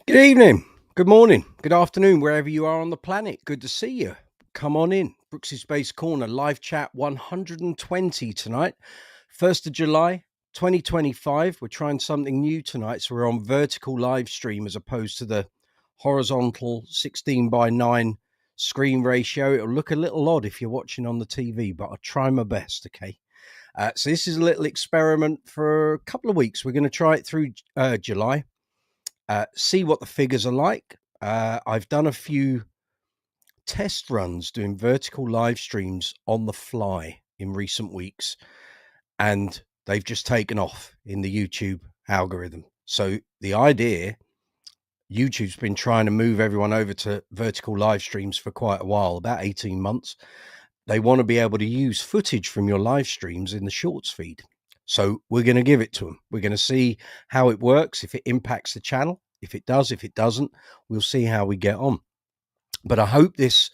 Good evening, good morning, good afternoon, wherever you are on the planet. Good to see you. Come on in. Brooks's Space Corner live chat 120 tonight, 1st of July 2025. We're trying something new tonight. So we're on vertical live stream as opposed to the horizontal 16:9 screen ratio. It'll look a little odd if you're watching on the TV, but I'll try my best. Okay. So this is a little experiment for a couple of weeks. We're going to try it through July. See what the figures are like. I've done a few test runs doing vertical live streams on the fly in recent weeks, and they've just taken off in the YouTube algorithm. So the idea, YouTube's been trying to move everyone over to vertical live streams for quite a while, about 18 months. They want to be able to use footage from your live streams in the shorts feed. So we're going to give it to them. We're going to see how it works, if it impacts the channel. If it does, if it doesn't, we'll see how we get on. But I hope this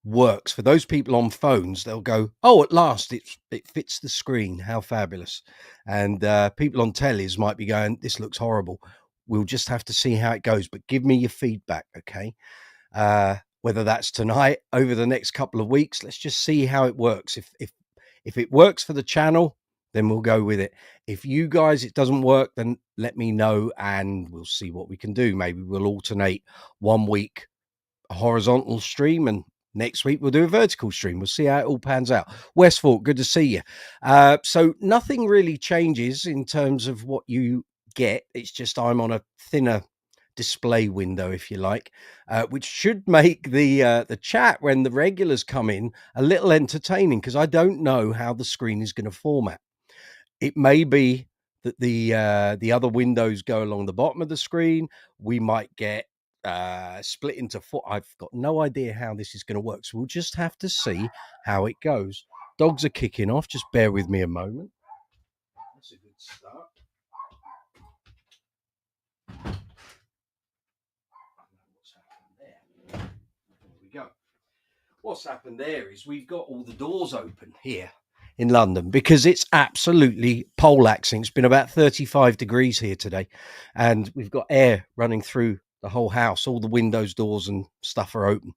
works. For those people on phones, they'll go, oh, at last it fits the screen. How fabulous. And people on tellies might be going, this looks horrible. We'll just have to see how it goes. But give me your feedback, okay? Whether that's tonight, over the next couple of weeks, let's just see how it works. If it works for the channel, then we'll go with it. If you guys, it doesn't work, then let me know and we'll see what we can do. Maybe we'll alternate 1 week a horizontal stream and next week we'll do a vertical stream. We'll see how it all pans out. Westford, good to see you. So nothing really changes in terms of what you get. It's just I'm on a thinner display window, if you like, which should make the chat when the regulars come in a little entertaining, because I don't know how the screen is going to format. It may be that the other windows go along the bottom of the screen. We might get split into four. I've got no idea how this is going to work, so we'll just have to see how it goes. Dogs are kicking off. Just bear with me a moment. That's a good start. What's happened there is we've got all the doors open here in London because it's absolutely poleaxing. It's been about 35 degrees here today, and we've got air running through the whole house. All the windows, doors and stuff are open,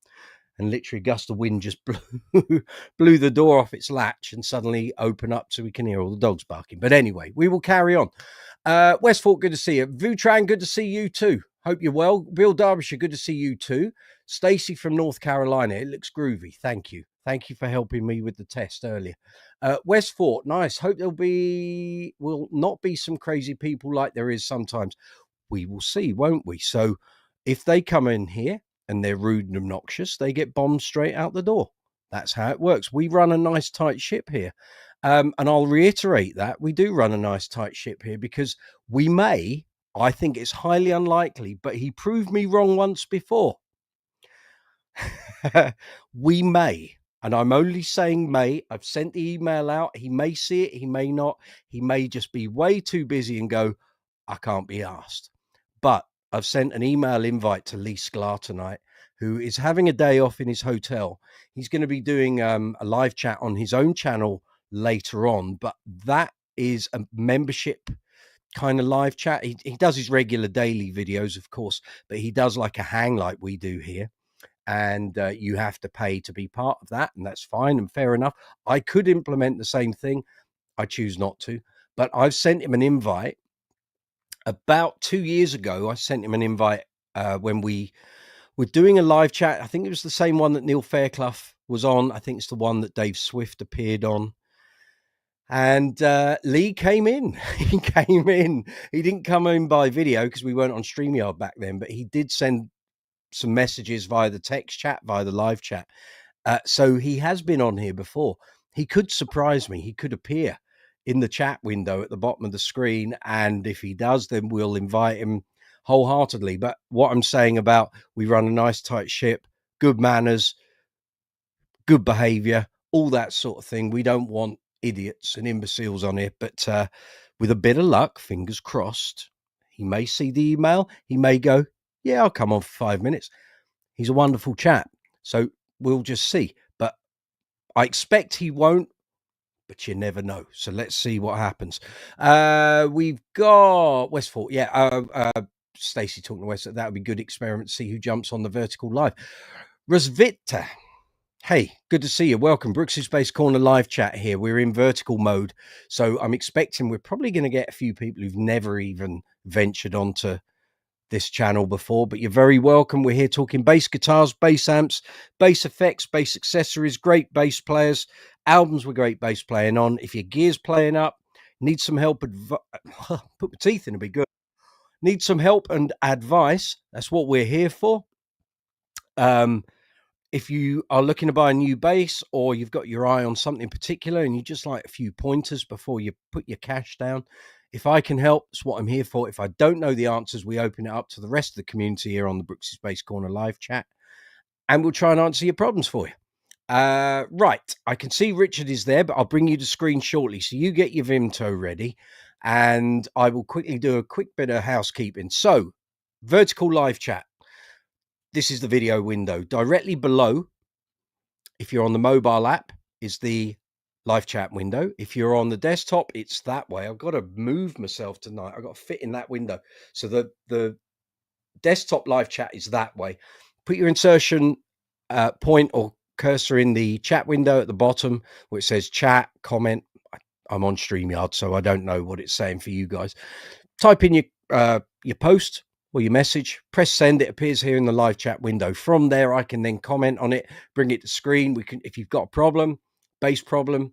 and literally a gust of wind just blew the door off its latch and suddenly open up so we can hear all the dogs barking. But anyway, we will carry on. Westford, good to see you. Vutran, good to see you too. Hope you're well. Bill Derbyshire, good to see you too. Stacey from North Carolina, it looks groovy. Thank you. Thank you for helping me with the test earlier. Westford, nice. Hope will not be some crazy people like there is sometimes. We will see, won't we? So if they come in here and they're rude and obnoxious, they get bombed straight out the door. That's how it works. We run a nice tight ship here. And I'll reiterate that we do run a nice tight ship here because I think it's highly unlikely, but he proved me wrong once before. We may, and I'm only saying may. I've sent the email out. He may see it. He may not. He may just be way too busy and go, I can't be asked. But I've sent an email invite to Lee Sklar tonight, who is having a day off in his hotel. He's going to be doing a live chat on his own channel later on, but that is a membership kind of live chat. He does his regular daily videos, of course, but he does like a hang like we do here. And you have to pay to be part of that, and that's fine and fair enough. I could implement the same thing. I choose not to, but I've sent him an invite. About 2 years ago, I sent him an invite when we were doing a live chat. I think it was the same one that Neil Fairclough was on. I think it's the one that Dave Swift appeared on. And Lee came in. He came in. He didn't come in by video because we weren't on StreamYard back then, but he did send some messages via the text chat, via the live chat. So he has been on here before. He could surprise me. He could appear in the chat window at the bottom of the screen. And if he does, then we'll invite him wholeheartedly. But what I'm saying about we run a nice tight ship, good manners, good behavior, all that sort of thing. We don't want idiots and imbeciles on here. But with a bit of luck, fingers crossed, he may see the email. He may go, yeah, I'll come on for 5 minutes. He's a wonderful chap. So we'll just see. But I expect he won't, but you never know. So let's see what happens. We've got Westford. Yeah. Stacey talking to West, that would be a good experiment to see who jumps on the vertical live. Rosvita, hey, good to see you. Welcome. Brooks's Space Corner live chat here. We're in vertical mode. So I'm expecting we're probably going to get a few people who've never even ventured onto this channel before, but you're very welcome. We're here talking bass guitars, bass amps, bass effects, bass accessories, great bass players, albums with great bass playing on. If your gear's playing up, need some help, put my teeth in, it'd be good. Need some help and advice, that's what we're here for. If you are looking to buy a new bass, or you've got your eye on something particular and you just like a few pointers before you put your cash down, if I can help, it's what I'm here for. If I don't know the answers, we open it up to the rest of the community here on the Brooks's Bass Corner live chat, and we'll try and answer your problems for you. Right, I can see Richard is there, but I'll bring you the screen shortly. So you get your Vimto ready, and I will quickly do a quick bit of housekeeping. So, vertical live chat. This is the video window. Directly below, if you're on the mobile app, is the live chat window. If you're on the desktop, it's that way. I've got to move myself tonight. I've got to fit in that window. So the desktop live chat is that way. Put your insertion point or cursor in the chat window at the bottom where it says chat, comment. I'm on StreamYard, so I don't know what it's saying for you guys. Type in your post or your message, press send. It appears here in the live chat window. From there, I can then comment on it, bring it to screen. We can, if you've got a problem, bass problem,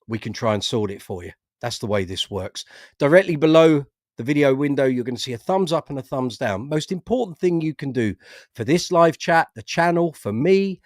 we can try and sort it for you. That's the way this works. Directly below the video window, you're going to see a thumbs up and a thumbs down. Most important thing you can do for this live chat, the channel, for me,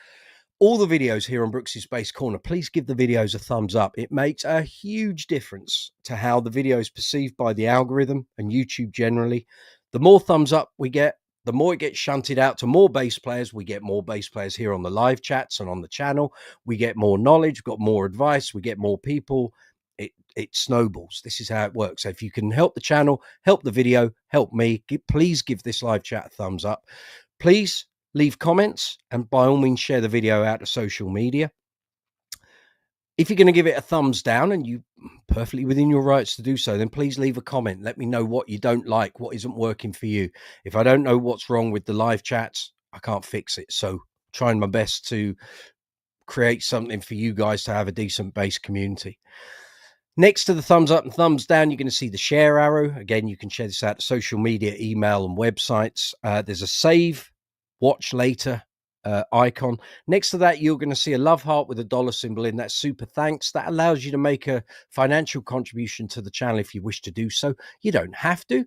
all the videos here on Brooks's Bass Corner, please give the videos a thumbs up. It makes a huge difference to how the video is perceived by the algorithm and YouTube generally. The more thumbs up we get, the more it gets shunted out to more bass players. We get more bass players here on the live chats and on the channel. We get more knowledge, we've got more advice, we get more people. It snowballs. This is how it works. So if you can help the channel, help the video, help me, please give this live chat a thumbs up. Please leave comments, and by all means share the video out to social media. If you're going to give it a thumbs down, and you perfectly within your rights to do so, then please leave a comment. Let me know what you don't like, what isn't working for you. If I don't know what's wrong with the live chats, I can't fix it. So trying my best to create something for you guys to have a decent bass community. Next to the thumbs up and thumbs down, you're going to see the share arrow. Again, you can share this out to social media, email, and websites. There's a save, watch later icon. Next to that, you're going to see a love heart with a dollar symbol in. That super thanks. That allows you to make a financial contribution to the channel if you wish to do so. You don't have to.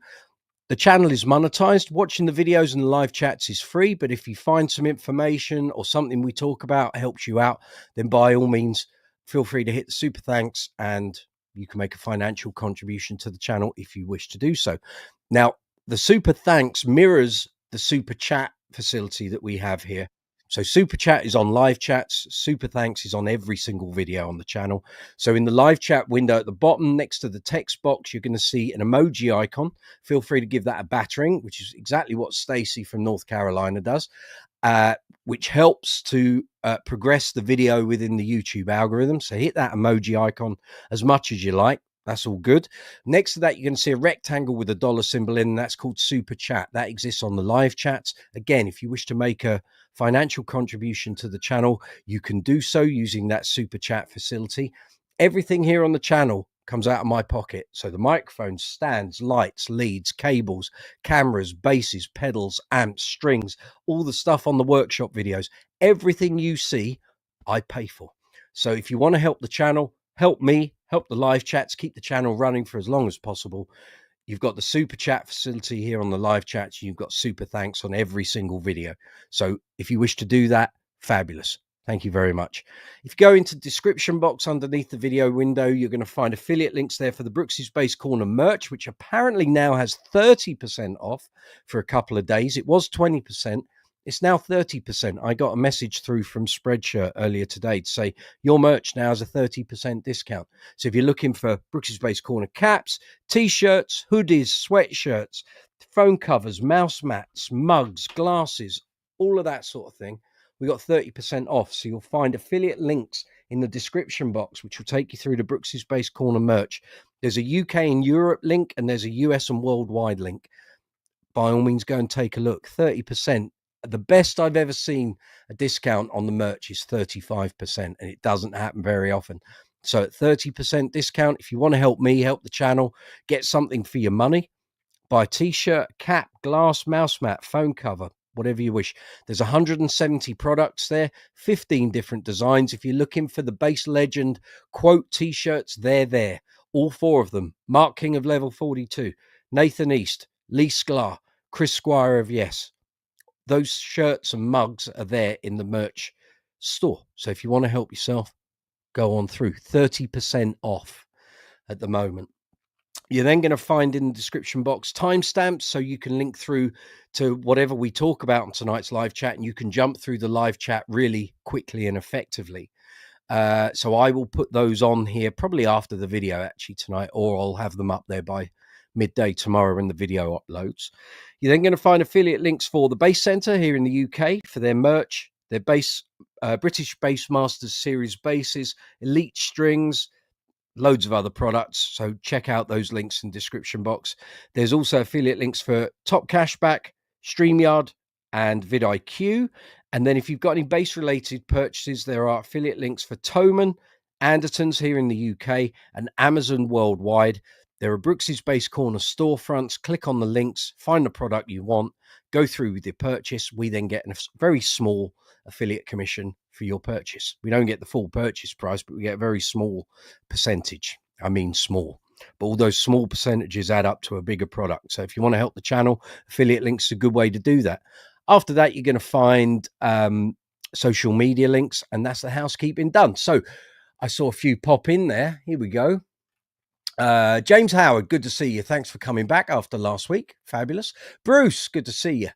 The channel is monetized. Watching the videos and the live chats is free, but if you find some information or something we talk about helps you out, then by all means, feel free to hit the super thanks, and you can make a financial contribution to the channel if you wish to do so. Now, the super thanks mirrors the super chat facility that we have here. So super chat is on live chats. Super thanks is on every single video on the channel. So in the live chat window at the bottom, next to the text box, you're going to see an emoji icon. Feel free to give that a battering, which is exactly what Stacey from North Carolina does, which helps to progress the video within the YouTube algorithm. So hit that emoji icon as much as you like. That's all good. Next to that, you're going to see a rectangle with a dollar symbol in, and that's called Super Chat. That exists on the live chats. Again, if you wish to make a financial contribution to the channel, you can do so using that Super Chat facility. Everything here on the channel comes out of my pocket. So the microphone, stands, lights, leads, cables, cameras, basses, pedals, amps, strings, all the stuff on the workshop videos, everything you see, I pay for. So if you want to help the channel, help me, help the live chats, keep the channel running for as long as possible, you've got the super chat facility here on the live chats. You've got super thanks on every single video. So if you wish to do that, fabulous. Thank you very much. If you go into the description box underneath the video window, you're going to find affiliate links there for the Brooks's Bass Corner merch, which apparently now has 30% off for a couple of days. It was 20%. It's now 30%. I got a message through from Spreadshirt earlier today to say your merch now has a 30% discount. So if you're looking for Brooks's Bass Corner caps, t-shirts, hoodies, sweatshirts, phone covers, mouse mats, mugs, glasses, all of that sort of thing, we got 30% off. So you'll find affiliate links in the description box, which will take you through to Brooks's Bass Corner merch. There's a UK and Europe link, and there's a US and worldwide link. by all means, go and take a look. 30%. The best I've ever seen a discount on the merch is 35%, and it doesn't happen very often. So at 30% discount, if you want to help me, help the channel, get something for your money, buy a t-shirt, cap, glass, mouse mat, phone cover, whatever you wish. There's 170 products there, 15 different designs. If you're looking for the Bass Legend quote t-shirts, they're there. All 4 of them. Mark King of Level 42, Nathan East, Lee Sklar, Chris Squire of Yes. Those shirts and mugs are there in the merch store. So if you want to help yourself, go on through. 30% off at the moment. You're then going to find in the description box timestamps so you can link through to whatever we talk about on tonight's live chat, and you can jump through the live chat really quickly and effectively. So I will put those on here probably after the video actually tonight, or I'll have them up there by midday tomorrow when the video uploads. You're then going to find affiliate links for the Bass Centre here in the UK for their merch, their bass, British Bass Masters series basses, Elite Strings, loads of other products. So check out those links in the description box. There's also affiliate links for Top Cashback, StreamYard, and vidIQ. And then if you've got any bass related purchases, there are affiliate links for Thomann, Andertons here in the UK, and Amazon worldwide. There are Brooks's Bass Corner storefronts. Click on the links, find the product you want, go through with your purchase. We then get a very small affiliate commission for your purchase. We don't get the full purchase price, but we get a very small percentage. I mean small, but all those small percentages add up to a bigger product. So if you want to help the channel, affiliate links are a good way to do that. After that, you're going to find social media links, and that's the housekeeping done. So I saw a few pop in there. Here we go. James Howard, good to see you. Thanks for coming back after last week. Fabulous. Bruce, good to see you.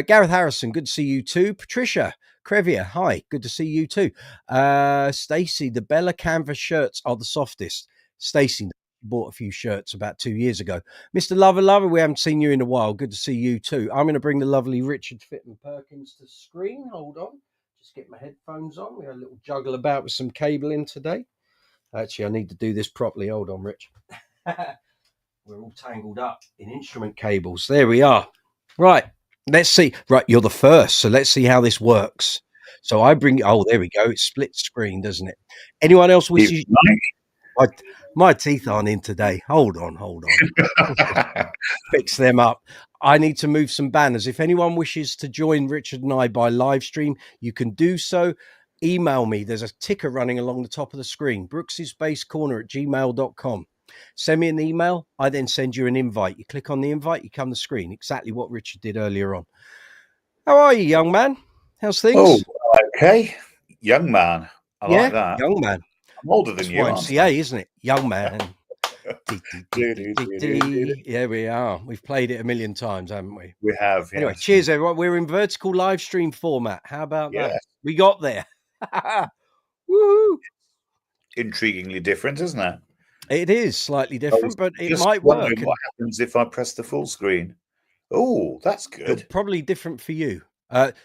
Gareth Harrison, good to see you too. Patricia Crevier, hi, good to see you too. Stacey, the Bella canvas shirts are the softest. Stacey bought a few shirts about 2 years ago. Mr. Lover, we haven't seen you in a while. Good to see you too. I'm going to bring the lovely Richard Fitton Perkins to the screen. Hold on. Just get my headphones on. We had a little juggle about with some cabling today. Actually, I need to do this properly. Hold on, Rich. We're all tangled up in instrument cables. There we are. Right. Let's see. Right. You're the first. So let's see how this works. So I bring. Oh, there we go. It's split screen, doesn't it? Anyone else wishes? My teeth aren't in today. Hold on. Fix them up. I need to move some banners. If anyone wishes to join Richard and I by live stream, you can do so. Email me. There's a ticker running along the top of the screen. brooksysbasscorner@gmail.com. Send me an email. I then send you an invite. You click on the invite, you come to the screen. Exactly what Richard did earlier on. How are you, young man? How's things? Oh, okay. Young man. I like that. Young man. I'm older than you, YMCA, isn't it? Young man. Yeah, we are. We've played it a million times, haven't we? We have. Anyway, cheers, everyone. We're in vertical live stream format. How about that? We got there. Woo! Intriguingly different, isn't it? It is slightly different, but it might work. What happens if I press the full screen? Oh, that's good. Probably different for you.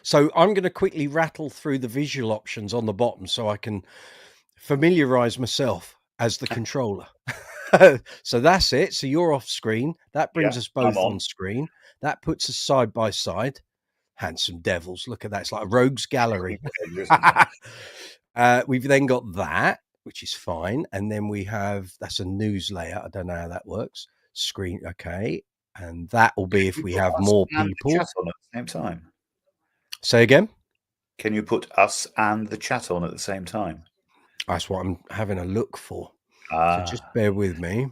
So I'm going to quickly rattle through the visual options on the bottom so I can familiarize myself as the controller. So that's it. So you're off screen. That brings us both on screen. That puts us side by side. Handsome devils. Look at that. It's like a rogues gallery. We've then got that, which is fine. And then we have, that's a news layer. I don't know how that works. Screen. Okay. And that will be if we have more people. Chat on at the same time. Say again? Can you put us and the chat on at the same time? That's what I'm having a look for. So just bear with me.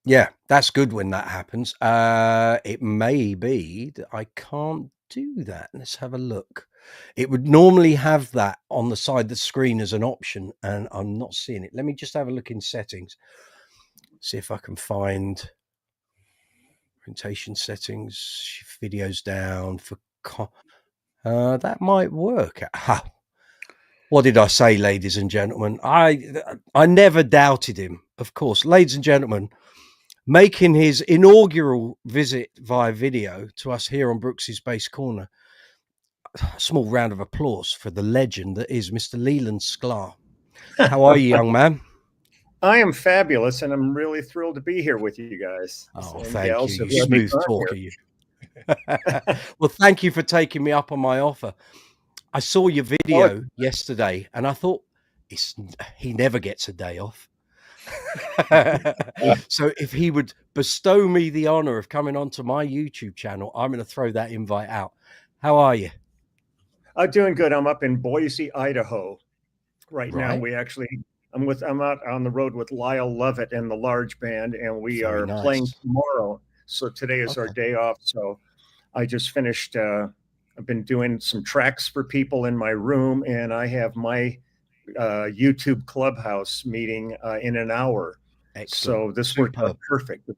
Yeah, that's good when that happens. It may be that I can't do that. Let's have a look. It would normally have that on the side of the screen as an option, and I'm not seeing it. Let me just have a look in settings. See if I can find orientation settings, videos down for that might work. What did I say, ladies and gentlemen? I never doubted him, of course. Ladies and gentlemen, making his inaugural visit via video to us here on Brooks's Bass Corner. A small round of applause for the legend that is Mr. Leland Sklar. How are you, young man? I am fabulous, and I'm really thrilled to be here with you guys. Oh, And thank gals you. who You have smooth begun talker, here. you. Well, thank you for taking me up on my offer. I saw your video yesterday, and I thought he never gets a day off. So if he would bestow me the honor of coming onto my YouTube channel, I'm going to throw that invite out. How are you? Doing good. I'm up in Boise, Idaho right now. Right. We actually, I'm out on the road with Lyle Lovett and the large band, and we Very are nice. playing tomorrow. So today is our Okay. day off. So I just finished. I've been doing some tracks for people in my room, and I have my YouTube Clubhouse meeting in an hour. Excellent. So this worked out perfect.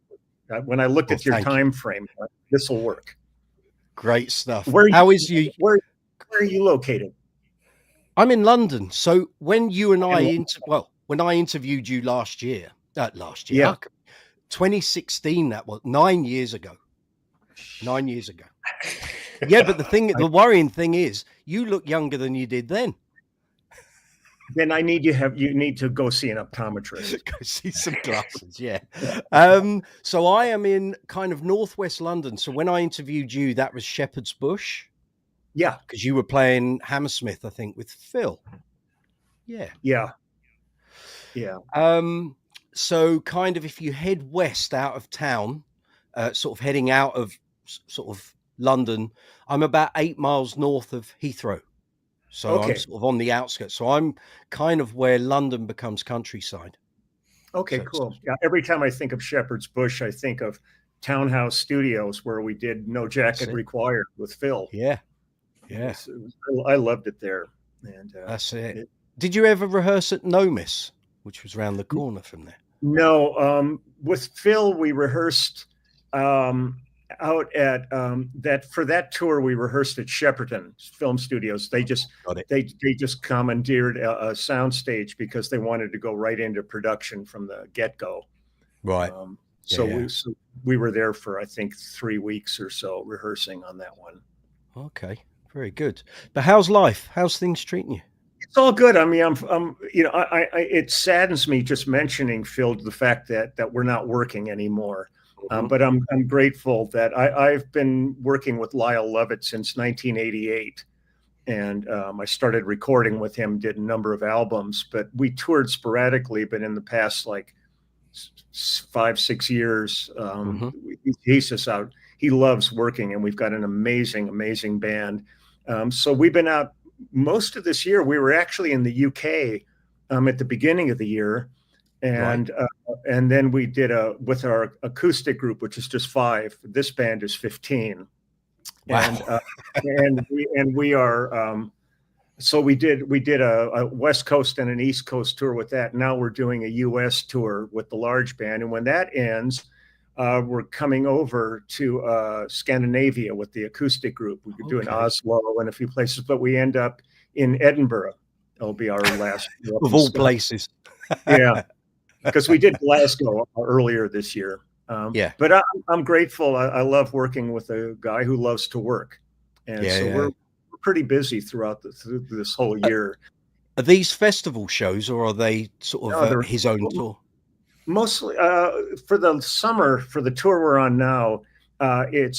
When I looked at your time frame, this will work. Great stuff. Where are you located? I'm in London. So when you and I when I interviewed you last year, 2016, that was 9 years ago. 9 years ago. Yeah, but the worrying thing is you look younger than you did then. Then I need you need to go see an optometrist. Go see some glasses, yeah. So I am in kind of northwest London. So when I interviewed you, that was Shepherd's Bush. Yeah. Because you were playing Hammersmith, I think, with Phil. Yeah. Yeah. Yeah. So kind of if you head west out of town, sort of heading out of sort of London, I'm about 8 miles north of Heathrow. So I'm sort of on the outskirts. So I'm kind of where London becomes countryside. Okay, cool. Yeah, every time I think of Shepherd's Bush, I think of Townhouse Studios where we did No Jacket Required with Phil. Yeah. Yeah. I loved it there. And that's it. Did you ever rehearse at Nomis, which was around the corner from there? No. With Phil, we rehearsed out at for that tour. We rehearsed at Shepperton Film Studios. They just commandeered a sound stage because they wanted to go right into production from the get-go. Right. So we were there for I think 3 weeks or so rehearsing on that one. Okay, very good. But how's life? How's things treating you? It's all good. I mean, I'm it saddens me just mentioning, Phil, the fact that we're not working anymore. But I'm grateful that I've been working with Lyle Lovett since 1988, and I started recording with him, did a number of albums, but we toured sporadically. But in the past, like 5-6 years, he's just out. He loves working, and we've got an amazing band. So we've been out most of this year. We were actually in the UK at the beginning of the year. And then we did with our acoustic group, which is just 5. This band is 15. Wow. And we are so we did a West Coast and an East Coast tour with that. Now we're doing a US tour with the large band, and when that ends, we're coming over to Scandinavia with the acoustic group. We could do an Oslo and a few places, but we end up in Edinburgh. That'll be our last of all places. Yeah. Because we did Glasgow earlier this year. But I'm grateful. I love working with a guy who loves to work. And we're pretty busy through this whole year. Are these festival shows, or are they sort of his own tour? Mostly for the summer, for the tour we're on now, it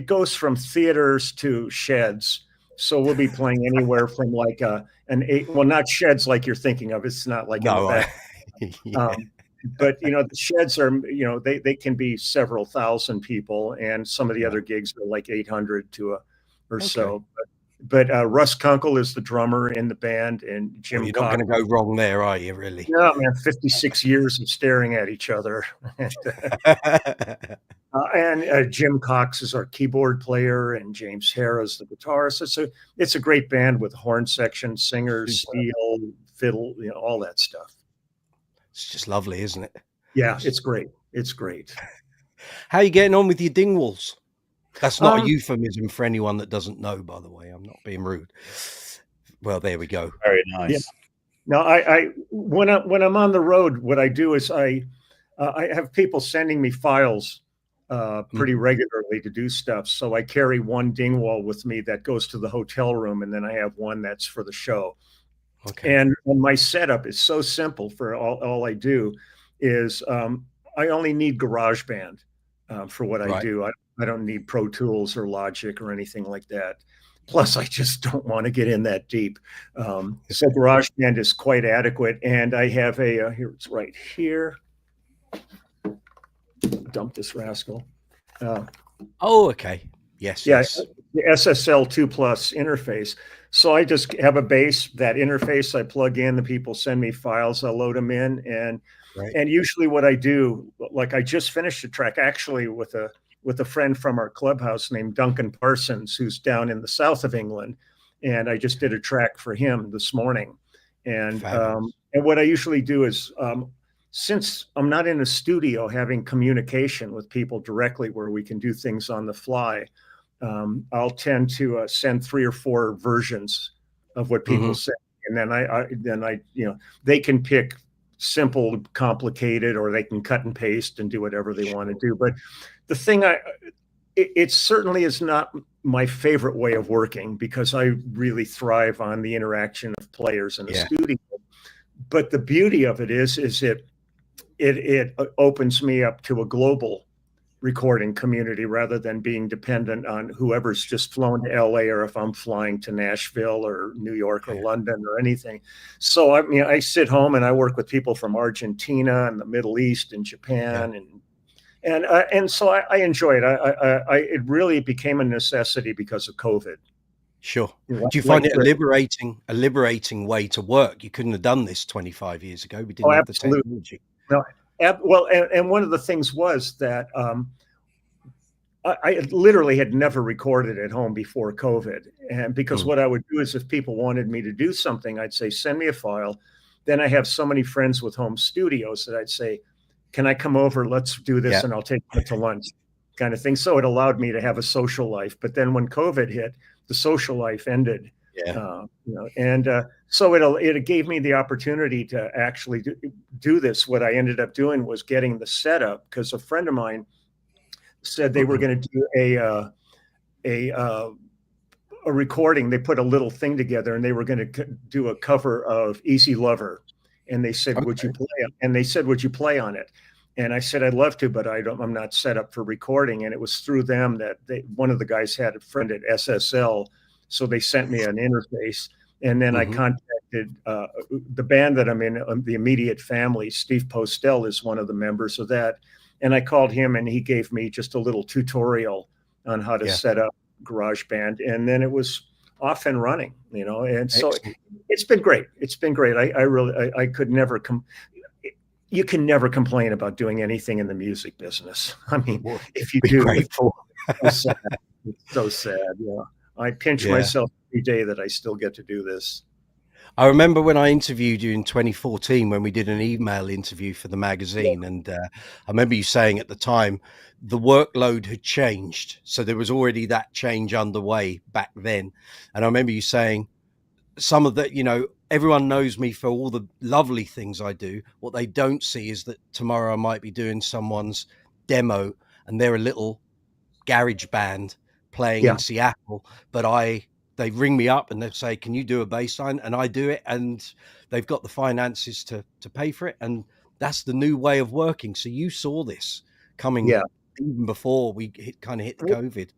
goes from theaters to sheds. So we'll be playing anywhere from like not sheds like you're thinking of. It's not like in the back. But the sheds are, they can be several thousand people, and some of the other gigs are like 800 or so. But Russ Kunkel is the drummer in the band, and Jim. You're not going to go wrong there, are you? Really? No, man. 56 years of staring at each other. And Jim Cox is our keyboard player, and James Harris the guitarist. It's a great band with horn section, singers, steel, fiddle, all that stuff. It's just lovely, isn't it? Yeah, it's great. It's great. How are you getting on with your dingwalls? That's not a euphemism for anyone that doesn't know, by the way. I'm not being rude. Well, there we go. Very nice. Yeah. Now, when I'm on the road, what I do is I have people sending me files pretty regularly to do stuff. So I carry one dingwall with me that goes to the hotel room, and then I have one that's for the show. Okay. And my setup is so simple for all I do is I only need GarageBand for what I Right. do. I don't need Pro Tools or Logic or anything like that. Plus, I just don't want to get in that deep. So GarageBand is quite adequate. And I have a, here it's right here. Dump this rascal. Oh, okay. Yes. Yeah, Yes. the SSL 2 Plus interface. So I just have a bass, that interface I plug in, the people send me files, I load them in. Right. And usually what I do, like I just finished a track actually with a friend from our clubhouse named Duncan Parsons, who's down in the south of England. And I just did a track for him this morning. And what I usually do is, since I'm not in a studio having communication with people directly where we can do things on the fly, I'll tend to send 3 or 4 versions of what people say. And then I, they can pick simple, complicated, or they can cut and paste and do whatever they want to do. But the thing it certainly is not my favorite way of working, because I really thrive on the interaction of players in a studio. But the beauty of it is it opens me up to a global recording community rather than being dependent on whoever's just flown to LA, or if I'm flying to Nashville or New York or London or anything. So I mean, I sit home and I work with people from Argentina and the Middle East and Japan, and so I enjoy it. It really became a necessity because of COVID. Sure. Do you find it a liberating way to work? You couldn't have done this 25 years ago. We didn't have the technology. No, well, and one of the things was that I literally had never recorded at home before COVID. And because what I would do is, if people wanted me to do something, I'd say, send me a file. Then I have so many friends with home studios that I'd say, can I come over? Let's do this, and I'll take you to lunch, kind of thing. So it allowed me to have a social life. But then when COVID hit, the social life ended. So it gave me the opportunity to actually do this. What I ended up doing was getting the setup, because a friend of mine said they were going to do a recording. They put a little thing together, and they were going to do a cover of Easy Lover. And they said, would you play it? And they said, would you play on it? And I said, I'd love to, but I'm not set up for recording. And it was through them that one of the guys had a friend at SSL. So they sent me an interface. And then I contacted the band that I'm in, the Immediate Family. Steve Postel is one of the members of that. And I called him, and he gave me just a little tutorial on how to set up GarageBand. And then it was off and running, and so it's been great. It's been great. I could never you can never complain about doing anything in the music business. I mean, if you do, it's so sad. Yeah. I pinch myself every day that I still get to do this. I remember when I interviewed you in 2014, when we did an email interview for the magazine. And I remember you saying at the time, the workload had changed. So there was already that change underway back then. And I remember you saying some of the, everyone knows me for all the lovely things I do. What they don't see is that tomorrow I might be doing someone's demo, and they're a little garage band playing in Seattle, but they ring me up and they say, can you do a bass line? And I do it, and they've got the finances to pay for it. And that's the new way of working. So you saw this coming even before we hit the COVID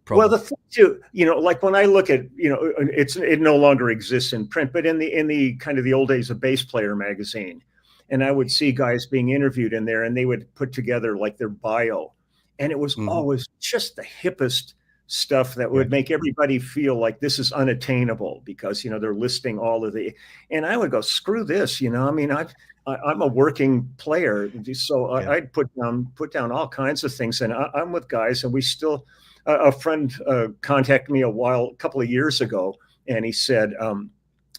problem. Well, the thing too, like when I look at, it no longer exists in print, but in the kind of the old days of Bass Player magazine, and I would see guys being interviewed in there, and they would put together like their bio, and it was always just the hippest stuff that would make everybody feel like this is unattainable, because they're listing all of and I would go, screw this, I mean, I'm a working player, so I'd put down all kinds of things, and I'm with guys, and we still a friend contacted me a couple of years ago, and he said,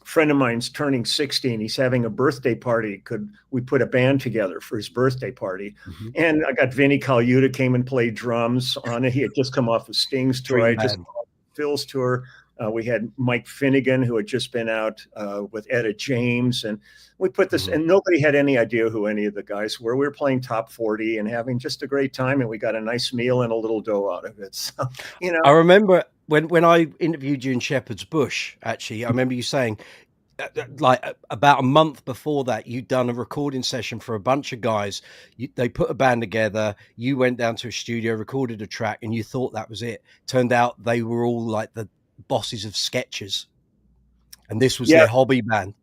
friend of mine's turning 60 and he's having a birthday party. Could we put a band together for his birthday party? And I got Vinny Colaiuta came and played drums on it. He had just come off of Sting's tour. I just Phil's tour. We had Mike Finnegan, who had just been out with Etta James. And we put this, and nobody had any idea who any of the guys were. We were playing top 40 and having just a great time. And we got a nice meal and a little dough out of it. So, I remember when I interviewed you in Shepherd's Bush, actually, I remember you saying, about a month before that, you'd done a recording session for a bunch of guys. They put a band together. You went down to a studio, recorded a track, and you thought that was it. Turned out they were all like the bosses of Sketchers, and this was their hobby band.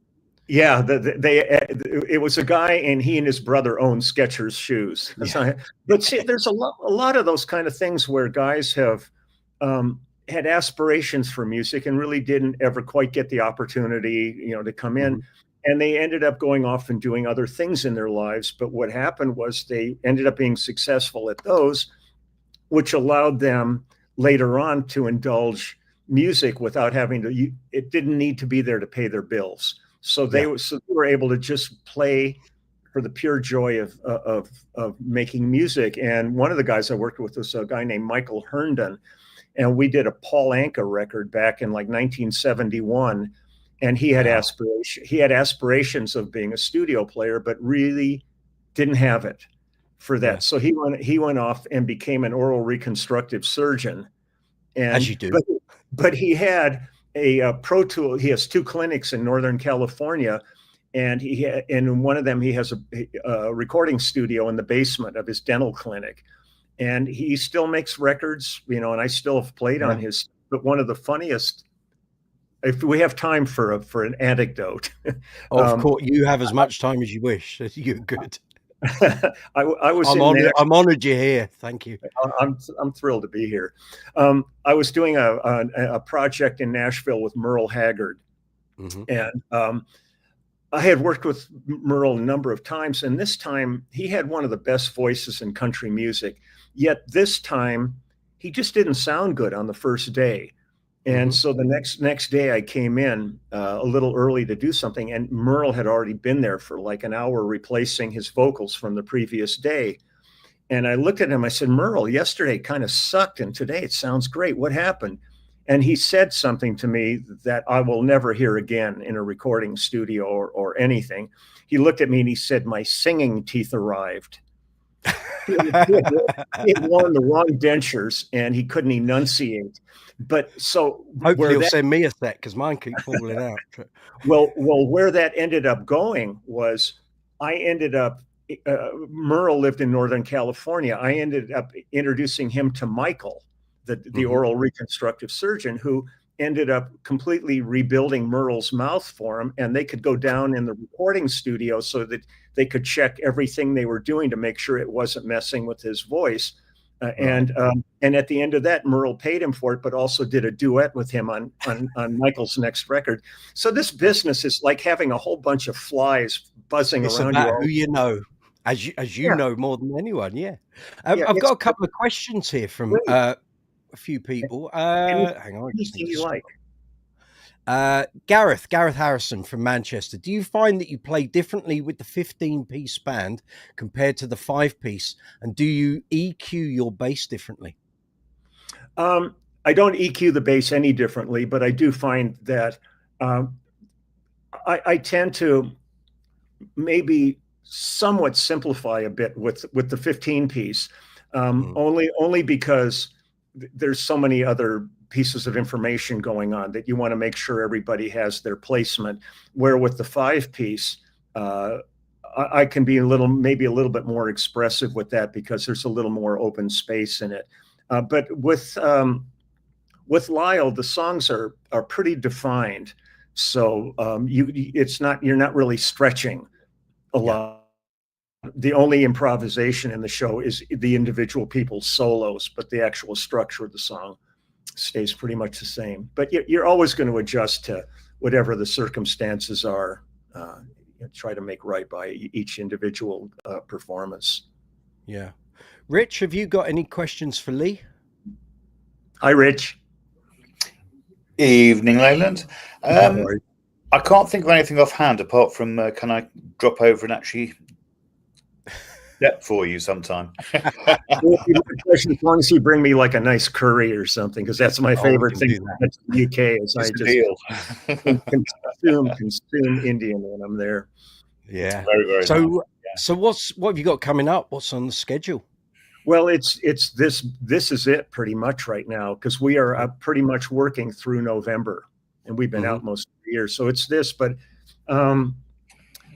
Yeah, it was a guy, and he and his brother owned Skechers shoes. Yeah. But see, there's a lot of those kind of things where guys have had aspirations for music and really didn't ever quite get the opportunity, to come in. And they ended up going off and doing other things in their lives. But what happened was they ended up being successful at those, which allowed them later on to indulge music without having to, it didn't need to be there to pay their bills. So they were able to just play for the pure joy of making music. And one of the guys I worked with was a guy named Michael Herndon. And we did a Paul Anka record back in like 1971. And he had aspirations of being a studio player, but really didn't have it for that. Yeah. So he went off and became an oral reconstructive surgeon. And, as you do. But he had a Pro Tool. He has 2 clinics in Northern California. And in one of them, he has a recording studio in the basement of his dental clinic. And he still makes records, and I still have played on his. But one of the funniest, if we have time for an anecdote, of course, you have as much time as you wish. You're good. I'm honored you're here. Thank you. I'm thrilled to be here. I was doing a project in Nashville with Merle Haggard, and I had worked with Merle a number of times, and this time he had one of the best voices in country music. Yet this time he just didn't sound good on the first day. And so the next day I came in a little early to do something, and Merle had already been there for like an hour replacing his vocals from the previous day. And I looked at him, I said, Merle, yesterday kind of sucked, and today it sounds great. What happened? And he said something to me that I will never hear again in a recording studio or anything. He looked at me and he said, my singing teeth arrived. He had worn the wrong dentures and he couldn't enunciate. But so hopefully he'll send me a set because mine keep falling out. Well, where that ended up going was I ended up Merle lived in Northern California. I ended up introducing him to Michael, the oral reconstructive surgeon, who ended up completely rebuilding Merle's mouth for him. And they could go down in the recording studio so that they could check everything they were doing to make sure it wasn't messing with his voice. And at the end of that, Merle paid him for it, but also did a duet with him on Michael's next record. So this business is like having a whole bunch of flies buzzing around you. Who you know, as you know more than anyone. Yeah. I've got a couple of questions here from a few people. Hang on. Anything you like. Gareth Harrison from Manchester. Do you find that you play differently with the 15-piece band compared to the 5-piece? And do you EQ your bass differently? I don't EQ the bass any differently, but I do find that I tend to maybe somewhat simplify a bit with the 15-piece, only because there's so many other pieces of information going on that you want to make sure everybody has their placement. Where with the 5-piece, I can be maybe a little bit more expressive with that because there's a little more open space in it. But with Lyle, the songs are pretty defined, so you're not really stretching a lot. The only improvisation in the show is the individual people's solos, but the actual structure of the song stays pretty much the same. But you're always going to adjust to whatever the circumstances are. Try to make right by each individual performance. Yeah. Rich, have you got any questions for Lee? Hi, Rich. Evening, Leyland. I can't think of anything offhand apart from can I drop over and actually step for you sometime? As long as you bring me like a nice curry or something, because that's my favorite thing in the UK. Is I just consume Indian when I'm there. Yeah. Very, very so nice. So what have you got coming up? What's on the schedule? Well, it's this is it pretty much right now, because we are pretty much working through November, and we've been out most of the years. So it's this, but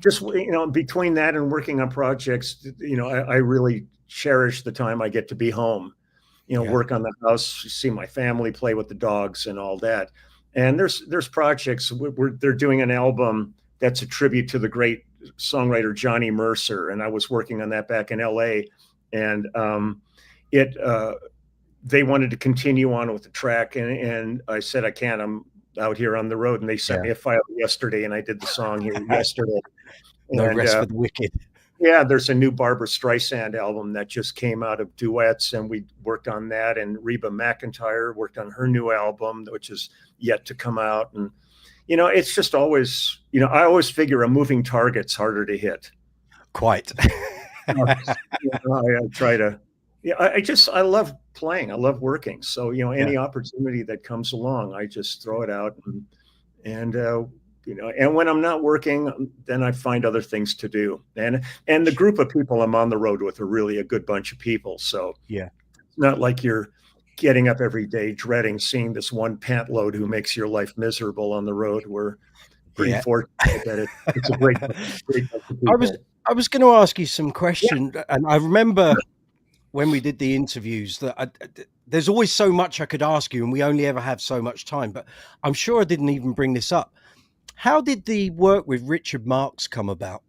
just, between that and working on projects, I really cherish the time I get to be home, work on the house, see my family, play with the dogs and all that. And there's projects they're doing an album that's a tribute to the great songwriter Johnny Mercer, and I was working on that back in LA, and they wanted to continue on with the track, and I said I can't, I'm out here on the road, and they sent me a file yesterday, and I did the song here yesterday. No rest for the wicked. Yeah, there's a new Barbra Streisand album that just came out of duets, and we worked on that. And Reba McEntire worked on her new album, which is yet to come out. And, it's just always, I always figure a moving target's harder to hit. Quite. I try to, I love playing. I love working. So, any opportunity that comes along, I just throw it out. And when I'm not working, then I find other things to do. And the group of people I'm on the road with are really a good bunch of people. So it's not like you're getting up every day dreading seeing this one pant load who makes your life miserable on the road. We're pretty fortunate that it's a great bunch of people. I was going to ask you some questions, and I remember when we did the interviews that there's always so much I could ask you, and we only ever have so much time. But I'm sure I didn't even bring this up. How did the work with Richard Marx come about?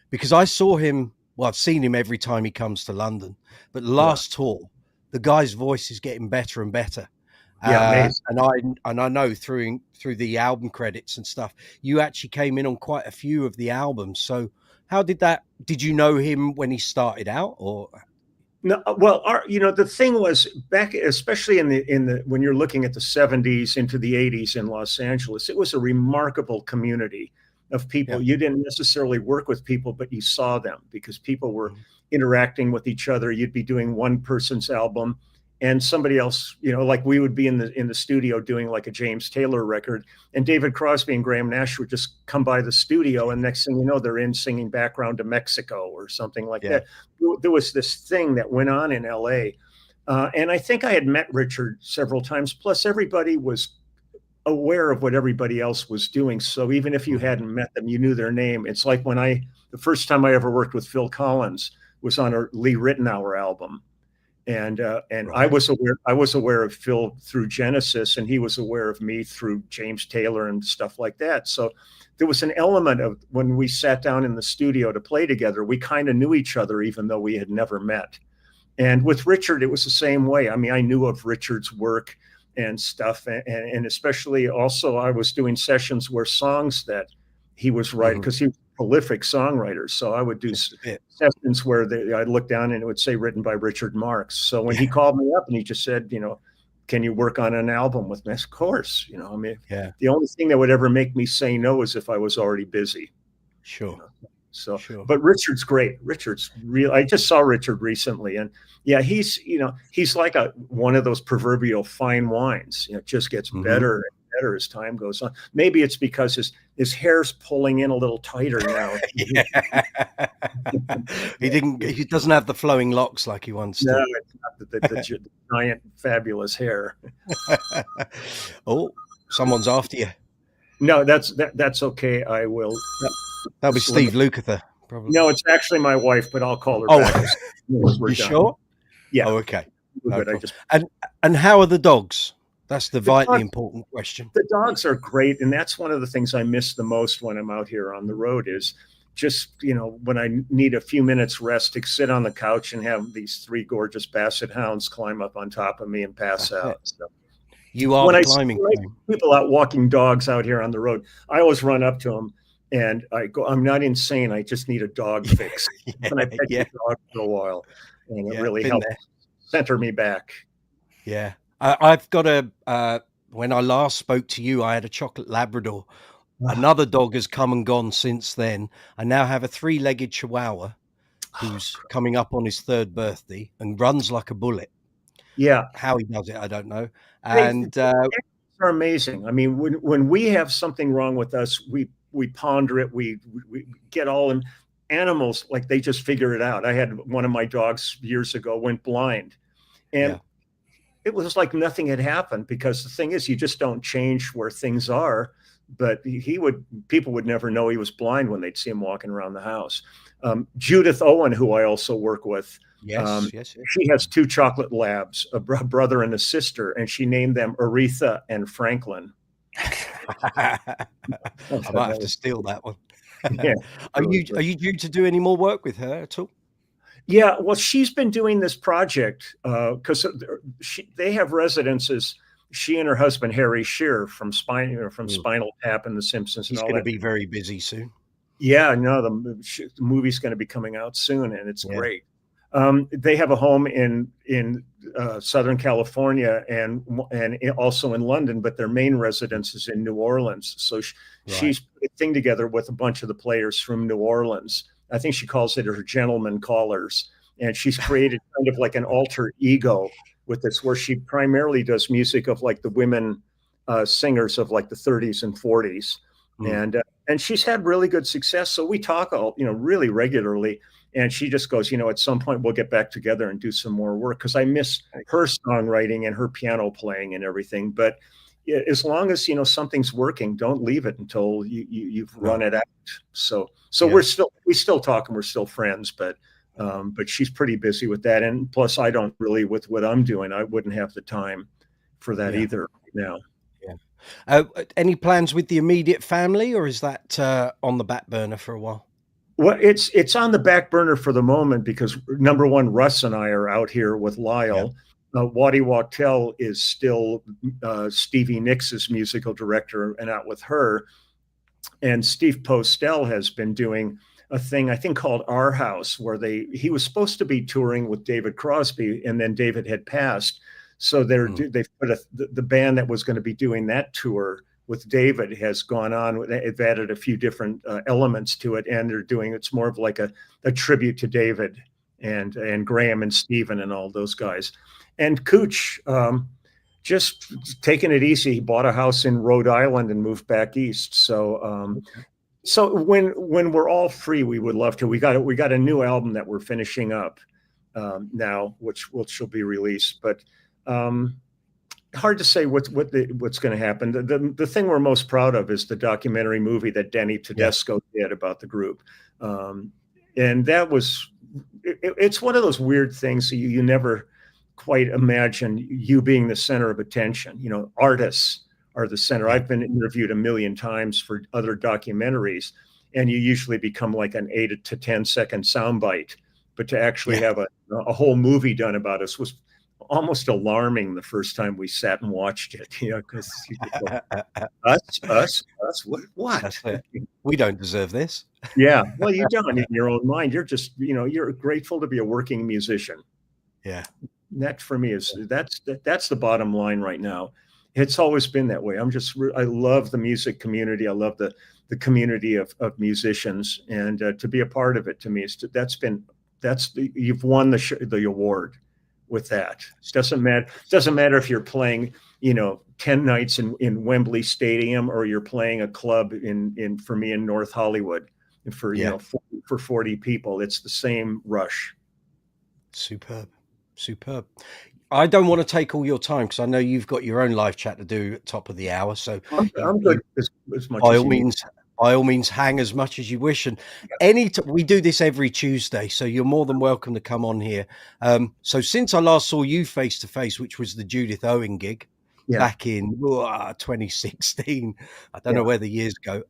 Because I saw him, well, I've seen him every time he comes to London, but last tour, the guy's voice is getting better and better. And I know through the album credits and stuff, you actually came in on quite a few of the albums. So how did you know him when he started out, or? No, well, the thing was back, especially in the when you're looking at the 70s into the 80s in Los Angeles, it was a remarkable community of people. You didn't necessarily work with people, but you saw them because people were interacting with each other. You'd be doing one person's album, and somebody else, like we would be in the studio doing like a James Taylor record, and David Crosby and Graham Nash would just come by the studio, and next thing you know, they're in singing Background to Mexico or something like that. There was this thing that went on in LA. And I think I had met Richard several times, plus everybody was aware of what everybody else was doing. So even if you hadn't met them, you knew their name. It's like when the first time I ever worked with Phil Collins was on a Lee Ritenour album. And I was aware of Phil through Genesis, and he was aware of me through James Taylor and stuff like that. So there was an element of when we sat down in the studio to play together, we kind of knew each other, even though we had never met. And with Richard, it was the same way. I mean, I knew of Richard's work and stuff. And especially also I was doing sessions where songs that he was writing, because he was a prolific songwriter. So I would do sessions where I'd look down and it would say written by Richard Marx. So when he called me up and he just said, can you work on an album with me? Of course, the only thing that would ever make me say no is if I was already busy. Sure. But Richard's great. Richard's real. I just saw Richard recently, and he's like one of those proverbial fine wines. It just gets better and better as time goes on. Maybe it's because his hair's pulling in a little tighter now. He doesn't have the flowing locks like he once did. No, it's not the giant, fabulous hair. Oh, someone's after you. No, that's okay. I will. That'll be Steve Lukather, probably. No, it's actually my wife, but I'll call her back. You sure? Yeah. Oh, okay. No, and how are the dogs? That's the vitally important question. The dogs are great, and that's one of the things I miss the most when I'm out here on the road is just, when I need a few minutes rest, to sit on the couch and have these three gorgeous basset hounds climb up on top of me and pass out. So, you are when climbing. I see people out walking dogs out here on the road, I always run up to them and I go, I'm not insane. I just need a dog fix. And I pet the dog for a while, and it really helps center me back. Yeah. I've got when I last spoke to you, I had a chocolate Labrador. Another dog has come and gone since then. I now have a 3-legged Chihuahua who's coming up on his 3rd birthday and runs like a bullet. Yeah. How he does it, I don't know. And they're amazing. I mean, when we have something wrong with us, we ponder it. We get all in. Animals, like, they just figure it out. I had one of my dogs years ago went blind, and it was like nothing had happened, because the thing is, you just don't change where things are. but people would never know he was blind when they'd see him walking around the house. Judith Owen, who I also work with, yes. She has 2 chocolate labs, a brother and a sister, and she named them Aretha and Franklin. I might have to steal that one. Yeah. Are you due to do any more work with her at all? Yeah, well, she's been doing this project because they have residences. She and her husband Harry Shearer from Spinal Tap and The Simpsons. He's going to be very busy soon. Yeah, no, the movie's going to be coming out soon, and it's great. They have a home in Southern California and also in London, but their main residence is in New Orleans. So she's put a thing together with a bunch of the players from New Orleans. I think she calls it her gentleman callers, and she's created kind of like an alter ego with this, where she primarily does music of like the women singers of like the 30s and 40s, and she's had really good success. So we talk really regularly. And she just goes, at some point we'll get back together and do some more work, because I miss her songwriting and her piano playing and everything. But as long as something's working, don't leave it until you've run it out. So we still talk and we're still friends, but she's pretty busy with that. And plus, I don't really, with what I'm doing, I wouldn't have the time for that either now. Yeah. Any plans with the immediate family, or is that on the back burner for a while? Well, it's on the back burner for the moment because, number one, Russ and I are out here with Lyle. Waddy Wachtel is still Stevie Nicks' musical director and out with her. And Steve Postel has been doing a thing, I think, called Our House, where he was supposed to be touring with David Crosby, and then David had passed. So they've put the band that was going to be doing that tour with David has gone on. They've added a few different elements to it, and it's more of like a tribute to David and Graham and Stephen and all those guys. And Cooch just taking it easy. He bought a house in Rhode Island and moved back east. So so when we're all free, we would love to. We got a new album that we're finishing up now, which will be released, but hard to say what's going to happen. The thing we're most proud of is the documentary movie that Denny Tedesco did about the group, and that was it's one of those weird things that you never quite imagine you being the center of attention. Artists are the center. I've been interviewed 1 million times for other documentaries, and you usually become like an 8 to 10 second soundbite, but to actually have a whole movie done about us was almost alarming the first time we sat and watched it, because us, what? We don't deserve this. Yeah, well, you don't in your own mind. You're just, you're grateful to be a working musician. Yeah, that for me is that's the bottom line right now. It's always been that way. I love the music community. I love the community of musicians, and to be a part of it to me you've won the award. With that, it doesn't matter if you're playing 10 nights in Wembley Stadium, or you're playing a club in for me in North Hollywood for for 40 people. It's the same rush. Superb. I don't want to take all your time, because I know you've got your own live chat to do at top of the hour, so I'm good as much by all means, hang as much as you wish. And we do this every Tuesday, so you're more than welcome to come on here. So since I last saw you face to face, which was the Judith Owen gig back in 2016, I don't know where the years go.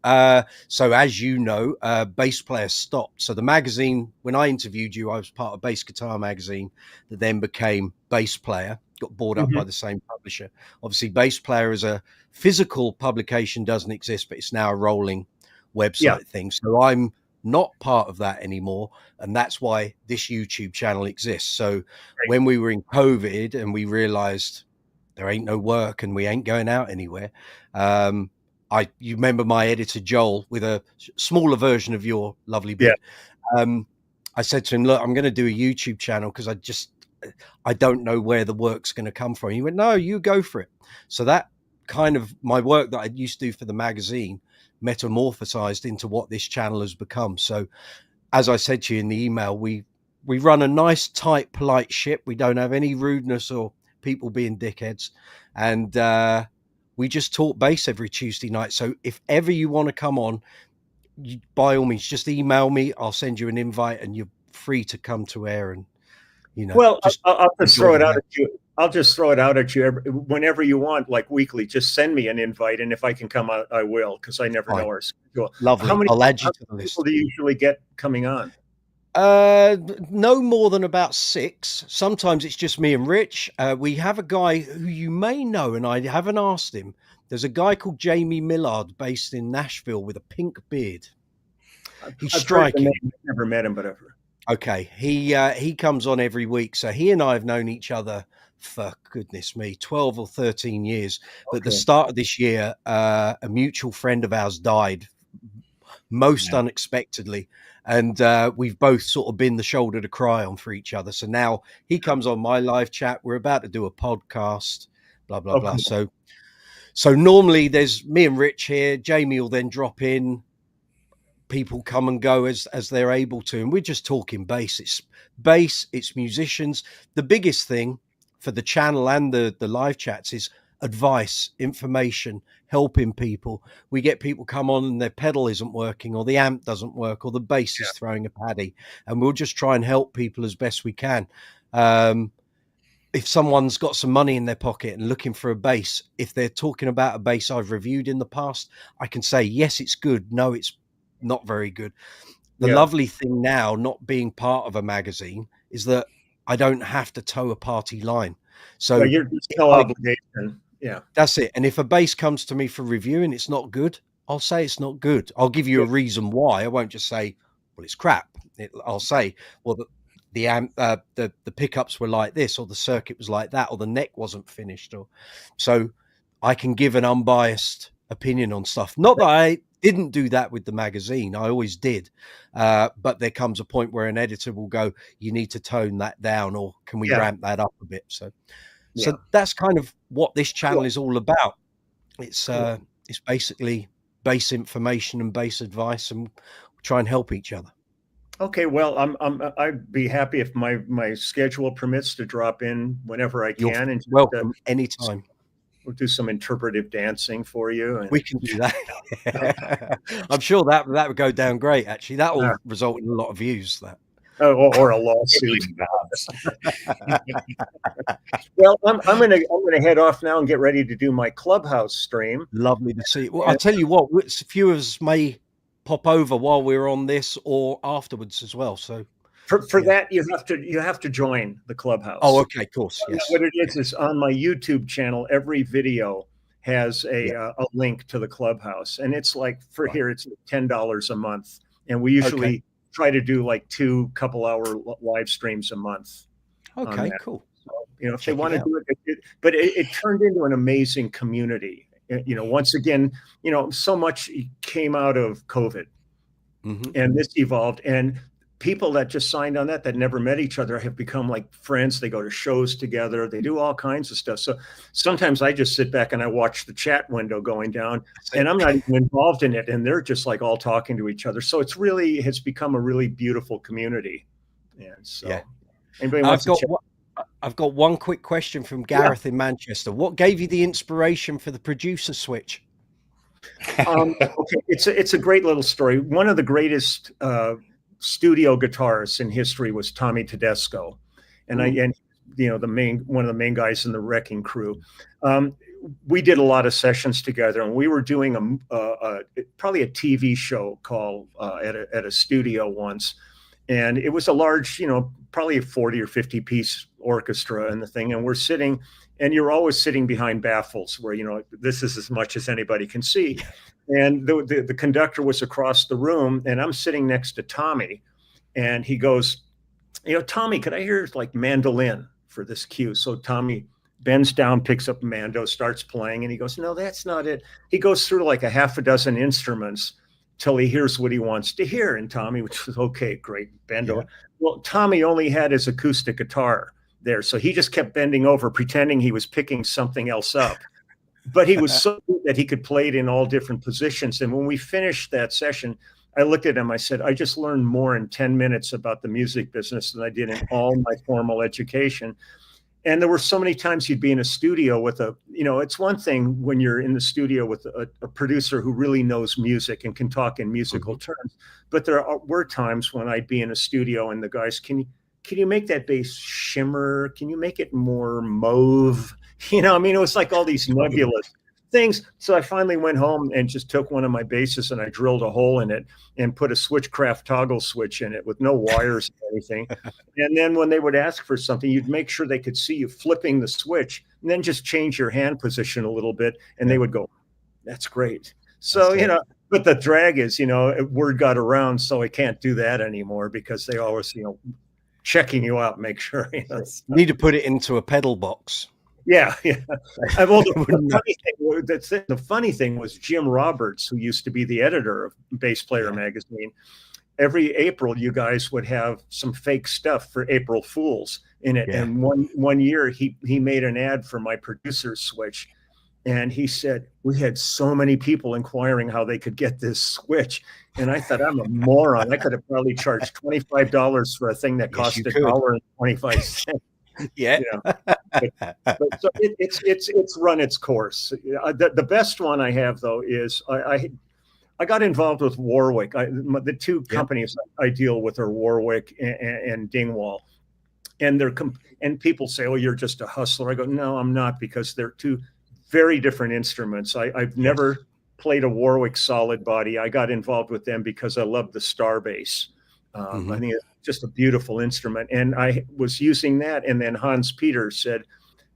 So as you know, Bass Player stopped. So the magazine, when I interviewed you, I was part of Bass Guitar magazine that then became Bass Player. Got bought up by the same publisher. Obviously, Bass Player as a physical publication doesn't exist, but it's now a rolling website thing. So I'm not part of that anymore, and that's why this YouTube channel exists. So when we were in COVID and we realized there ain't no work and we ain't going out anywhere, you remember my editor Joel with a smaller version of your lovely bit. I said to him, look, I'm going to do a YouTube channel because I don't know where the work's going to come from. He went, no, you go for it. So that kind of my work that I used to do for the magazine metamorphosized into what this channel has become. So as I said to you in the email, we run a nice, tight, polite ship. We don't have any rudeness or people being dickheads. And we just talk bass every Tuesday night. So if ever you want to come on, by all means, just email me. I'll send you an invite, and you're free to come to air. And well, I'll just throw it out at you. I'll just throw it out at you whenever you want, like weekly. Just send me an invite, and if I can come out, I will, because I never know our schedule. Lovely. I'll add you to the list. People do you usually get coming on? No more than about 6. Sometimes it's just me and Rich. We have a guy who you may know, and I haven't asked him. There's a guy called Jamie Millard based in Nashville with a pink beard. He's striking. I've never met him, but I've heard. Okay, he comes on every week. So he and I have known each other for, goodness me, 12 or 13 years. But at the start of this year, a mutual friend of ours died most unexpectedly. And we've both sort of been the shoulder to cry on for each other. So now he comes on my live chat. We're about to do a podcast, blah, blah, blah. So normally there's me and Rich here. Jamie will then drop in. People come and go as they're able to. And we're just talking bass. It's bass, it's musicians. The biggest thing for the channel and the live chats is advice, information, helping people. We get people come on and their pedal isn't working, or the amp doesn't work, or the bass is throwing a paddy, and we'll just try and help people as best we can. If someone's got some money in their pocket and looking for a bass, if they're talking about a bass I've reviewed in the past, I can say, yes, it's good. No, it's not very good. The lovely thing now, not being part of a magazine, is that I don't have to toe a party line. So you're no obligation. Yeah, that's it. And if a bass comes to me for review and it's not good, I'll say it's not good. I'll give you a reason why. I won't just say, well, it's crap. I'll say, well, the amp, the pickups were like this, or the circuit was like that, or the neck wasn't finished. Or so I can give an unbiased opinion on stuff. Not that I didn't do that with the magazine. I always did. But there comes a point where an editor will go, you need to tone that down, or can we ramp that up a bit? So that's kind of what this channel is all about. It's basically bass information and bass advice, and try and help each other. Okay, well, I'd be happy if my schedule permits to drop in whenever I can. You're welcome anytime. We'll do some interpretive dancing for you. And... we can do that. I'm sure that would go down great. Actually, that will result in a lot of views. That. Or a lawsuit. Well, I'm gonna head off now and get ready to do my Clubhouse stream. Lovely to see you. Well, I'll tell you what, a few of us may pop over while we're on this or afterwards as well. So for that you have to join the Clubhouse. Oh, okay, of course. Yes. What it is on my YouTube channel, every video has a link to the Clubhouse, and it's like here it's $10 a month, and we usually try to do like 2 couple-hour live streams a month. Okay, cool. So, if they want to do it, but it turned into an amazing community. Once again, so much came out of COVID, and this evolved, and people that just signed on that never met each other have become like friends. They go to shows together. They do all kinds of stuff. So sometimes I just sit back and I watch the chat window going down, and I'm not even involved in it. And they're just like all talking to each other. So has become a really beautiful community. And so anybody wants to check? I've got one quick question from Gareth in Manchester. What gave you the inspiration for the producer switch? Okay, it's a great little story. One of the greatest studio guitarists in history was Tommy Tedesco, and one of the main guys in the Wrecking Crew. We did a lot of sessions together, and we were doing probably a TV show called at a studio once, and it was a large, probably a 40 or 50 piece orchestra and the thing, and we're sitting, and you're always sitting behind baffles where this is as much as anybody can see. And the conductor was across the room, and I'm sitting next to Tommy, and he goes, Tommy, could I hear like mandolin for this cue? So Tommy bends down, picks up a mando, starts playing, and he goes, no, that's not it. He goes through like a half a dozen instruments till he hears what he wants to hear. And Tommy, which was okay, great, bend over. Well, Tommy only had his acoustic guitar there, so he just kept bending over, pretending he was picking something else up. But he was so good that he could play it in all different positions. And when we finished that session, I looked at him, I said, I just learned more in 10 minutes about the music business than I did in all my formal education. And there were so many times you'd be in a studio with it's one thing when you're in the studio with a producer who really knows music and can talk in musical terms. But were times when I'd be in a studio and the guys, can you make that bass shimmer? Can you make it more mauve? It was like all these nebulous things. So I finally went home and just took one of my basses and I drilled a hole in it and put a Switchcraft toggle switch in it with no wires or anything. And then when they would ask for something, you'd make sure they could see you flipping the switch and then just change your hand position a little bit. And they would go, that's great. So, but the drag is, word got around, so I can't do that anymore because they always, checking you out, make sure. You need to put it into a pedal box. Yeah. Well, the funny thing was Jim Roberts, who used to be the editor of Bass Player magazine. Every April, you guys would have some fake stuff for April Fools in it. Yeah. And one year, he made an ad for my producer's switch. And he said, we had so many people inquiring how they could get this switch. And I thought, I'm a moron. I could have probably charged $25 for a thing that cost $1.25. Yeah. But so it's run its course. The best one I have, though, is I got involved with Warwick. The two companies I deal with are Warwick and Dingwall. And people say, oh, you're just a hustler. I go, no, I'm not, because they're two very different instruments. I've never played a Warwick solid body. I got involved with them because I love the Star bass. I think it's just a beautiful instrument. And I was using that. And then Hans Peter said,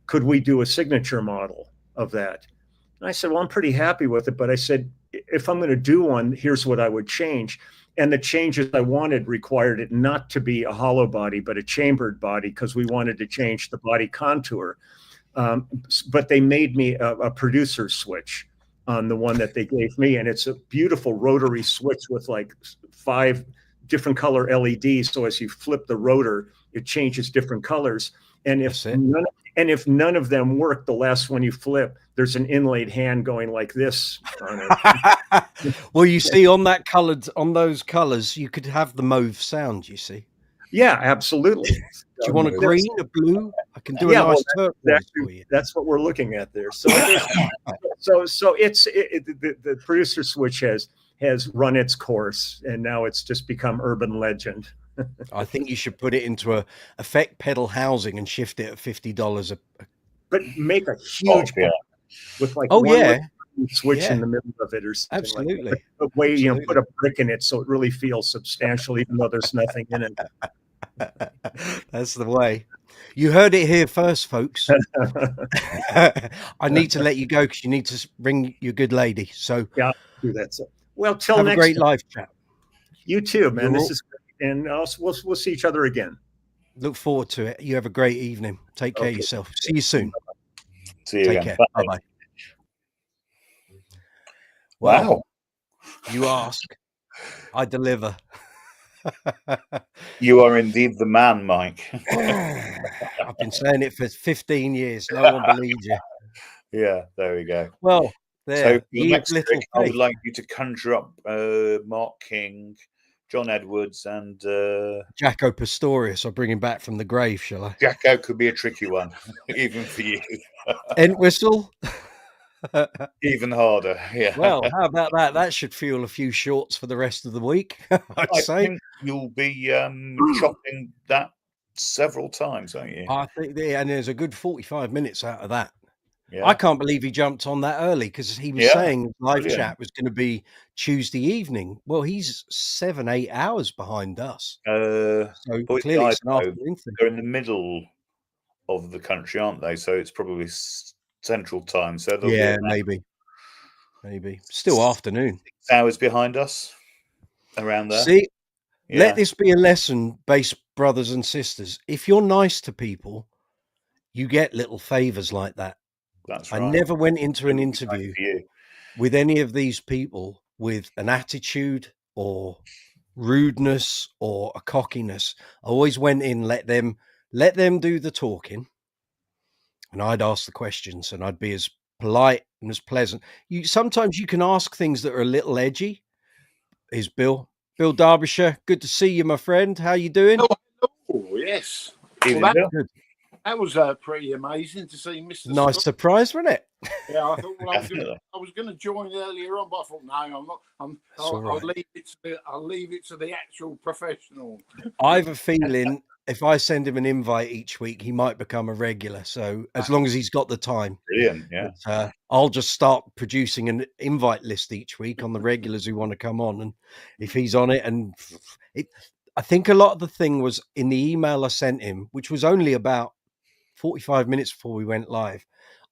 could we do a signature model of that? And I said, well, I'm pretty happy with it. But I said, if I'm going to do one, here's what I would change. And the changes I wanted required it not to be a hollow body, but a chambered body, because we wanted to change the body contour. But they made me a producer switch on the one that they gave me. And it's a beautiful rotary switch with like 5 different color LEDs. So as you flip the rotor, it changes different colors. And if none of them work, the last one you flip, there's an inlaid hand going like this on it. Well, you see, on those colors, you could have the mauve sound, you see. Yeah, absolutely. Do you want a green, a blue? I can do a nice turquoise for you. That's what we're looking at there. So it's the producer switch has run its course, and now it's just become urban legend. I think you should put it into a effect pedal housing and shift it at $50 but make a huge with like switch in the middle of it or something. Absolutely. Like that. The way put a brick in it so it really feels substantial, even though there's nothing in it. That's the way. You heard it here first, folks. I need to let you go because you need to bring your good lady. So yeah, I'll do that. So well, till have next a great time. live chat. You too, man. This is great. And we'll see each other again. Look forward to it. You have a great evening. Take care of yourself. See you soon. See you Take again. care. Bye-bye. Wow. You ask, I deliver. You are indeed the man, Mike. I've been saying it for 15 years. No one believes you. Yeah, there we go. Well, there. So the next trick, I would like you to conjure up Mark King, John Edwards, and Jaco Pastorius. I'll bring him back from the grave, shall I? Jaco could be a tricky one, even for you. Entwistle. Even harder, yeah. Well, how about that? That should fuel a few shorts for the rest of the week. I think you'll be chopping that several times, aren't you? I think, and there's a good 45 minutes out of that. Yeah. I can't believe he jumped on that early because he was saying live chat was going to be Tuesday evening. Well, he's 7-8 hours behind us. So clearly it's an afternoon thing. They're in the middle of the country, aren't they? So it's probably Central Time. So maybe still afternoon. 6 hours behind us, around there. See, let this be a lesson, bass brothers and sisters. If you're nice to people, you get little favors like that. That's right. I never went into an interview with any of these people with an attitude or rudeness or a cockiness. I always went in, let them do the talking, and I'd ask the questions, and I'd be as polite and as pleasant. Sometimes you can ask things that are a little edgy. Is Bill Derbyshire? Good to see you, my friend. How you doing? Oh, yes. Good. That was pretty amazing to see Mr. Nice Scott. surprise, wasn't it? Yeah, I thought, well, Definitely. I was going to join earlier on, but I thought, no, I'm not. I'll leave it to the actual professional. I have a feeling if I send him an invite each week, he might become a regular. So as long as he's got the time, Brilliant. Yeah. but, I'll just start producing an invite list each week on the regulars who want to come on, and if he's on it, and I think a lot of the thing was in the email I sent him, which was only about 45 minutes before we went live.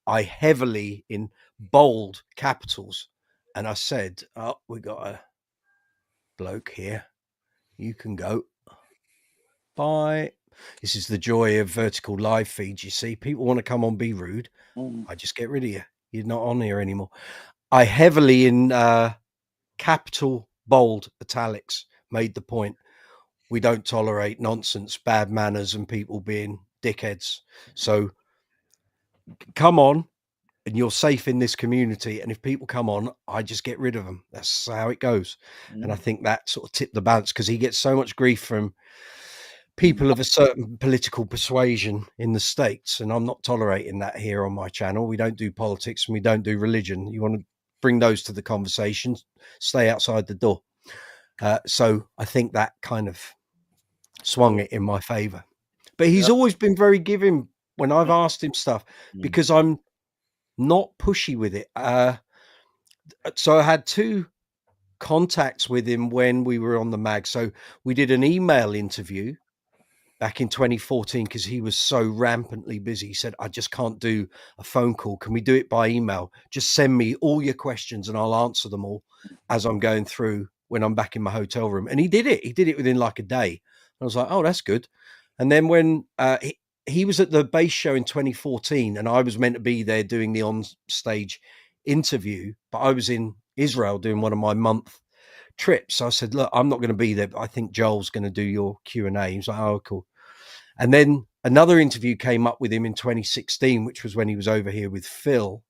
I heavily in bold capitals, and I said, "Oh, we got a bloke here. You can go. Bye." This is the joy of vertical live feeds. You see, people want to come on, be rude. I just get rid of you. You're not on here anymore. I heavily in capital, bold, italics made the point. We don't tolerate nonsense, bad manners, and people being dickheads. So come on, and you're safe in this community. And if people come on, I just get rid of them. That's how it goes. And I think that sort of tipped the balance, because he gets so much grief from people of a certain political persuasion in the States. And I'm not tolerating that here on my channel. We don't do politics and we don't do religion. You want to bring those to the conversation, stay outside the door. So I think that kind of swung it in my favor. But he's always been very giving when I've asked him stuff, because I'm not pushy with it. So I had 2 contacts with him when we were on the mag. So we did an email interview back in 2014 because he was so rampantly busy. He said, "I just can't do a phone call. Can we do it by email? Just send me all your questions and I'll answer them all as I'm going through when I'm back in my hotel room." And he did it. He did it within like a day. I was like, "Oh, that's good." And then when he was at the bass show in 2014, and I was meant to be there doing the on-stage interview, but I was in Israel doing one of my month trips. So I said, "Look, I'm not going to be there, but I think Joel's going to do your Q&A." He was like, "Oh, cool." And then another interview came up with him in 2016, which was when he was over here with Phil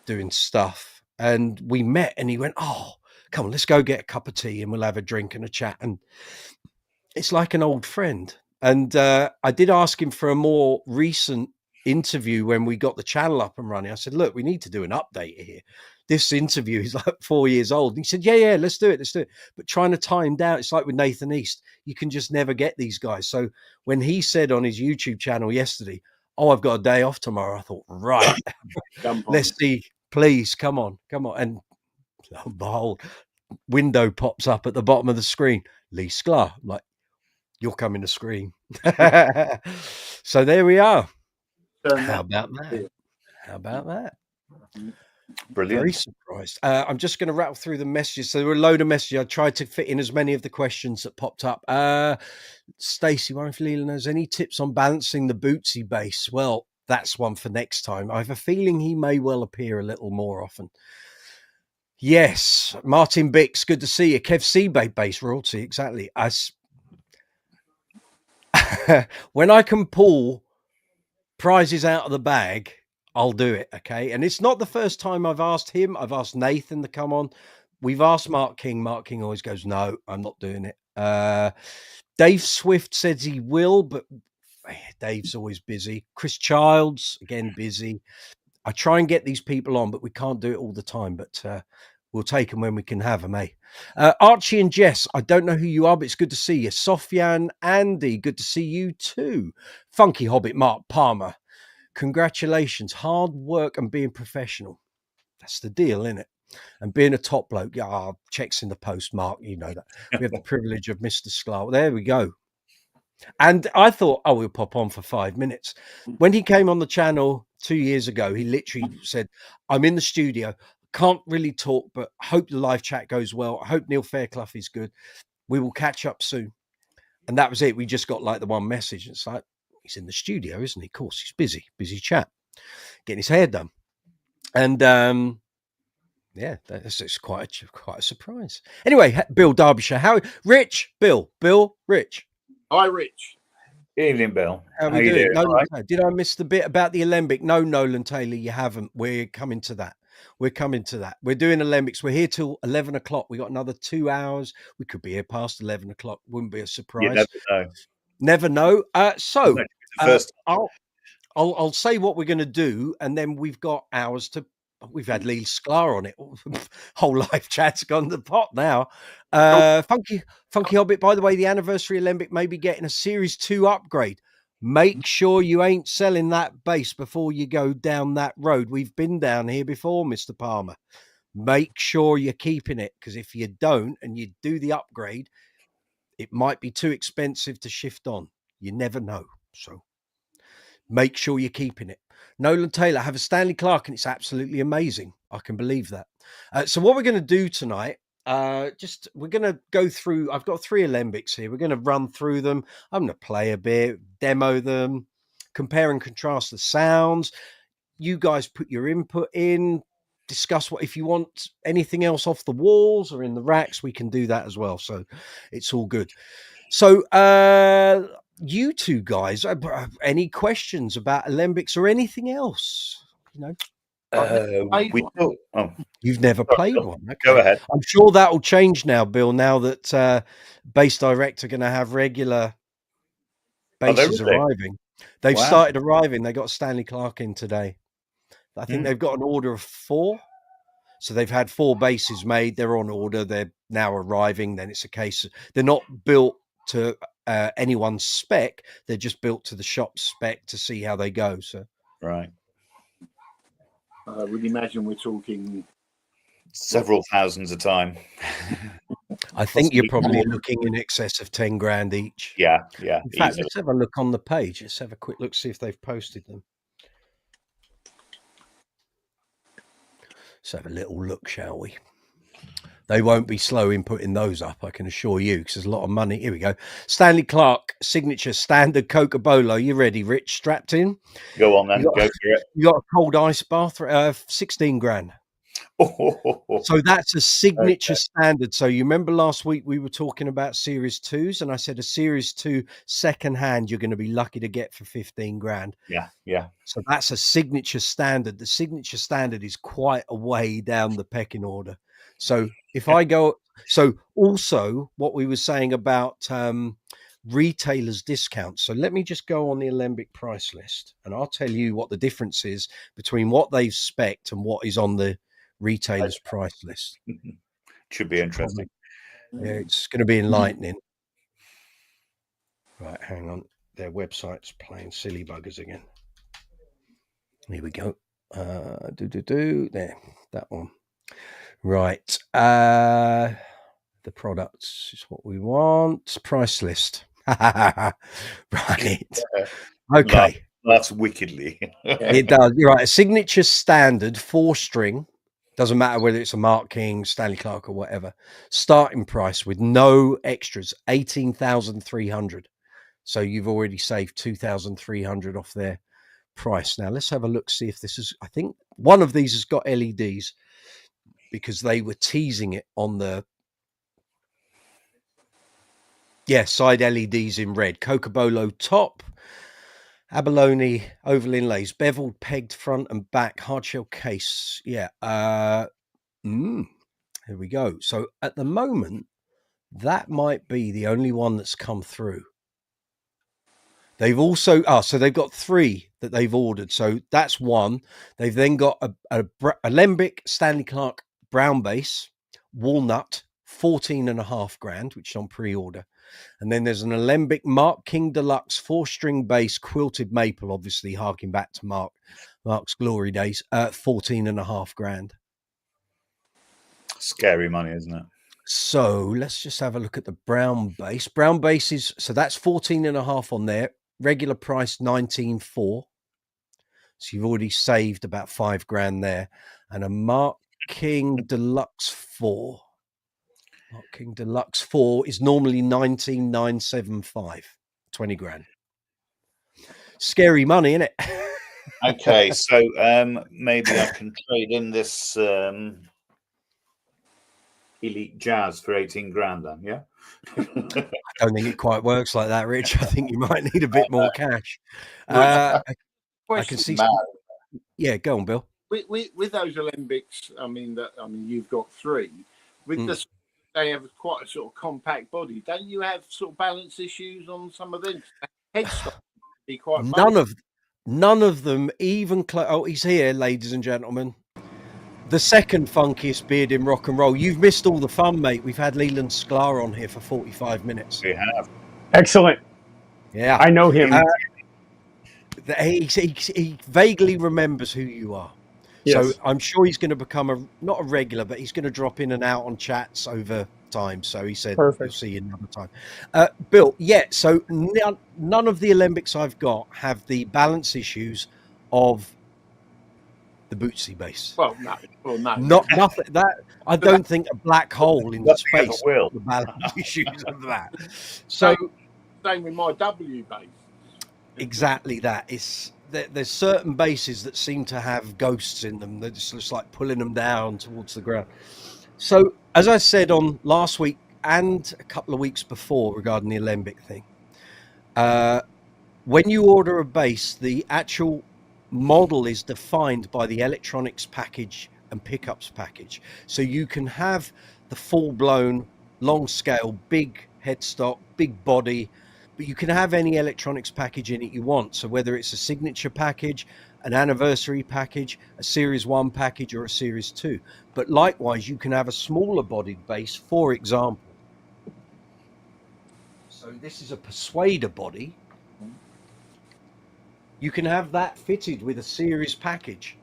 doing stuff. And we met and he went, "Oh, come on, let's go get a cup of tea and we'll have a drink and a chat." And it's like an old friend. And I did ask him for a more recent interview when we got the channel up and running. I said, "Look, we need to do an update here. This interview is like 4 years old." And he said, yeah, let's do it. But trying to tie him down, it's like with Nathan East. You can just never get these guys. So when he said on his YouTube channel yesterday, "Oh, I've got a day off tomorrow," I thought, right, let's see, please, come on. And the whole window pops up at the bottom of the screen. Lee Sklar. I'm like, "You're coming to screen." So there we are. How about that? Brilliant. Very surprised. I'm just going to rattle through the messages. So there were a load of messages. I tried to fit in as many of the questions that popped up. Stacey, wondering if Leland has any tips on balancing the Bootsy bass. Well, that's one for next time. I have a feeling he may well appear a little more often. Yes, Martin Bix, good to see you. Kev Seabay bass royalty, exactly. When I can pull prizes out of the bag, I'll do it. Okay. And it's not the first time I've asked him. I've asked Nathan to come on. We've asked Mark King. Mark King always goes, "No, I'm not doing it." Dave Swift says he will, but Dave's always busy. Chris Childs, again, busy. I try and get these people on, but we can't do it all the time. But we'll take them when we can have them, eh? Archie and Jess, I don't know who you are, but it's good to see you. Sofyan, Andy, good to see you too. Funky Hobbit, Mark Palmer, congratulations. Hard work and being professional. That's the deal, isn't it? And being a top bloke. Yeah, checks in the post, Mark. You know that. We have the privilege of Mr. Sklar. Well, there we go. And I thought, oh, we'll pop on for 5 minutes. When he came on the channel 2 years ago, he literally said, "I'm in the studio. Can't really talk, but hope the live chat goes well. I hope Neil Fairclough is good. We will catch up soon." And that was it. We just got like the one message. It's like, he's in the studio, isn't he? Of course, he's busy chap, getting his hair done. And yeah, it's quite a surprise. Anyway, Bill Derbyshire, Rich. Hi, Rich. Evening, Bill. How are we doing? Did I miss the bit about the Alembic? No, Nolan Taylor, you haven't. We're coming to that. We're doing Alembics. We're here till 11 o'clock. We got another 2 hours. We could be here past 11 o'clock. Wouldn't be a surprise. You Never know. So First, I'll say what we're going to do, and then we've got hours to. We've had Lee Sklar on it. Whole live chat's gone to the pot now. Funky Hobbit. By the way, the anniversary Alembic may be getting a Series 2 upgrade. Make sure you ain't selling that bass before you go down that road. We've been down here before, Mr. Palmer. Make sure you're keeping it, because if you don't and you do the upgrade, it might be too expensive to shift on. You never know. So make sure you're keeping it. Nolan Taylor, have a Stanley Clark, and it's absolutely amazing. I can believe that. So what we're going to do tonight, we're going to go through, I've got 3 Alembics here. We're going to run through them. I'm going to play a bit, demo them, compare and contrast the sounds. You guys put your input in, discuss what, if you want anything else off the walls or in the racks, we can do that as well. So it's all good. So, you two guys, any questions about Alembics or anything else? You know, you've never played one. Okay. Go ahead. I'm sure that will change now, Bill. Now that Bass Direct are going to have regular basses arriving, they've started arriving. They got Stanley Clark in today. I think they've got an order of 4. So they've had 4 basses made. They're on order. They're now arriving. Then it's a case of, they're not built to anyone's spec. They're just built to the shop spec to see how they go. So right. Would you imagine we're talking several thousands a time? I think you're probably looking in excess of 10 grand each. Yeah. In fact, let's have a look on the page. Let's have a quick look, see if they've posted them. Let's have a little look, shall we? They won't be slow in putting those up, I can assure you, because there's a lot of money. Here we go. Stanley Clark, signature standard Coca-Bolo. You ready, Rich? Strapped in? Go on then. Go for it. You got a cold ice bath, 16 grand. So that's a signature standard. So you remember last week we were talking about Series 2s, and I said a Series 2 second hand you're going to be lucky to get for 15 grand. Yeah. So that's a signature standard. The signature standard is quite a way down the pecking order. So if I go, so also what we were saying about retailers' discounts. So let me just go on the Alembic price list, and I'll tell you what the difference is between what they've spec'd and what is on the retailer's price list. Should be interesting. Yeah, it's going to be enlightening. Right, hang on. Their website's playing silly buggers again. Here we go. There, that one. Right. The products is what we want. Price list. Right. Okay. That's wickedly. It does. You're right. A signature standard 4-string. Doesn't matter whether it's a Mark King, Stanley Clark, or whatever. Starting price with no extras, 18,300. So you've already saved 2,300 off their price. Now let's have a look, see if this is. I think one of these has got LEDs because they were teasing it on the. Yeah, side LEDs in red. Coca-Bolo top. Abalone oval inlays, beveled, pegged front and back, hardshell case. Yeah. Here we go. So at the moment, that might be the only one that's come through. They've also, so they've got 3 that they've ordered. So that's one. They've then got a Alembic Stanley Clark brown bass, walnut, 14.5 grand, which is on pre-order. And then there's an Alembic Mark King Deluxe 4-string bass, quilted maple, obviously harking back to Mark's glory days, 14.5 grand. Scary money, isn't it? So let's just have a look at the brown bass. Brown bass is, so that's 14.5 on there. Regular price 19.4. So you've already saved about 5 grand there. And a Mark King Deluxe 4. Mark King Deluxe 4 is normally 19,975, 20 grand. Scary money, isn't it? Okay, so maybe I can trade in this Elite Jazz for 18 grand then, yeah? I don't think it quite works like that, Rich. I think you might need a bit more cash. I can see. Yeah, go on, Bill. With those Alembics, I mean, you've got 3. With they have quite a sort of compact body. Don't you have sort of balance issues on some of them? Headstock. Be quite None of them even oh, he's here, ladies and gentlemen. The second funkiest beard in rock and roll. You've missed all the fun, mate. We've had Leland Sklar on here for 45 minutes. We have. Excellent. Yeah. I know him. He vaguely remembers who you are. Yes. So I'm sure he's going to become not a regular, but he's going to drop in and out on chats over time. So he said, Perfect. We'll see you another time. Bill, so none of the Alembics I've got have the balance issues of the Bootsy bass. Well, no. Nothing. That I don't think a black hole in space will. the balance issues of that. So same with my W bass. exactly that. There's certain bases that seem to have ghosts in them. They're just like pulling them down towards the ground. So as I said on last week and a couple of weeks before regarding the Alembic thing, when you order a bass, the actual model is defined by the electronics package and pickups package. So you can have the full-blown long scale, big headstock, big body, but you can have any electronics package in it you want. So whether it's a signature package, an anniversary package, a series 1 package, or a series 2. But likewise, you can have a smaller bodied bass, for example. So this is a Persuader body. You can have that fitted with a series package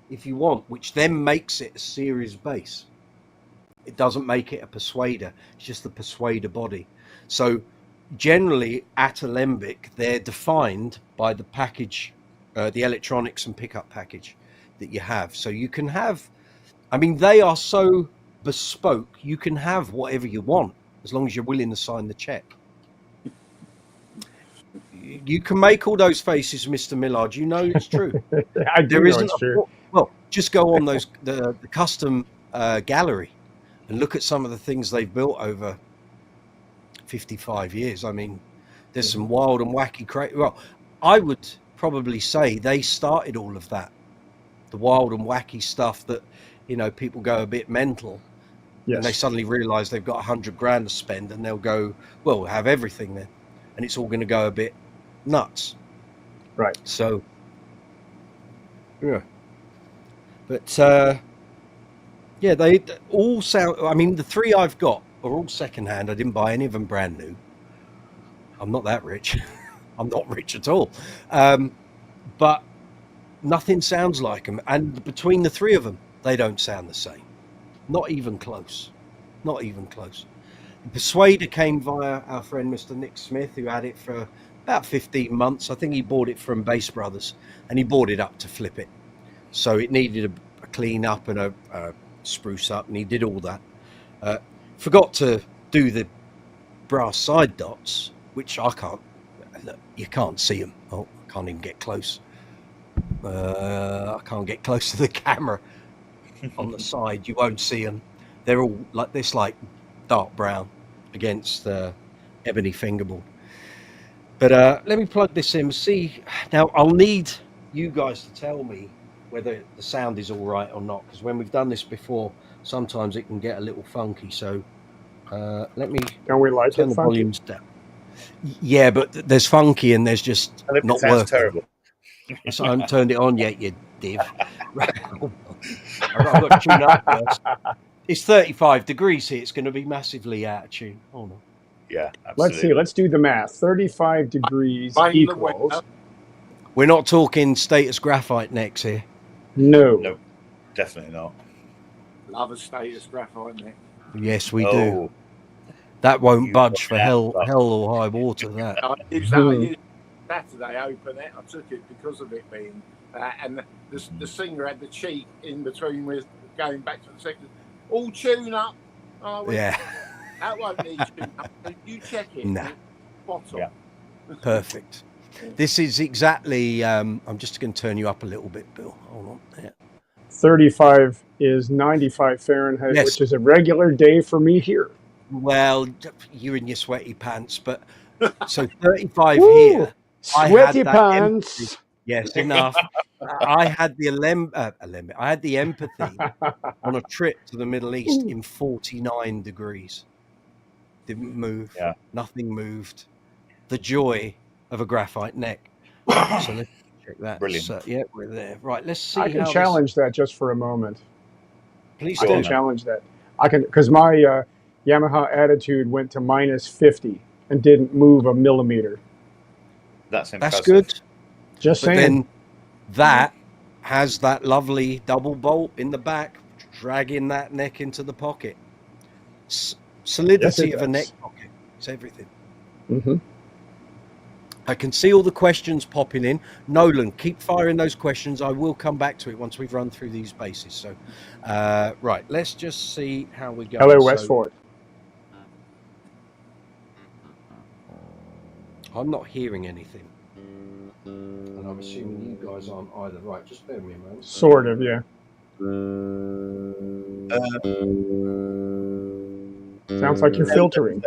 if you want, which then makes it a series bass. It doesn't make it a Persuader, it's just the Persuader body. So generally at Alembic, they're defined by the package, the electronics and pickup package that you have. So you can have, I mean, they are so bespoke, you can have whatever you want as long as you're willing to sign the check. You can make all those faces, Mr. Millard. You know it's true. I do know it's true. Well, just go on the custom gallery and look at some of the things they've built over 55 years. I mean, there's some wild and wacky well, I would probably say they started all of that, the wild and wacky stuff that, you know, people go a bit mental. Yes. And they suddenly realize they've got 100 grand to spend, and they'll go, well, we'll have everything then, and it's all going to go a bit nuts. Right. So yeah, but yeah, they all sound, I mean, the three I've got are all secondhand. I didn't buy any of them brand new. I'm not that rich. I'm not rich at all. But nothing sounds like them, and between the three of them, they don't sound the same. Not even close. Not even close. The Persuader came via our friend Mr. Nick Smith, who had it for about 15 months. I think he bought it from Bass Brothers, and he bought it up to flip it. So it needed a clean up and a spruce up, and he did all that. Forgot to do the brass side dots, which I can't. Look, you can't see them. Oh, I can't even get close. I can't get close to the camera. On the side, you won't see them. They're all like this, like dark brown against ebony fingerboard. But let me plug this in. See, now I'll need you guys to tell me whether the sound is all right or not, because when we've done this before, sometimes it can get a little funky. So let me Don't we like turn it the funky? volumes down. Yeah, but there's funky and there's just And it not sounds working. terrible. So I haven't turned it on yet, you div. I've got to tune up first. It's 35 degrees here. It's going to be massively out of tune. Hold on. Yeah, absolutely. Let's see. Let's do the math. 35 degrees equals. We're not talking status graphite necks here. No. No, definitely not. Love a status graphite neck. Yes, we Oh, do. That won't You budge for got hell that. or high water. That. I used Saturday open it. I took it because of it being and the singer had the cheek in between with going back to the second. All tune up. Oh, Yeah. That won't need tune up. You check it. Nah. Bottom. Yeah. Perfect. This is exactly. I'm just going to turn you up a little bit, Bill. Hold on. Yeah. 35 is 95 Fahrenheit, Yes. which is a regular day for me here. Well, you in your sweaty pants, but so 35 Woo! here. I had Sweaty that pants. Yes, enough. I had the Alembic. I had the empathy on a trip to the Middle East in 49 degrees. Didn't move. Yeah. Nothing moved. The joy of a graphite neck. So let's check that. Brilliant. So, yeah, we're there. Right, let's see. I can how challenge that just for a moment. Please I do. can challenge that. I can, because my Yamaha Attitude went to -50 and didn't move a millimeter. That's impressive. That's good. Just But saying. then that has that lovely double bolt in the back, dragging that neck into the pocket. Solidity Yes, it of a does. neck pocket. It's everything. Mm-hmm. I can see all the questions popping in. Nolan, keep firing those questions. I will come back to it once we've run through these bases. So, right, let's just see how we go. Hello, Westford. I'm not hearing anything. And I'm assuming you guys aren't either. Right, just bear with me a moment. Sort of, yeah. Sounds like you're filtering.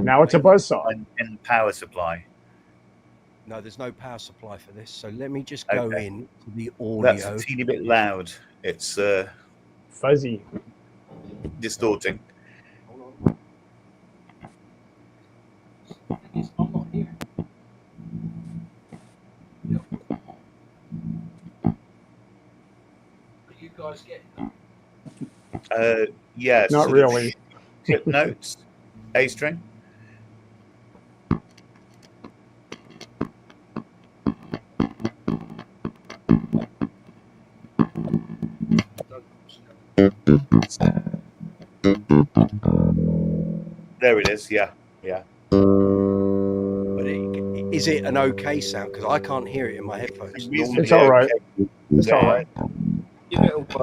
Now it's a buzzsaw. In the power supply. No, there's no power supply for this. So let me just go in to the audio. That's a teeny bit loud. It's fuzzy. Distorting. Hold on. I'm not hearing. Are you guys getting that? Yeah. Not really. Clip notes. A string. There it is. Yeah. But is it an okay sound? Because I can't hear it in my headphones. It's all right. It's all right. Yeah, tones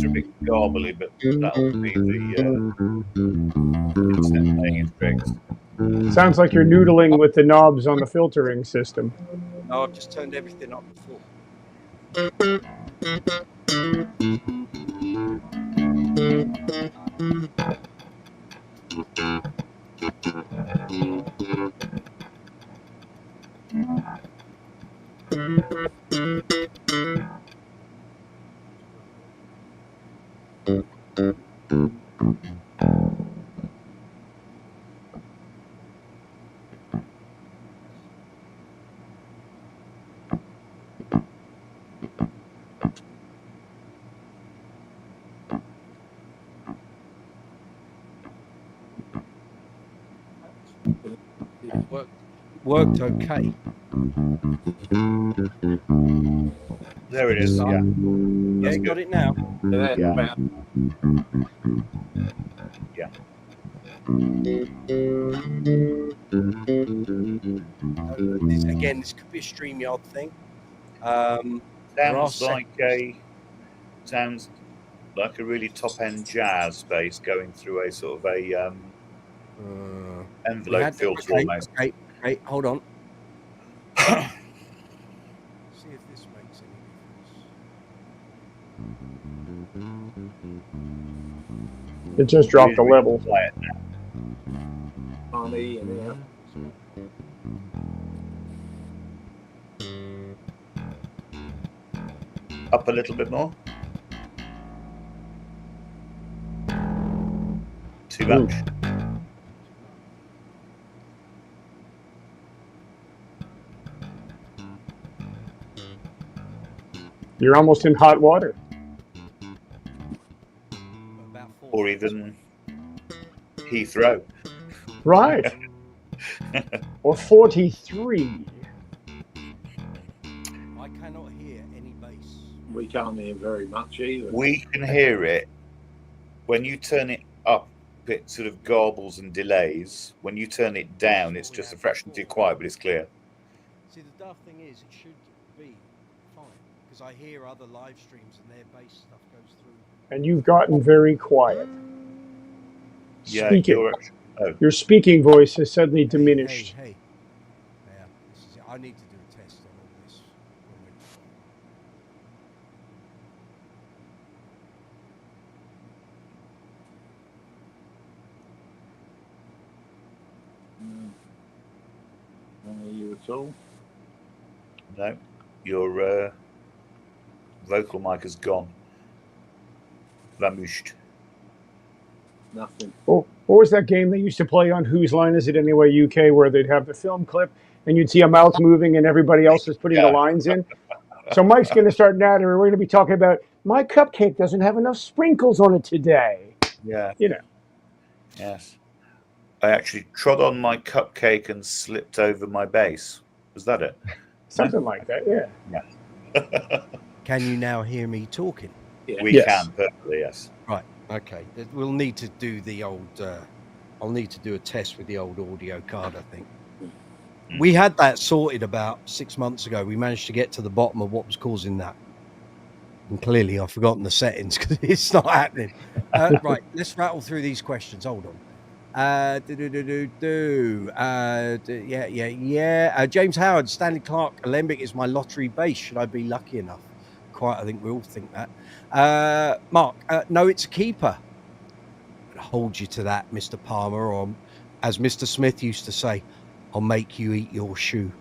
are a bit garbly, but that'll be the internet playing its tricks. Sounds like you're noodling with the knobs on the filtering system. No, I've just turned everything up before. Worked okay. There it is. Yeah. Yeah, got it now. Yeah. This could be a StreamYard thing. Sounds like a really top-end jazz bass going through a sort of a envelope filter almost. Okay, hold on. See if this makes any difference. It just dropped the level. Up a little bit more. Too much. You're almost in hot water. Or even Heathrow. Right. Or 43. I cannot hear any bass. We can't hear very much either. We can hear it. When you turn it up, it sort of garbles and delays. When you turn it down, it's just a fraction too quiet, but it's clear. See, the daft thing is, it should be fine, because I hear other live streams and their bass stuff goes through. And you've gotten very quiet. Yeah, speaking. Your speaking voice has suddenly diminished. Hey. Yeah, this is it. I need to do a test on all this. Don't hear you at all. No, your vocal mic has gone. Vamooshed. Nothing. Oh, what was that game they used to play on Whose Line Is It Anyway UK, where they'd have the film clip and you'd see a mouth moving and everybody else is putting the lines in? So Mike's going to start now, and we're going to be talking about my cupcake doesn't have enough sprinkles on it today. Yeah. You know. Yes. I actually trod on my cupcake and slipped over my bass. Was that it? Something like that, yeah. Can you now hear me talking? Yeah. We can perfectly, yes. Right. Okay. We'll need to do the old. I'll need to do a test with the old audio card, I think. We had that sorted about 6 months ago. We managed to get to the bottom of what was causing that. And clearly I've forgotten the settings because it's not happening. Right, let's rattle through these questions. Hold on. James Howard, Stanley Clark, Alembic is my lottery base. Should I be lucky enough? Quite, I think we all think that. Mark, no, it's a keeper. I'll hold you to that, Mr. Palmer, or as Mr. Smith used to say, I'll make you eat your shoe.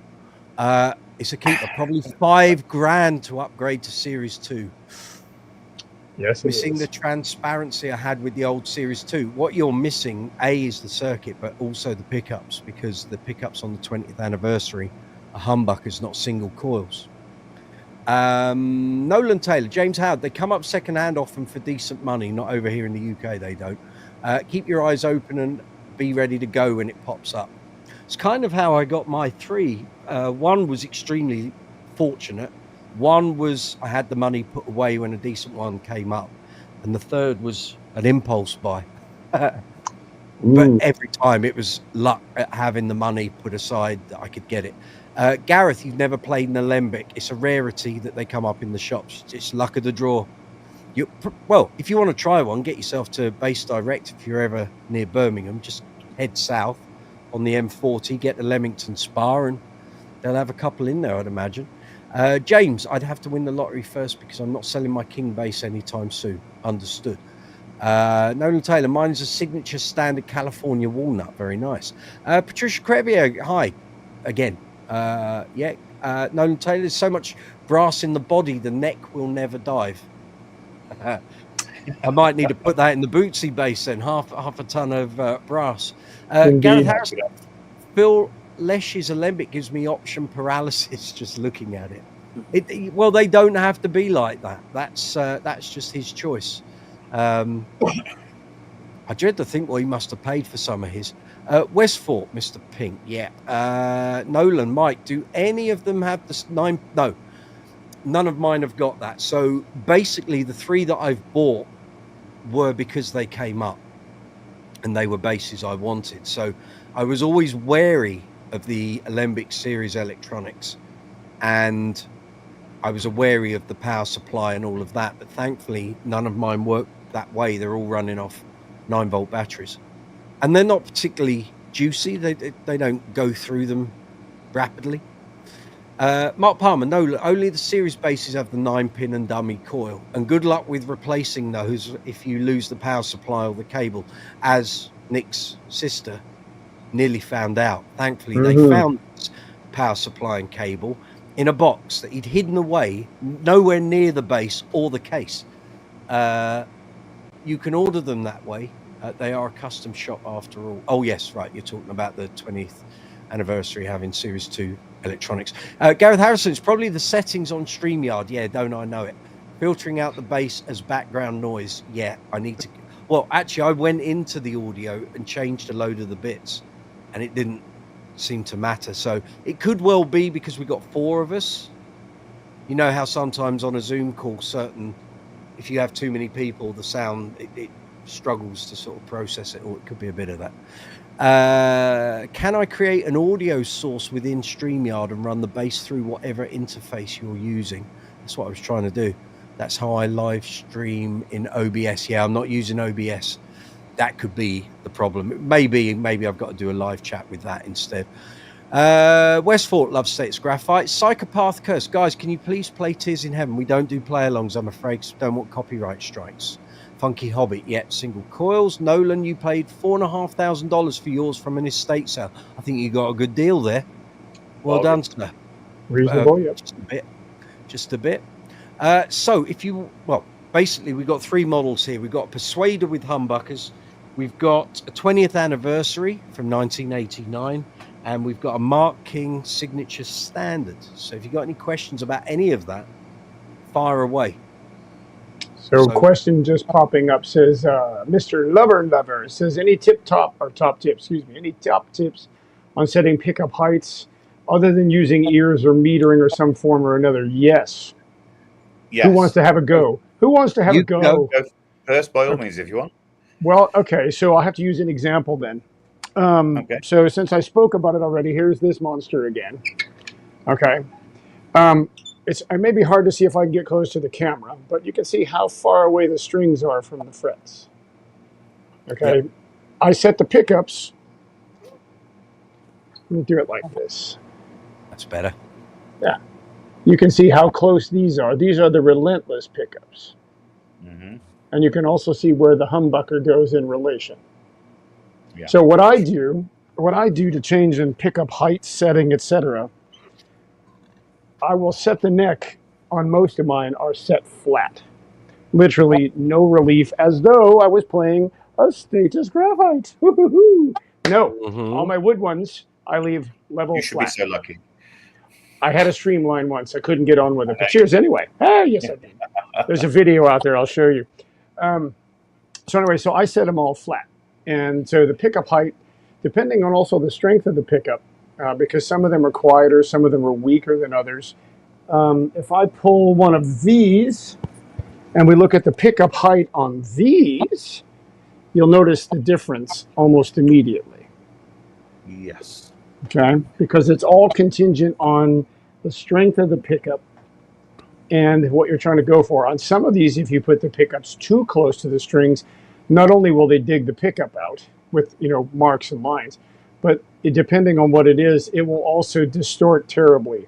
It's a keeper. Probably $5,000 to upgrade to Series 2. Yes, missing the transparency I had with the old Series 2. What you're missing, A, is the circuit, but also the pickups, because the pickups on the 20th anniversary are humbuckers, not single coils. Nolan Taylor, James Howard, they come up second-hand often for decent money, not over here in the UK, they don't. Keep your eyes open and be ready to go when it pops up. It's kind of how I got my 3. One was extremely fortunate. One was I had the money put away when a decent one came up. And the third was an impulse buy. But every time it was luck at having the money put aside that I could get it. Gareth, you've never played an Alembic. It's a rarity that they come up in the shops. It's luck of the draw. Well, if you want to try one, get yourself to Bass Direct if you're ever near Birmingham. Just head south on the M40, get to Leamington Spa, and they'll have a couple in there, I'd imagine. James, I'd have to win the lottery first because I'm not selling my King bass anytime soon. Understood. Nolan Taylor, mine is a signature standard California walnut. Very nice. Patricia Crevier, hi again. Nolan Taylor, there's so much brass in the body, the neck will never dive. I might need to put that in the Bootsy bass then, half a ton of brass. Gareth Harrison, Phil Lesch's Alembic gives me option paralysis just looking at it. Well, they don't have to be like that. That's just his choice. I dread to think what he must have paid for some of his. Westfort, Mr. Pink, yeah. Nolan, Mike, do any of them have the 9? No, none of mine have got that. So basically, the 3 that I've bought were because they came up, and they were basses I wanted. So I was always wary of the Alembic series electronics, and I was wary of the power supply and all of that, but thankfully none of mine work that way. They're all running off 9-volt batteries, and they're not particularly juicy. They don't go through them rapidly. Mark Palmer, no, only the series basses have the 9-pin and dummy coil, and good luck with replacing those if you lose the power supply or the cable, as Nick's sister nearly found out. Thankfully, they found this power supply and cable in a box that he'd hidden away nowhere near the bass or the case. You can order them that way. They are a custom shop after all. Oh, yes, right. You're talking about the 20th anniversary having Series 2 electronics. Gareth Harrison, it's probably the settings on StreamYard. Yeah, don't I know it? Filtering out the bass as background noise. Yeah, I need to. Well, actually, I went into the audio and changed a load of the bits, and it didn't seem to matter. So it could well be because we got 4 of us. You know how sometimes on a Zoom call, if you have too many people, the sound, it struggles to sort of process it, or it could be a bit of that. Can I create an audio source within StreamYard and run the bass through whatever interface you're using? That's what I was trying to do. That's how I live stream in OBS. Yeah, I'm not using OBS. That could be the problem. Maybe I've got to do a live chat with that instead. Westfort, Love States Graphite. Psychopath Curse. Guys, can you please play Tears in Heaven? We don't do play-alongs, I'm afraid, so don't want copyright strikes. Funky Hobbit, single coils. Nolan, you paid $4,500 for yours from an estate sale. I think you got a good deal there. Well done, sir. Reasonable, yep. Just a bit. So if you, basically we've got 3 models here. We've got a Persuader with humbuckers, We've got a 20th anniversary from 1989, and we've got a Mark King signature standard. So if you've got any questions about any of that, fire away. So question just popping up says, Mr. Lover says, any top tips on setting pickup heights other than using ears or metering or some form or another? Yes. Who wants to have a go? Who wants to have a go? Go first, by all means, if you want. Well, okay, so I'll have to use an example then. Okay. So since I spoke about it already, here's this monster again. Okay. It may be hard to see if I can get close to the camera, but you can see how far away the strings are from the frets. Okay. Yep. I set the pickups. Let me do it like this. That's better. Yeah. You can see how close these are. These are the relentless pickups. Mm-hmm. And you can also see where the humbucker goes in relation. Yeah. So what I do to change in pickup height, setting, etc., I will set the neck on most of mine are set flat. Literally no relief, as though I was playing a status graphite. Woo-hoo-hoo. No, all my wood ones, I leave level flat. You should be so lucky. I had a streamline once. I couldn't get on with it. But cheers anyway. Yes, I did. There's a video out there. I'll show you. So anyway, so I set them all flat. And so the pickup height, depending on also the strength of the pickup, because some of them are quieter, some of them are weaker than others. If I pull one of these and we look at the pickup height on these, you'll notice the difference almost immediately. Yes. Okay, because it's all contingent on the strength of the pickup and what you're trying to go for. On some of these, if you put the pickups too close to the strings, not only will they dig the pickup out with, marks and lines, but depending on what it is, it will also distort terribly,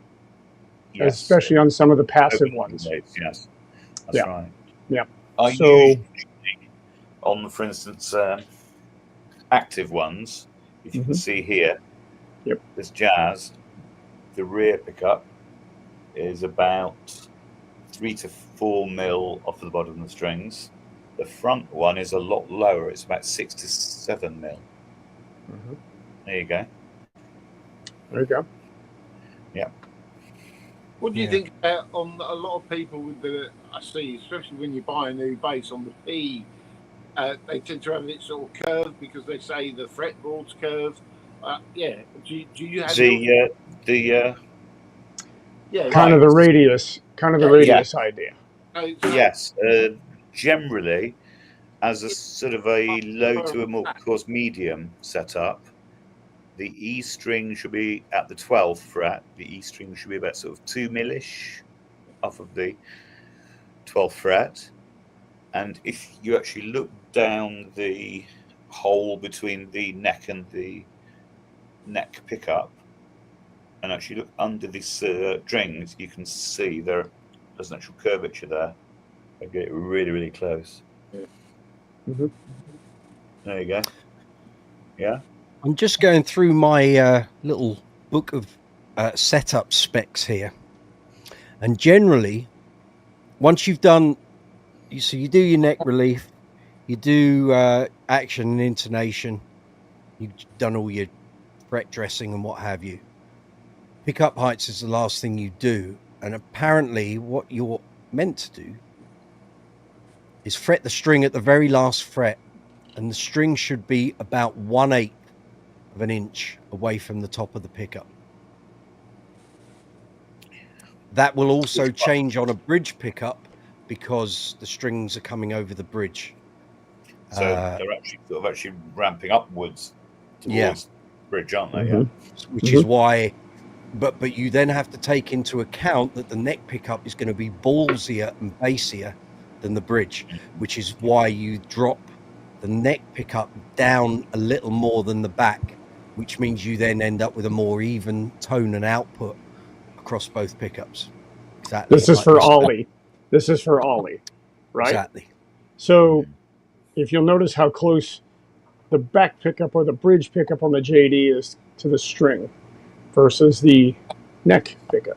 especially on some of the passive ones. Yes, that's right. Yeah. So on, for instance, active ones, if you can see here, this jazz, the rear pickup is about 3 to 4 mil off of the bottom of the strings. The front one is a lot lower. It's about 6 to 7 mil. There you go. There you go. Yeah. What do you think about on a lot of people with I see, especially when you buy a new bass on the P, they tend to have it sort of curved because they say the fretboard's curved. Do you have kind of the radius idea? Yes. Generally, as a sort of a low to a more coarse medium setup, the E string should be at the 12th fret. The E string should be about sort of 2 mil-ish off of the 12th fret. And if you actually look down the hole between the neck and the neck pickup and actually look under these strings, you can see there's an actual curvature there. I get it really, really close. There you go. Yeah. I'm just going through my little book of setup specs here. And generally, once you've done, you do your neck relief, you do action and intonation, you've done all your fret dressing and what have you. Pickup heights is the last thing you do. And apparently what you're meant to do is fret the string at the very last fret, and the string should be about 1/8 of an inch away from the top of the pickup. That will also change on a bridge pickup because the strings are coming over the bridge. So they're actually ramping upwards towards the bridge, aren't they? Which is why, but you then have to take into account that the neck pickup is going to be ballsier and bassier than the bridge, which is why you drop the neck pickup down a little more than the back, which means you then end up with a more even tone and output across both pickups. Exactly. This is for Ollie. This is for Ollie, right? Exactly. So if you'll notice how close the back pickup or the bridge pickup on the JD is to the string versus the neck pickup.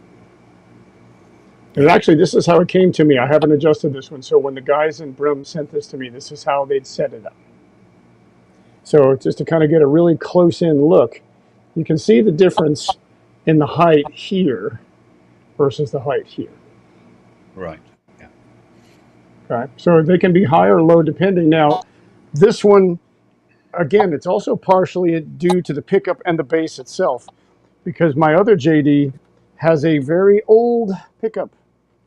And actually, this is how it came to me. I haven't adjusted this one. So when the guys in Brim sent this to me, this is how they'd set it up. So just to kind of get a really close-in look, you can see the difference in the height here versus the height here. Right. Yeah. Okay, so they can be high or low depending. Now, this one, again, it's also partially due to the pickup and the bass itself, because my other JD has a very old pickup.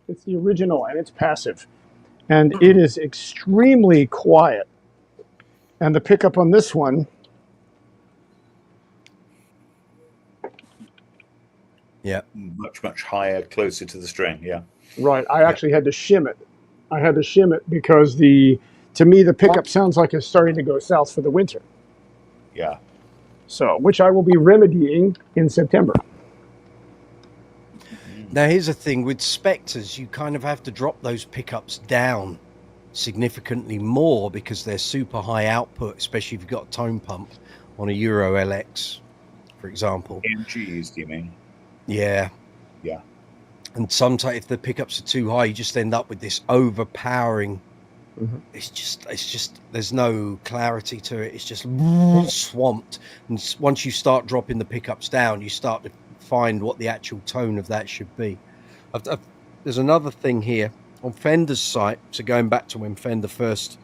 It's the original, and it's passive. And it is extremely quiet. And the pickup on this one, yeah, much higher, closer to the string. Yeah. right, I actually had to shim it. I had to shim it because to me, the pickup sounds like it's starting to go south for the winter. Yeah. So, which I will be remedying in September. Now, here's the thing with Spectres, you kind of have to drop those pickups down significantly more because they're super high output, especially if you've got a tone pump on a Euro LX, for example. MGs, do you mean? Yeah. Yeah. And sometimes if the pickups are too high, you just end up with this overpowering. It's just there's no clarity to it. It's just swamped. And once you start dropping the pickups down, you start to find what the actual tone of that should be. There's another thing here on Fender's site. So going back to when Fender first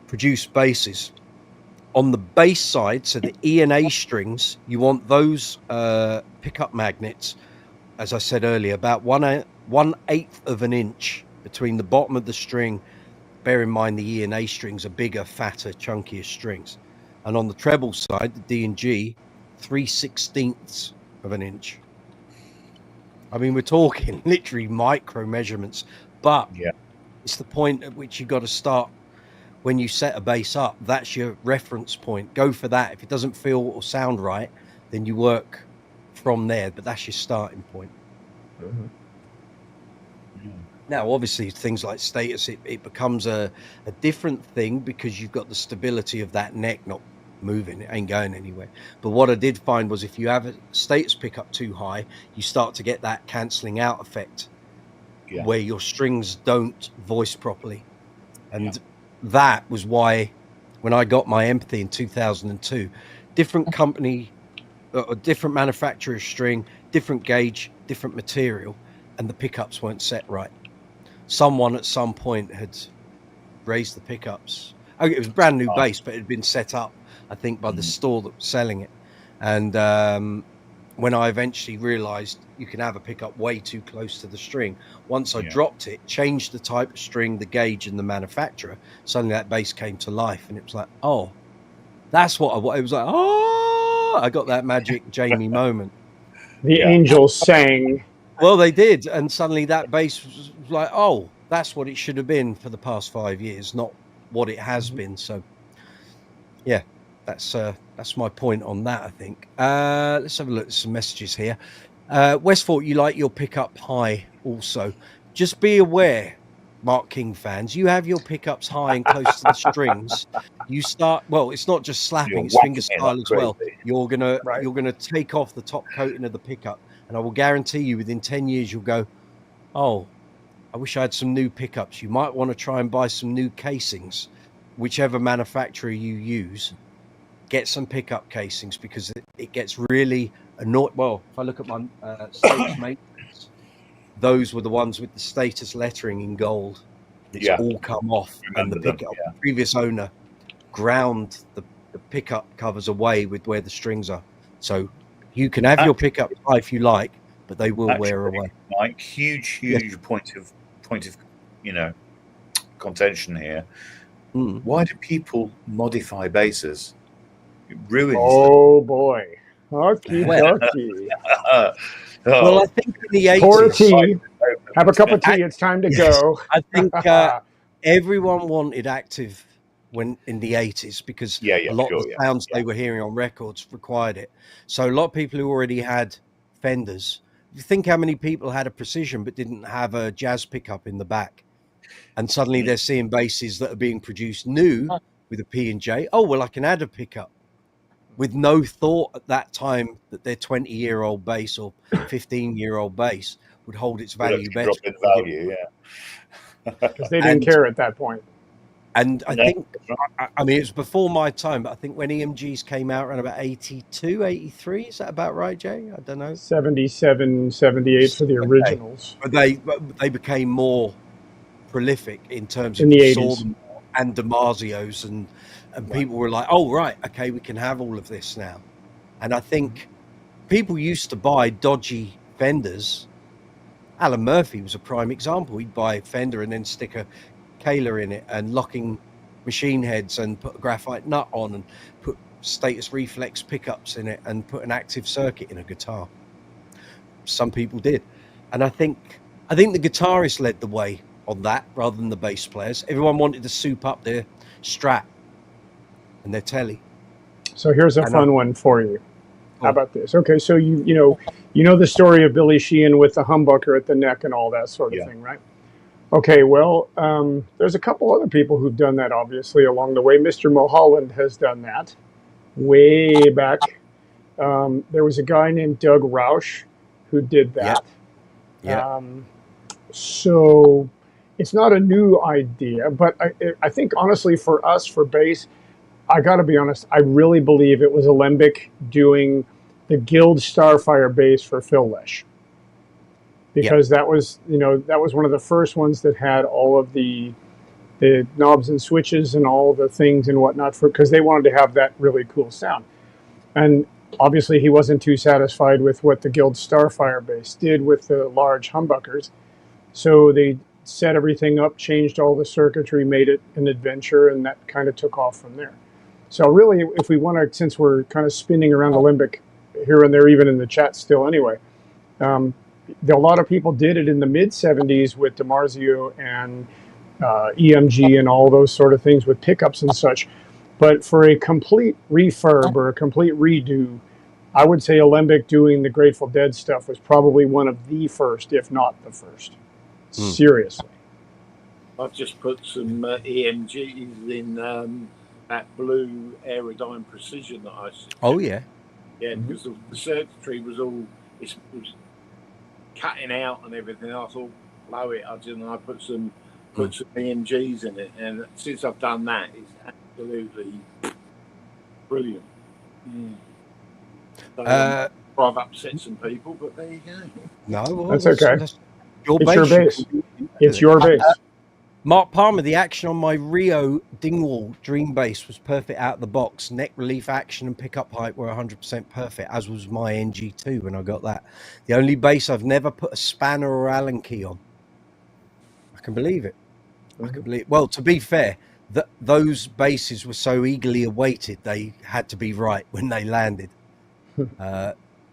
produced basses, on the bass side, so the E and A strings, you want those pickup magnets, as I said earlier, about 1/8 of an inch between the bottom of the string. Bear in mind the E and A strings are bigger, fatter, chunkier strings. And on the treble side, the D and G, 3/16 of an inch. I mean, we're talking literally micro measurements, but it's the point at which you've got to start when you set a bass up. That's your reference point. Go for that. If it doesn't feel or sound right, then you work from there, but that's your starting point. Now, obviously, things like status, it becomes a different thing because you've got the stability of that neck not moving. It ain't going anywhere. But what I did find was if you have a status pickup too high, you start to get that cancelling out effect where your strings don't voice properly. And that was why when I got my Empathy in 2002, different company, a different manufacturer string, different gauge, different material, and the pickups weren't set right. Someone at some point had raised the pickups. It was a brand new bass, but it had been set up, I think, by the store that was selling it. And when I eventually realized you can have a pickup way too close to the string, once I dropped it, changed the type of string, the gauge, and the manufacturer, suddenly that bass came to life. And it was like, oh, that's what it was like. Oh, I got that magic Jamie moment. The angels sang. Well, they did, and suddenly that bass was like, oh, that's what it should have been for the past 5 years, not what it has been. So, yeah, that's my point on that, I think. Let's have a look at some messages here. Westford, you like your pickup high also. Just be aware, Mark King fans, you have your pickups high and close to the strings. You start, well, it's not just slapping, it's finger style as well. You're gonna take off the top coating of the pickup. And I will guarantee you within 10 years, you'll go, oh, I wish I had some new pickups. You might want to try and buy some new casings, whichever manufacturer you use. Get some pickup casings because it gets really annoying. Well, if I look at my status matrix, those were the ones with the status lettering in gold. It's all come off. And the pickup, the previous owner ground the pickup covers away with where the strings are. So you can have your pickup high if you like, but they will wear away. Like huge point of contention here. Why do people modify basses? It ruins them. Boy. Okay. Well, I think in the 80s, pour a tea, have a cup of tea, it's time to go. I think everyone wanted active when in the 80s because a lot of the sounds they were hearing on records required it. So a lot of people who already had Fenders, you think how many people had a Precision but didn't have a jazz pickup in the back, and suddenly they're seeing basses that are being produced new with a P&J. Oh, well, I can add a pickup, with no thought at that time that their 20-year-old bass or 15-year-old bass would hold its value better. Drop in value, because they didn't care at that point. And I No, think, that's right. I mean, it was before my time, but I think when EMGs came out around about 82, 83, is that about right, Jay? I don't know. 77, 78 for the Okay. originals. But they became more prolific in terms In of the you saw 80s. them and DiMarzios and Right. people were like, oh, right, okay, we can have all of this now. And I think people used to buy dodgy Fenders. Alan Murphy was a prime example. He'd buy a Fender and then stick a Kahler in it and locking machine heads and put a graphite nut on and put status reflex pickups in it and put an active circuit in a guitar. Some people did. And I think the guitarists led the way on that rather than the bass players. Everyone wanted to soup up their Strat and their Telly. So here's a I know. fun one for you. Cool. How about this? Okay, so you know the story of Billy Sheehan with the humbucker at the neck and all that sort of Yeah. thing, right? Okay, well, there's a couple other people who've done that, obviously, along the way. Mr. Mulholland has done that way back. There was a guy named Doug Rausch who did that. Yeah. So it's not a new idea, but I think, honestly, for us, for bass, I got to be honest, I really believe it was Alembic doing the Guild Starfire bass for Phil Lesh. Because that was one of the first ones that had all of the knobs and switches and all the things and whatnot, because they wanted to have that really cool sound. And obviously he wasn't too satisfied with what the Guild Starfire bass did with the large humbuckers. So they set everything up, changed all the circuitry, made it an adventure, and that kind of took off from there. So really, if we want to, since we're kind of spinning around Alembic here and there, even in the chat still anyway, a lot of people did it in the mid-'70s with DiMarzio and EMG and all those sort of things with pickups and such. But for a complete refurb or a complete redo, I would say Alembic doing the Grateful Dead stuff was probably one of the first, if not the first. Seriously. I've just put some EMGs in that blue Aerodyne Precision that I see. Oh, yeah. Yeah, because the circuitry was all it was cutting out and everything. I thought, blow it. I put some EMGs in it, and since I've done that, it's absolutely brilliant. So, I've upset some people, but there you go. No, well, That's okay. That's your It's bass. your bass. It's your bass. Mark Palmer, the action on my Rio Dingwall Dream bass was perfect out of the box. Neck relief, action, and pickup height were 100% perfect, as was my NG2 when I got that. The only bass I've never put a spanner or Allen key on. I can believe it. I can believe it. Well, to be fair, those basses were so eagerly awaited, they had to be right when they landed.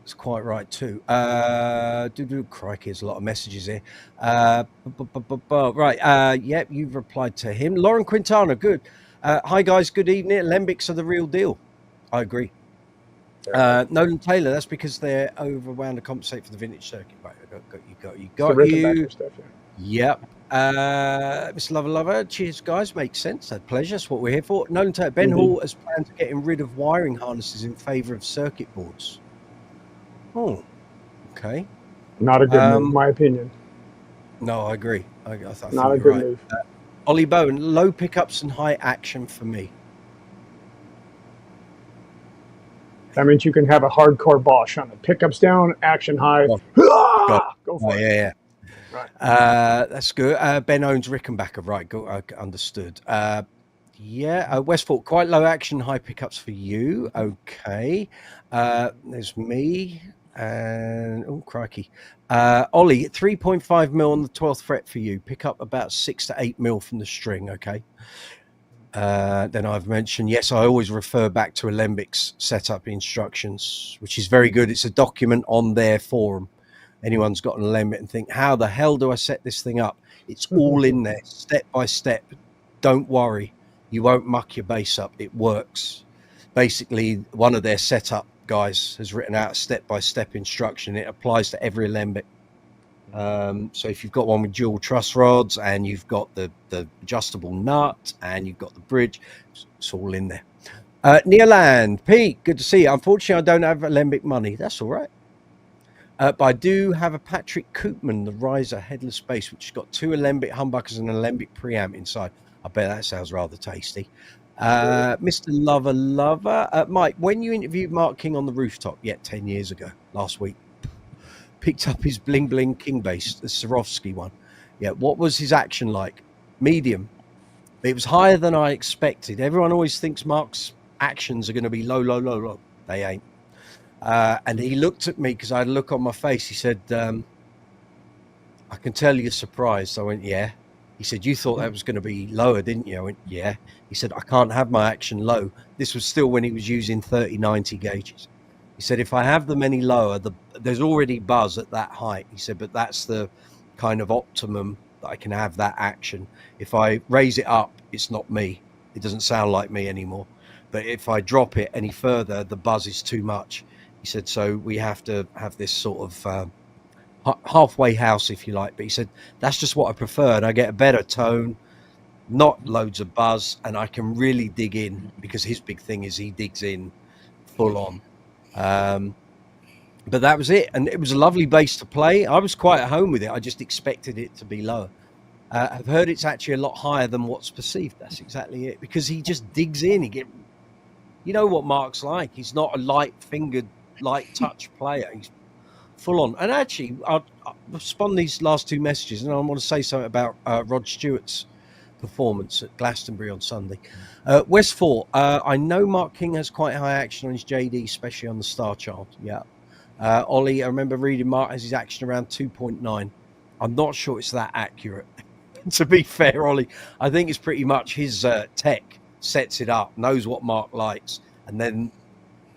It's quite right too. Crikey, there's a lot of messages here. Right, yep, you've replied to him. Lauren Quintana, good. Hi guys, good evening. Alembics are the real deal. I agree. Nolan Taylor, that's because they're overwound to compensate for the vintage circuit. Right, got you. Stuff, yeah. Yep. Mr. Lover, cheers guys, makes sense. A pleasure. That's what we're here for. Nolan Taylor, Ben Hall has planned to getting rid of wiring harnesses in favor of circuit boards. Oh, okay. Not a good move, in my opinion. No, I agree. I think not a good move. Ollie Bowen, low pickups and high action for me. That means you can have a hardcore Bosch on it. Pickups down, action high. Go for it. Yeah. Right. That's good. Ben owns Rickenbacker, right? Understood. Westport, quite low action, high pickups for you. Okay. There's me. And oh crikey, Ollie, 3.5 mil on the 12th fret for you. Pick up about 6 to 8 mil from the string. Okay. Then I've mentioned, yes, I always refer back to Alembic's setup instructions, which is very good. It's a document on their forum. Anyone's got an Alembic and think, how the hell do I set this thing up? It's all in there, step by step. Don't worry, you won't muck your bass up. It works. Basically, one of their setup guys has written out a step-by-step instruction. It applies to every Alembic. So if you've got one with dual truss rods and you've got the adjustable nut and you've got the bridge, it's all in there. Neoland, Pete, good to see you. Unfortunately, I don't have Alembic money. That's all right. But I do have a Patrick Koopman, the riser headless bass, which has got 2 Alembic humbuckers and an Alembic preamp inside. I bet that sounds rather tasty. Mr. Lover, Mike, when you interviewed Mark King on the rooftop, 10 years ago, last week, picked up his bling bling King bass, the Swarovski one. Yeah, what was his action like? Medium. It was higher than I expected. Everyone always thinks Mark's actions are going to be low, low, low, low. They ain't. And he looked at me because I had a look on my face. He said, I can tell you're surprised. I went, yeah. He said, you thought that was going to be lower, didn't you? I went, yeah. He said, I can't have my action low. This was still when he was using 30-90 gauges. He said, if I have them any lower, there's already buzz at that height. He said, but that's the kind of optimum that I can have that action. If I raise it up, it's not me. It doesn't sound like me anymore. But if I drop it any further, the buzz is too much. He said, so we have to have this sort of halfway house, if you like. But he said, that's just what I prefer. And I get a better tone, not loads of buzz, and I can really dig in, because his big thing is he digs in full on. But that was it. And it was a lovely bass to play. I was quite at home with it. I just expected it to be lower. I've heard it's actually a lot higher than what's perceived. That's exactly it. Because he just digs in. You know what Mark's like. He's not a light-fingered, light-touch player. He's full on. And actually, I'll respond these last two messages, and I want to say something about Rod Stewart's performance at Glastonbury on Sunday. West 4, I know Mark King has quite high action on his JD, especially on the Star chart. Yeah. Ollie, I remember reading Mark has his action around 2.9. I'm not sure it's that accurate. To be fair, Ollie, I think it's pretty much his tech sets it up, knows what Mark likes, and then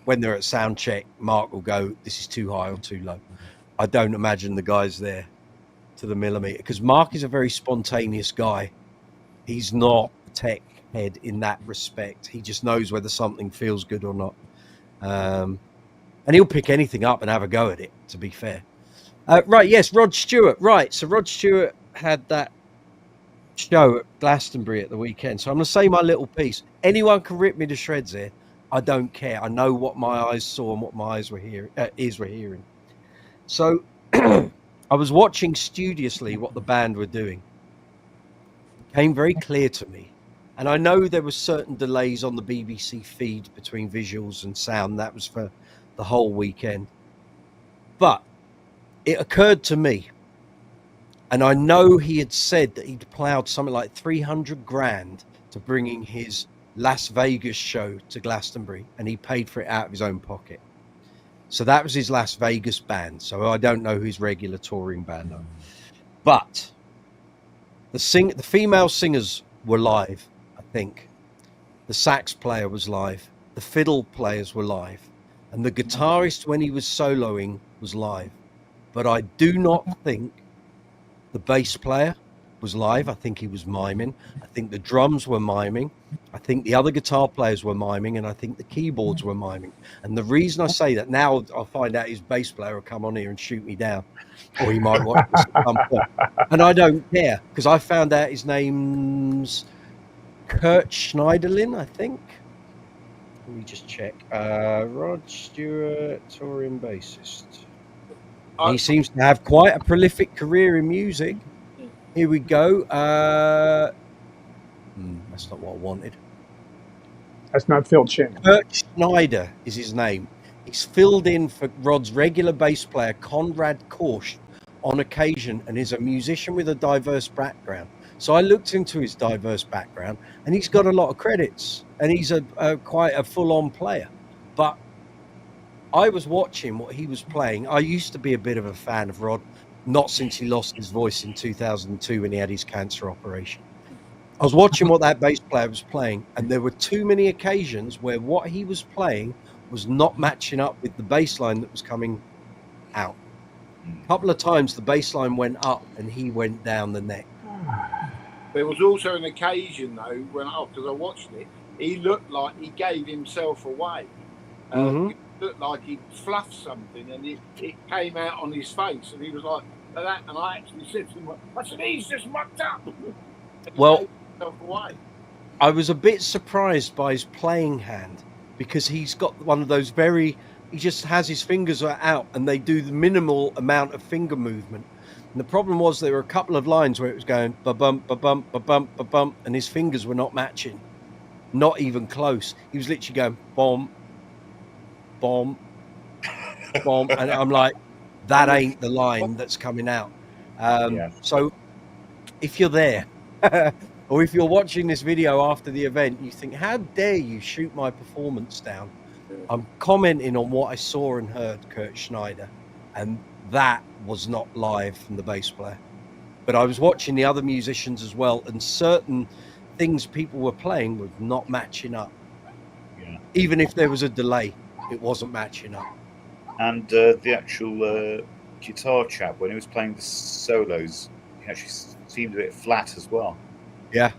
when they're at sound check, Mark will go, this is too high or too low. I don't imagine the guy's there to the millimeter, because Mark is a very spontaneous guy. He's not a tech head in that respect. He just knows whether something feels good or not. And he'll pick anything up and have a go at it, to be fair. Right, yes, Rod Stewart. Right, so Rod Stewart had that show at Glastonbury at the weekend. So I'm going to say my little piece. Anyone can rip me to shreds here. I don't care. I know what my eyes saw and what my ears were hearing. So I was watching studiously what the band were doing. It came very clear to me. And I know there were certain delays on the BBC feed between visuals and sound. That was for the whole weekend. But it occurred to me, and I know he had said that he'd ploughed something like 300 grand to bringing his Las Vegas show to Glastonbury, and he paid for it out of his own pocket. So that was his Las Vegas band. So I don't know his regular touring band though. But the female singers were live, I think. The sax player was live. The fiddle players were live. And the guitarist, when he was soloing, was live. But I do not think the bass player was live. I think he was miming. I think the drums were miming. I think the other guitar players were miming. And I think the keyboards were miming. And the reason I say that, now I'll find out his bass player will come on here and shoot me down. Or he might watch this at some point. And I don't care, because I found out his name's Kurt Schneiderlin, I think. Let me just check. Rod Stewart, touring bassist. He seems to have quite a prolific career in music. Here we go. That's not what I wanted. That's not Phil Chin. Kurt Schneider is his name. He's filled in for Rod's regular bass player, Konrad Korsch, on occasion, and is a musician with a diverse background. So I looked into his diverse background, and he's got a lot of credits, and he's quite a full-on player. But I was watching what he was playing. I used to be a bit of a fan of Rod, not since he lost his voice in 2002 when he had his cancer operation. I was watching what that bass player was playing, and there were too many occasions where what he was playing was not matching up with the bass line that was coming out. A couple of times the bass line went up and he went down the neck. There was also an occasion, though, when because I watched it, he looked like he gave himself away. It looked like he fluffed something, and it came out on his face, and he was like that. And I actually said to him, "I said, he's just mucked up." Well, away. I was a bit surprised by his playing hand, because he's got one of those he just has his fingers out, and they do the minimal amount of finger movement. And the problem was there were a couple of lines where it was going ba-bump, ba-bump, ba-bump, ba-bump, and his fingers were not matching. Not even close. He was literally going bomb, bomb, bomb. And I'm like, that ain't the line that's coming out. So if you're there, or if you're watching this video after the event, you think, how dare you shoot my performance down? I'm commenting on what I saw and heard, Kurt Schneider, and that was not live from the bass player. But I was watching the other musicians as well, and certain things people were playing were not matching up. Yeah. Even if there was a delay, it wasn't matching up. And the actual guitar chap, when he was playing the solos, he actually seemed a bit flat as well. Yeah.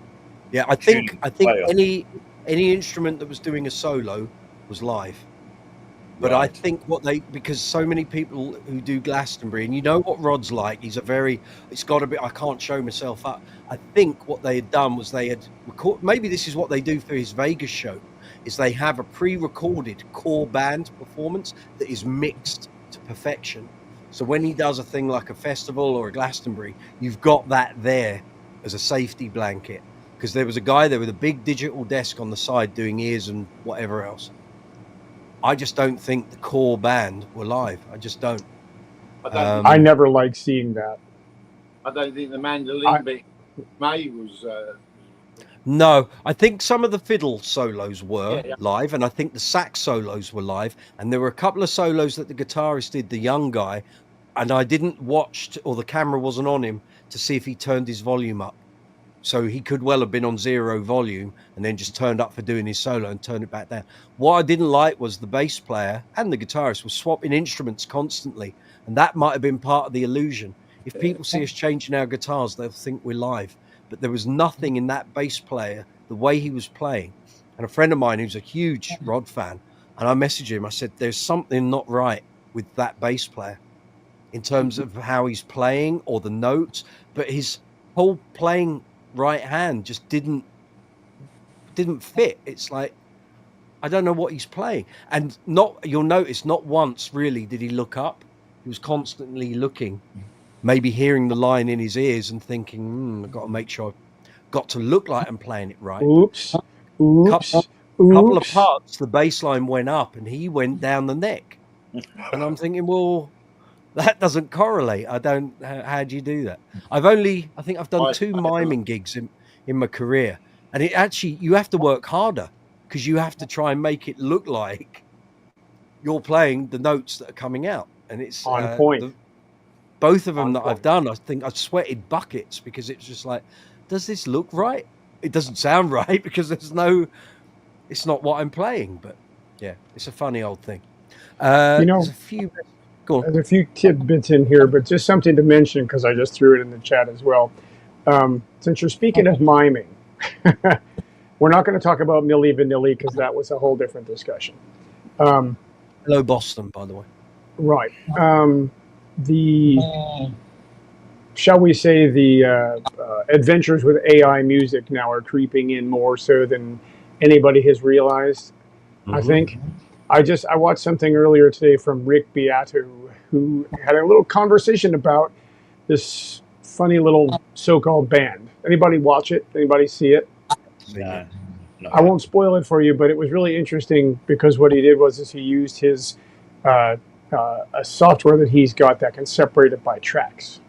I think any instrument that was doing a solo was live. But Right. I think because so many people who do Glastonbury, and you know what Rod's like, it's got to be, I can't show myself up. I think what they had done was they had maybe this is what they do for his Vegas show, is they have a pre-recorded core band performance that is mixed to perfection. So when he does a thing like a festival or a Glastonbury, you've got that there as a safety blanket. Because there was a guy there with a big digital desk on the side doing ears and whatever else. I just don't think the core band were live. I just don't. I never like seeing that. I don't think the mandolin bit May was. No, I think some of the fiddle solos were live, and I think the sax solos were live, and there were a couple of solos that the guitarist did, the young guy, and I didn't watch, or the camera wasn't on him to see if he turned his volume up. So he could well have been on 0 volume and then just turned up for doing his solo and turned it back down. What I didn't like was the bass player and the guitarist were swapping instruments constantly, and that might have been part of the illusion. If people see us changing our guitars, they'll think we're live. But there was nothing in that bass player, the way he was playing. And a friend of mine who's a huge Rod fan, and I messaged him, I said, there's something not right with that bass player in terms of how he's playing or the notes, but his whole playing right hand just didn't fit. It's like, I don't know what he's playing. And you'll notice not once really did he look up. He was constantly looking, maybe hearing the line in his ears and thinking, I've got to make sure I've got to look like I'm playing it right. Oops. Couple of parts, the bass line went up and he went down the neck. And I'm thinking, well, that doesn't correlate. How do you do that? I think I've done 2 miming gigs in my career. And it actually, you have to work harder because you have to try and make it look like you're playing the notes that are coming out. And it's on point. Both of them that I've done, I think I've sweated buckets because it's just like, does this look right? It doesn't sound right because it's not what I'm playing. But yeah, it's a funny old thing. There's a few. There's a few tidbits in here, but just something to mention because I just threw it in the chat as well. Since you're speaking of miming, we're not going to talk about Milli Vanilli because that was a whole different discussion. Hello, Boston, by the way. Right. Shall we say the adventures with AI music now are creeping in more so than anybody has realized, I think. I watched something earlier today from Rick Beato, who had a little conversation about this funny little so-called band. Anybody watch it? Anybody see it? No. I won't spoil it for you, but it was really interesting because what he did was he used his a software that he's got that can separate it by tracks.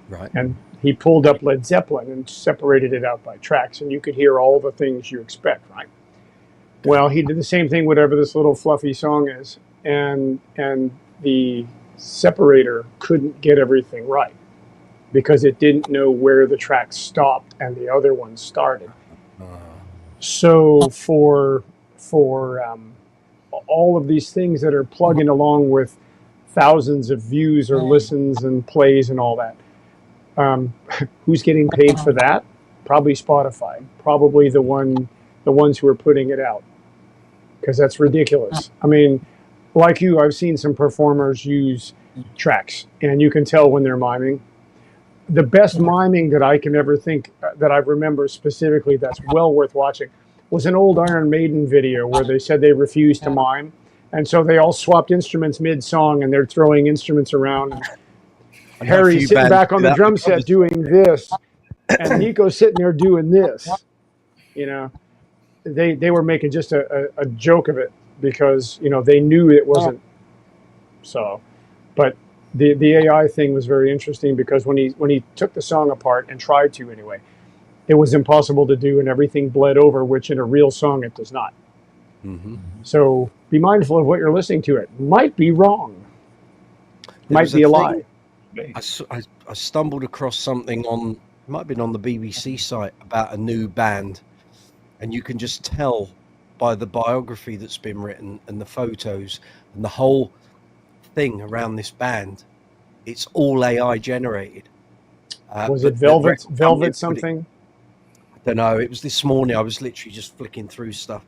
Right. And he pulled up Led Zeppelin and separated it out by tracks, and you could hear all the things you expect, right? Well, he did the same thing, whatever this little fluffy song is, and the separator couldn't get everything right because it didn't know where the track stopped and the other one started. So for all of these things that are plugging along with thousands of views or listens and plays and all that, who's getting paid for that? Probably Spotify. Probably the ones who are putting it out, because that's ridiculous. I mean, like you, I've seen some performers use tracks, and you can tell when they're miming. The best miming that I can ever think that I remember specifically that's well worth watching was an old Iron Maiden video where they said they refused to mime, and so they all swapped instruments mid-song, and they're throwing instruments around. Harry's sitting back on the drum set doing this, and Nico's sitting there doing this. You know, they were making just a joke of it because, you know, they knew it wasn't so. But the AI thing was very interesting because when he took the song apart and tried to anyway, it was impossible to do, and everything bled over, which in a real song it does not. Mm-hmm. So be mindful of what you're listening to. It might be wrong. Might be a lie. I stumbled across something on, it might have been on the BBC site, about a new band, and you can just tell by the biography that's been written and the photos and the whole thing around this band, it's all AI generated. Was it Velvet something? I don't know. It was this morning. I was literally just flicking through stuff,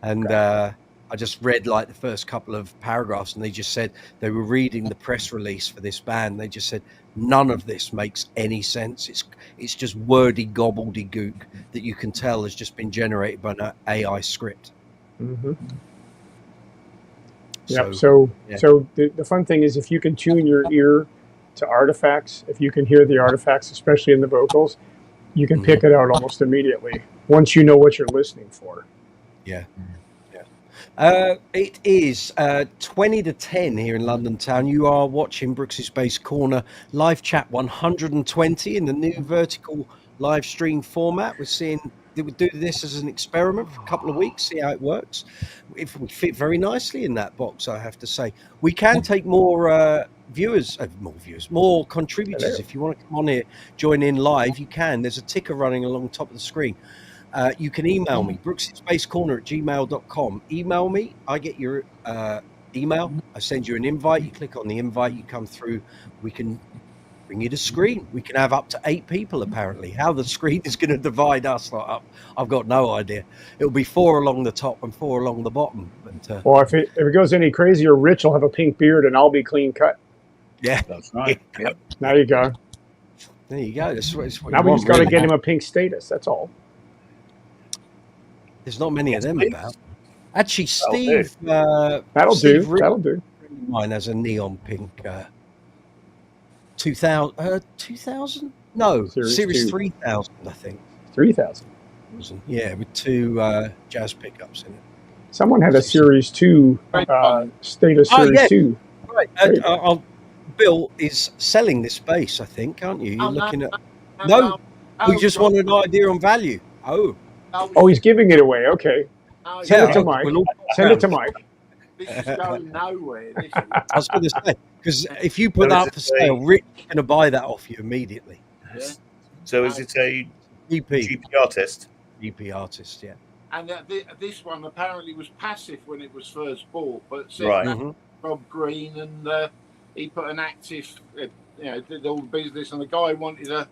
and I just read like the first couple of paragraphs, and they just said they were reading the press release for this band. They just said none of this makes any sense. It's just wordy gobbledygook that you can tell has just been generated by an AI script. Mm-hmm. So the fun thing is, if you can tune your ear to artifacts, if you can hear the artifacts, especially in the vocals, you can pick it out almost immediately once you know what you're listening for. Yeah. It is 20 to 10 here in London town. You are watching Brooks's Bass Corner live chat 120 in the new vertical live stream format. We do this as an experiment for a couple of weeks, see how it works. If we fit very nicely in that box, I have to say. We can take more more contributors. If you want to come on here, join in live, you can. There's a ticker running along top of the screen. You can email me, brooksyspacecorner@gmail.com. Email me. I get your email. I send you an invite. You click on the invite. You come through. We can bring you the screen. We can have up to 8 people, apparently. How the screen is going to divide us up, I've got no idea. It'll be 4 along the top and 4 along the bottom. But, or if it goes any crazier, Rich will have a pink beard and I'll be clean cut. Yeah. That's right. Yep. There you go. There you go. That's what now we just got to get him a pink status. That's all. There's not many of them about. Actually, Steve. That'll do. Mine has a neon pink. 2000? No, Series 3000, I think. 3000. Yeah, with 2 jazz pickups in it. Someone had a Series 2 status. Series 2. Right. Bill is selling this bass, I think, aren't you? You're looking at. No, we just want an idea on value. Oh, he's giving it away. Okay. Send it to Mike. Send it to Mike. This is going nowhere. I was going to say, because if you put that up for sale, Rick's going to buy that off you immediately. Yeah. So is it a GP artist? GP artist, yeah. And this one apparently was passive when it was first bought, but Rob Green, and he put an active, did all the business, and the guy wanted a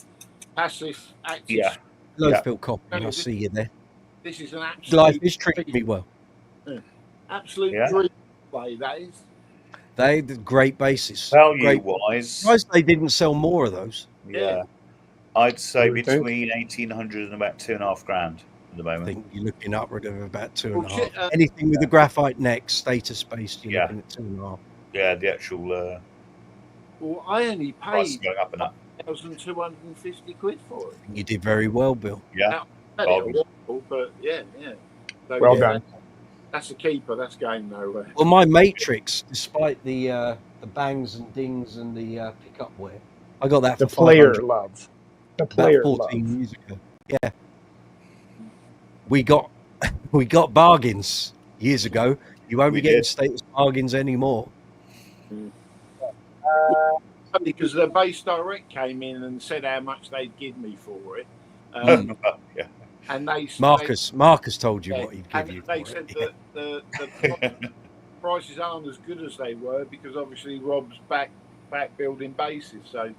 passive active. Yeah. Hello, Phil Copley. I see you there. This is an absolute. Life is treating me well. Yeah. Absolute dream play, that is. They did great bases. Value-wise, surprised they didn't sell more of those. Yeah. I'd say between 1,800 and about $2,500 at the moment. I think you're looking upward of about 2.5. Anything with the graphite neck, status-based, you're looking at 2.5. Yeah, the actual. Well, I only paid going up and up. 1,250 quid for it. You did very well, Bill. Yeah. But yeah. So, well done. That's a keeper. That's going nowhere. Well, my Matrix, despite the bangs and dings and the pickup wear, I got that for the player love. The player about 14 years ago. Yeah. We got bargains years ago. You won't be getting status bargains anymore. Because the Bass Direct came in and said how much they'd give me for it. And Marcus told you what he'd give you. They said that the prices aren't as good as they were because obviously Rob's back building bases. So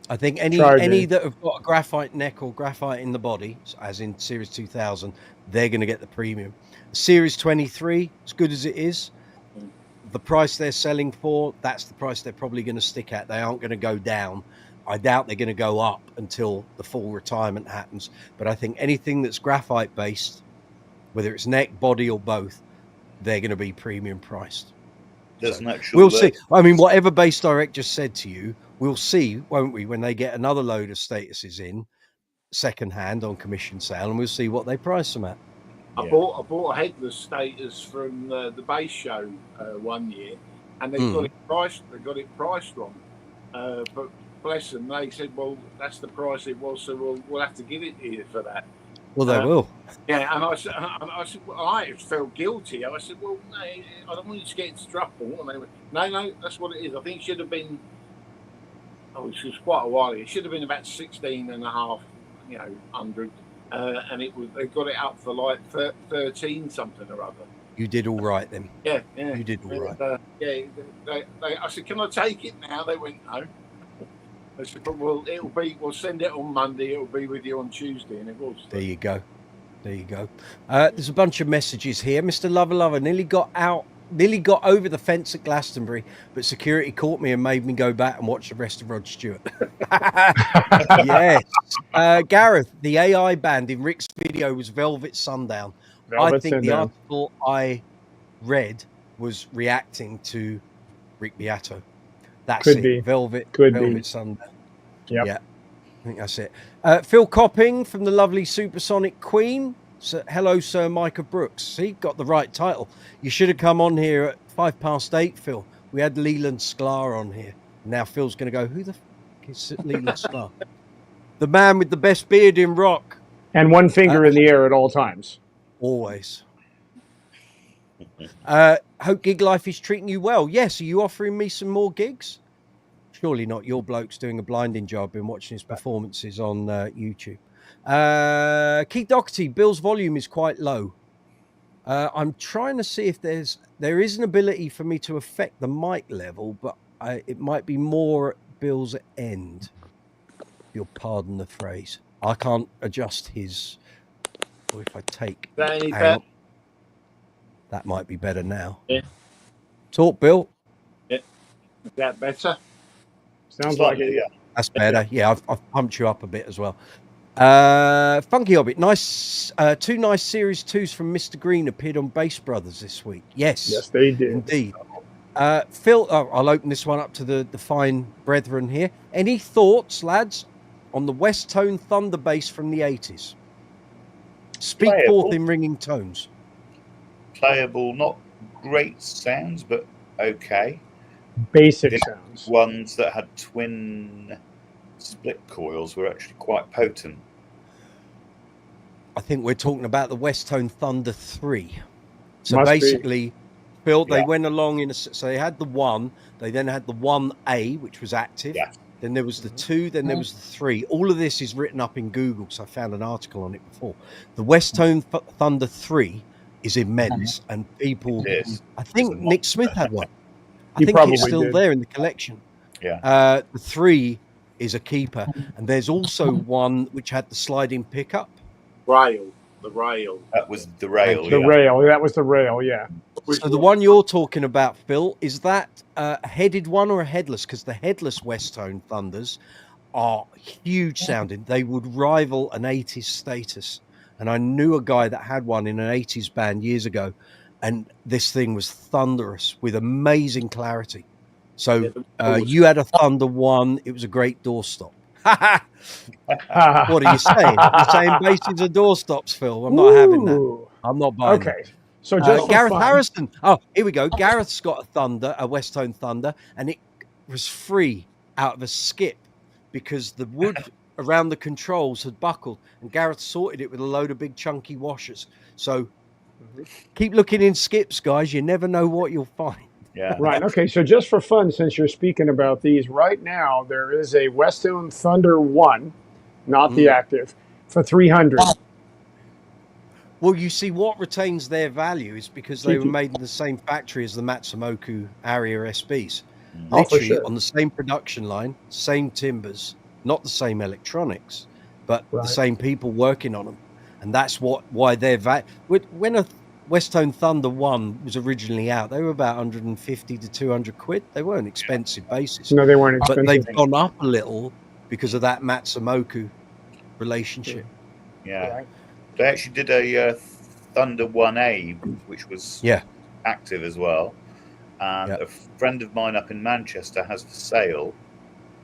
I think any that have got a graphite neck or graphite in the body, as in Series 2000, they're going to get the premium. Series 23, as good as it is, the price they're selling for, that's the price they're probably going to stick at. They aren't going to go down. I doubt they're going to go up until the full retirement happens. But I think anything that's graphite based, whether it's neck, body, or both, they're going to be premium priced. There's an actual. We'll see. I mean, whatever Bass Direct just said to you, we'll see, won't we, when they get another load of statuses in second hand on commission sale, and we'll see what they price them at. I bought a headless status from the bass show one year, and they got it priced wrong. But bless them, they said, "Well, that's the price it was, so we'll have to give it to you for that." Well, they will. Yeah, and I said, well, I felt guilty. I said, "Well, no, I don't want you to get into trouble." And they went, "No, that's what it is. I think it should have been." Oh, it was quite a while ago. It should have been about 16.5, hundred. And they got it up for like 13 something or other. You did all right then. Yeah. You did all right. I said, "Can I take it now?" They went, "No." I said, "But we'll send it on Monday. It'll be with you on Tuesday," and it was. There you go. There's a bunch of messages here. Mr. Lover nearly got over the fence at Glastonbury, but security caught me and made me go back and watch the rest of Rod Stewart. Yes. Gareth, the AI band in Rick's video was Velvet Sundown. I think the article I read was reacting to Rick Beato. That's Could it. be. Velvet Be. Sundown. Yep. Yeah. I think that's it. Phil Copping from the lovely Supersonic Queen. So, hello, Sir Micah Brooks. See, got the right title. You should have come on here at 8:05, Phil. We had Leland Sklar on here. Now Phil's going to go, who the f*** is Leland Sklar? The man with the best beard in rock. And one finger in the air at all times. Always. Hope gig life is treating you well. Yes, are you offering me some more gigs? Surely not. Your bloke's doing a blinding job. Been watching his performances on YouTube. Keith Doherty, Bill's volume is quite low. I'm trying to see if there is an ability for me to affect the mic level, but it might be more at Bill's end. If you'll pardon the phrase. I can't adjust his. Or if I take. That might be better now. Yeah. Talk, Bill. Yeah. Is that better? Sounds like it. Yeah. That's better. Yeah, I've pumped you up a bit as well. Funky Hobbit, nice. Two nice Series 2s from Mr. Green appeared on Bass Brothers this week. Yes, they did. Indeed. Phil, I'll open this one up to the fine brethren here. Any thoughts, lads, on the Westone Thunder bass from the 80s? Speak forth in ringing tones. Playable, not great sounds, but okay. Basic sounds. Ones that had twin split coils were actually quite potent. I think we're talking about the Westone Thunder 3. So Must basically, be. Phil, they went along so they had the 1, they then had the 1A, which was active. Yeah. Then there was the 2, then there was the 3. All of this is written up in Google, so I found an article on it before. The Westone Thunder 3 is immense, and people. I think Nick Smith had one. I think it's still there in the collection. Yeah. The 3 is a keeper, and there's also one which had the sliding pickup. The rail. That was the rail. Rail. That was the rail. Yeah. So the one you're talking about, Phil, is that a headed one or a headless? Because the headless Westone Thunders are huge sounding. They would rival an 80s status. And I knew a guy that had one in an 80s band years ago, and this thing was thunderous with amazing clarity. So you had a Thunder 1. It was a great doorstop. What are you saying? You're saying basses are doorstops, Phil. I'm not having that. I'm not buying Okay. that. So just Gareth Harrison. Oh, here we go. Gareth's got a Thunder, a Westone Thunder, and it was free out of a skip because the wood around the controls had buckled, and Gareth sorted it with a load of big chunky washers. So keep looking in skips, guys. You never know what you'll find. Yeah. Right. Okay. So just for fun, since you're speaking about these, right now there is a Westone Thunder 1, not the active, for $300. Well, you see, what retains their value is because they were made in the same factory as the Matsumoku Aria SBs. Literally on the same production line, same timbers, not the same electronics, but the same people working on them. And that's why they're when a Westone Thunder 1 was originally out, they were about 150 to 200 quid. They weren't expensive basses. No, they weren't expensive. But they've gone up a little because of that Matsumoku relationship. Yeah. Right. They actually did a Thunder 1A, which was active as well. And a friend of mine up in Manchester has for sale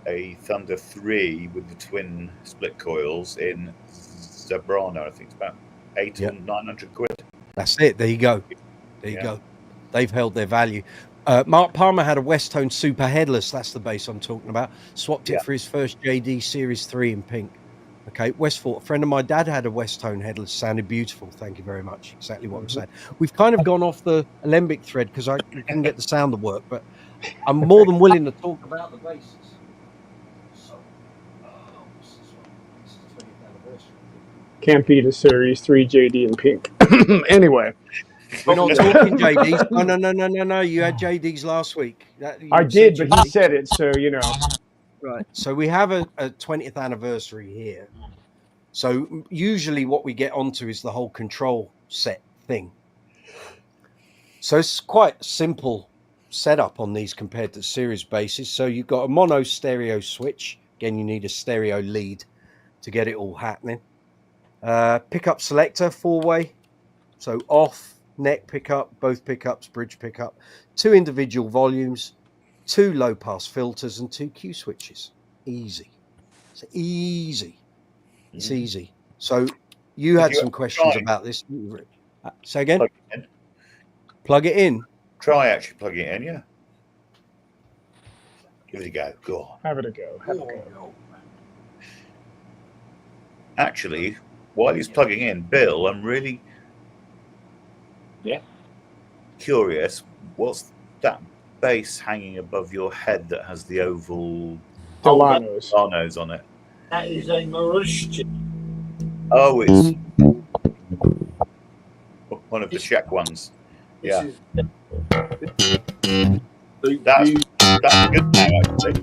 a Thunder 3 with the twin split coils in Zebrano. I think it's about 800 or 900 quid. That's it. There you go. There you go. They've held their value. Mark Palmer had a Westone Super Headless. That's the bass I'm talking about. Swapped it for his first JD Series 3 in pink. Okay, Westford. A friend of my dad had a Westone Headless. Sounded beautiful. Thank you very much. Exactly what I'm saying. We've kind of gone off the Alembic thread because I couldn't get the sound to work, but I'm more than willing to talk about the basses. So, what's this one? This is the 20th anniversary. Can't beat a Series 3 JD in pink. Anyway. We're not talking JDs. No. You had JDs last week. I did, but he said it, so you know. Right. So we have a 20th anniversary here. So usually what we get onto is the whole control set thing. So it's quite simple setup on these compared to series basses. So you've got a mono stereo switch. Again, you need a stereo lead to get it all happening. Pickup selector, 4-way. So off, neck pickup, both pickups, bridge pickup, 2 individual volumes, 2 low pass filters, and 2 Q switches. Easy. It's easy. It's easy. So you had some questions about this. Say again? Plug it in. Try actually plugging it in, yeah. Give it a go. Go on. Have it a go. Have a go. Actually, while he's plugging in, Bill, I'm really curious. What's that bass hanging above your head that has the oval Delanos on it? That is a Maruszczyk. Oh, it's one of the Czech ones. Yeah. That's good now, actually.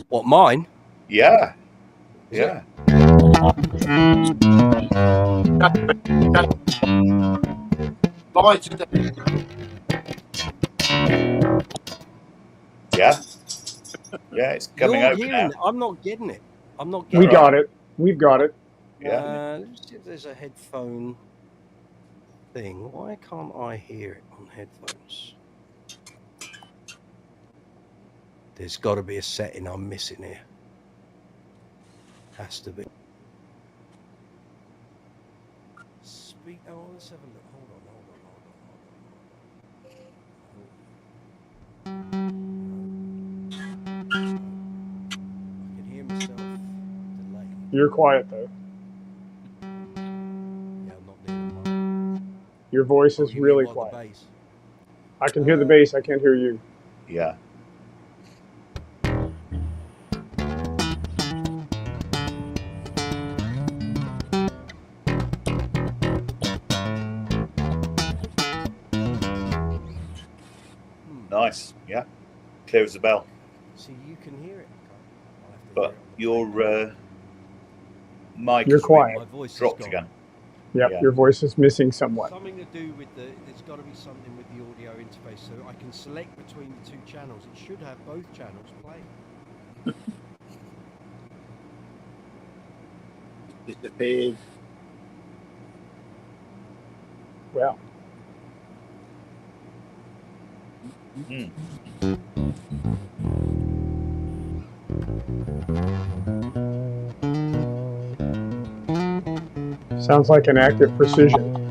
What, mine? Yeah. Yeah. Yeah. Yeah, it's coming over now. I'm not getting it. I'm not getting it. We got it. We've got it. Yeah. Let's see if there's a headphone thing. Why can't I hear it on headphones? There's got to be a setting I'm missing here. Has to be. Speak. Oh, let's have a look. Hold on. I can hear myself delay. You're quiet though. Yeah, I'm not near the mic. Your voice is really quiet. I can hear the bass. I can't hear you. Yeah. Nice. Yeah. Clear as a bell. See, you can hear it. But your mic You're quiet. My voice dropped is again. Yep, Yeah. your voice is missing somewhat. Something to do with there's got to be something with the audio interface, so I can select between the 2 channels. It should have both channels playing. Disappeared. Well, sounds like an act of precision.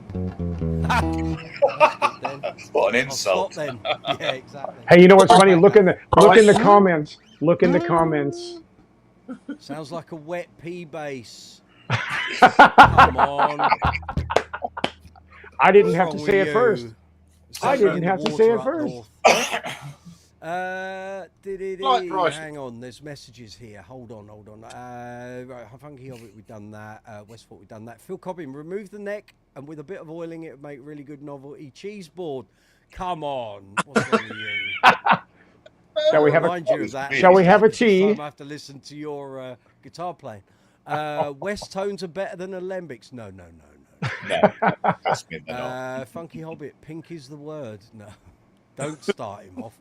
What an I'll stop insult. then. Yeah, exactly. Hey, you know what's funny? Look in the comments. Look in the comments. Sounds like a wet pea bass. Come on. I didn't have What's to wrong say with it you? first. I didn't have to say it Water up first. north. Hang on, there's messages here. Hold on. Right, Funky Hobbit, we've done that. Westford, we've done that. Phil Cobbin, remove the neck, and with a bit of oiling, it would make really good novelty cheese board. Come on, what's wrong with you? Shall we have Remind you of that. Shall we have a tea? Next time I have to listen to your guitar playing. West tones are better than Alembics. No. No. Trust me, they're not. Funky Hobbit, pink is the word. No, don't start him off.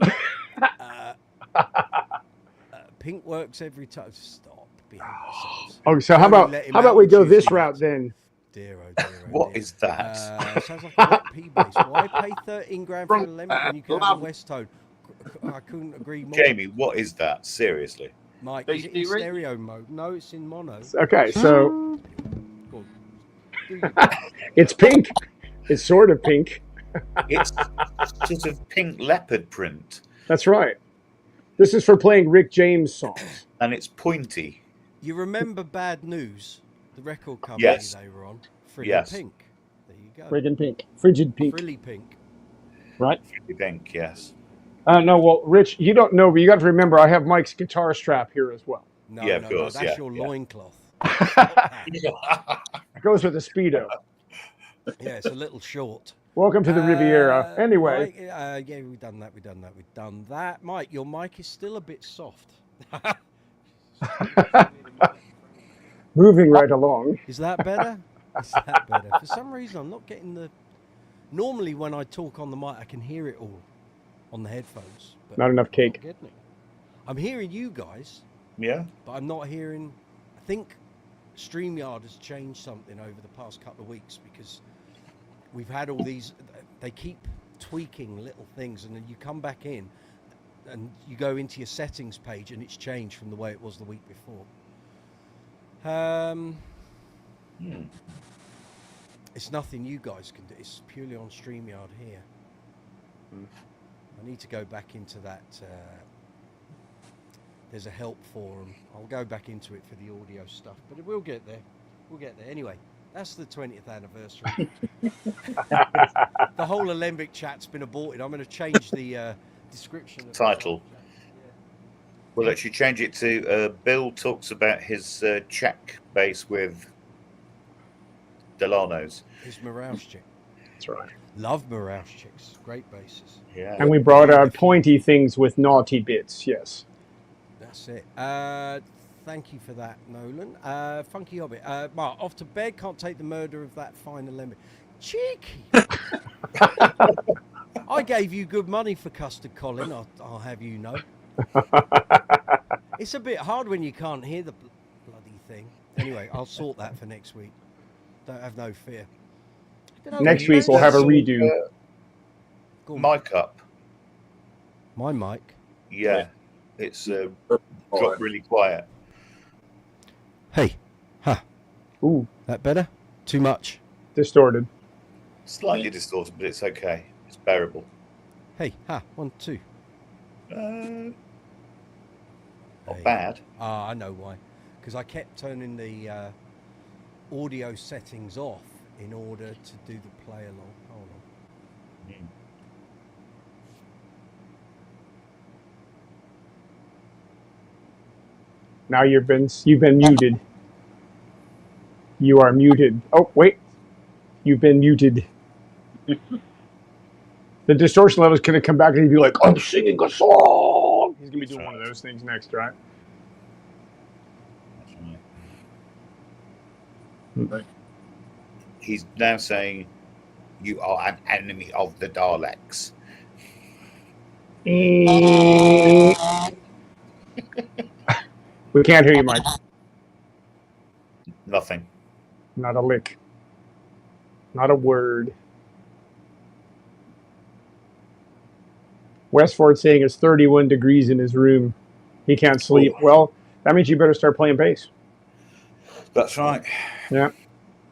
Pink works every time. Stop being yourselves. Oh, so how about we go this route then? Dear. What is that? Sounds like a wet pea bass. Why pay 13 grand for an Alembic when you can have a West tone? I couldn't agree more. Jamie, what is that? Seriously. Mike, is it in stereo mode? No, it's in mono. Okay, so Go on. it's pink. It's sort of pink. It's sort of pink leopard print. That's right. This is for playing Rick James songs. And it's pointy. You remember Bad News, the record company Yes. they were on? Frilly Yes. Pink. There you go. Friggin' pink. Frigid pink. Frilly Pink. Right? Pink, yes. No, well, Rich, you don't know, but you got to remember I have Mike's guitar strap here as well. No, Yeah, of course, that's yeah, your yeah. loincloth. It goes with the Speedo. Yeah, it's a little short. Welcome to the Riviera. Anyway. Mike, yeah, we've done that. Mike, your mic is still a bit soft. Moving right along. Is that better? Is that better? For some reason, I'm not getting the... Normally, when I talk on the mic, I can hear it all on the headphones. But Not enough cake. I'm not getting it. I'm hearing you guys, Yeah. but I'm not hearing... I think StreamYard has changed something over the past couple of weeks because we've had all these... They keep tweaking little things, and then you come back in and you go into your settings page and it's changed from the way it was the week before. It's nothing you guys can do. It's purely on StreamYard here. I need to go back into that. There's a help forum. I'll go back into it for the audio stuff, but we'll get there. We'll get there. Anyway, that's the 20th anniversary. The whole Alembic chat's been aborted. I'm going to change the description. Of Title. The Well, actually change it to Bill talks about his Czech bass with Delano's. His Maruszczyk. That's right. Love Maruszczyks. Great basses. Yeah. And we brought out pointy things with naughty bits. Yes. That's it. Thank you for that, Nolan. Funky Hobbit. Mark, off to bed. Can't take the murder of that fine Alembic. Cheeky. I gave you good money for custard, Colin. I'll have you know. It's a bit hard when you can't hear the bloody thing. Anyway, I'll sort that for next week. Don't have no fear. Next week we'll have a redo. Mic up. My mic? Yeah. It's dropped really quiet. Hey. Huh. Ooh. That better? Too much? Distorted. Slightly distorted, but it's okay. It's bearable. Hey. Ha. 1, 2. Not Hey. bad. I know why. Because I kept turning the audio settings off in order to do the play along. Hold on. Now you've been muted. You are muted. Oh, wait. You've been muted. The distortion level is going to come back and he'll be like, I'm singing a song. He's going to be doing one of those things next, right? He's now saying, you are an enemy of the Daleks. We can't hear you, Mike. Nothing. Not a lick. Not a word. Westford saying it's 31 degrees in his room. He can't sleep. Oh. Well, that means you better start playing bass. That's right. Yeah.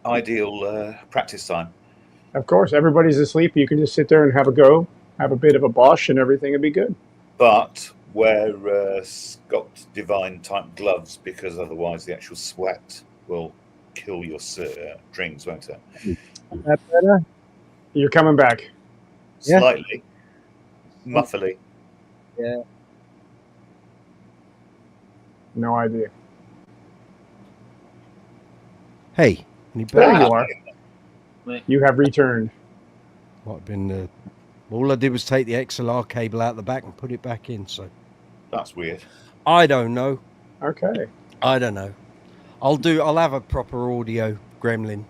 Ideal practice time. Of course, everybody's asleep. You can just sit there and have a go, have a bit of a bosh, and everything will be good. But wear Scott Divine type gloves, because otherwise the actual sweat will kill your strings, won't it? That better? You're coming back. Yeah. Slightly. Muffly. Yeah. No idea. Hey. Any There better? you are. You have returned. Might have been. All I did was take the XLR cable out the back and put it back in. So That's weird. I don't know. Okay. I don't know. I'll have a proper audio gremlin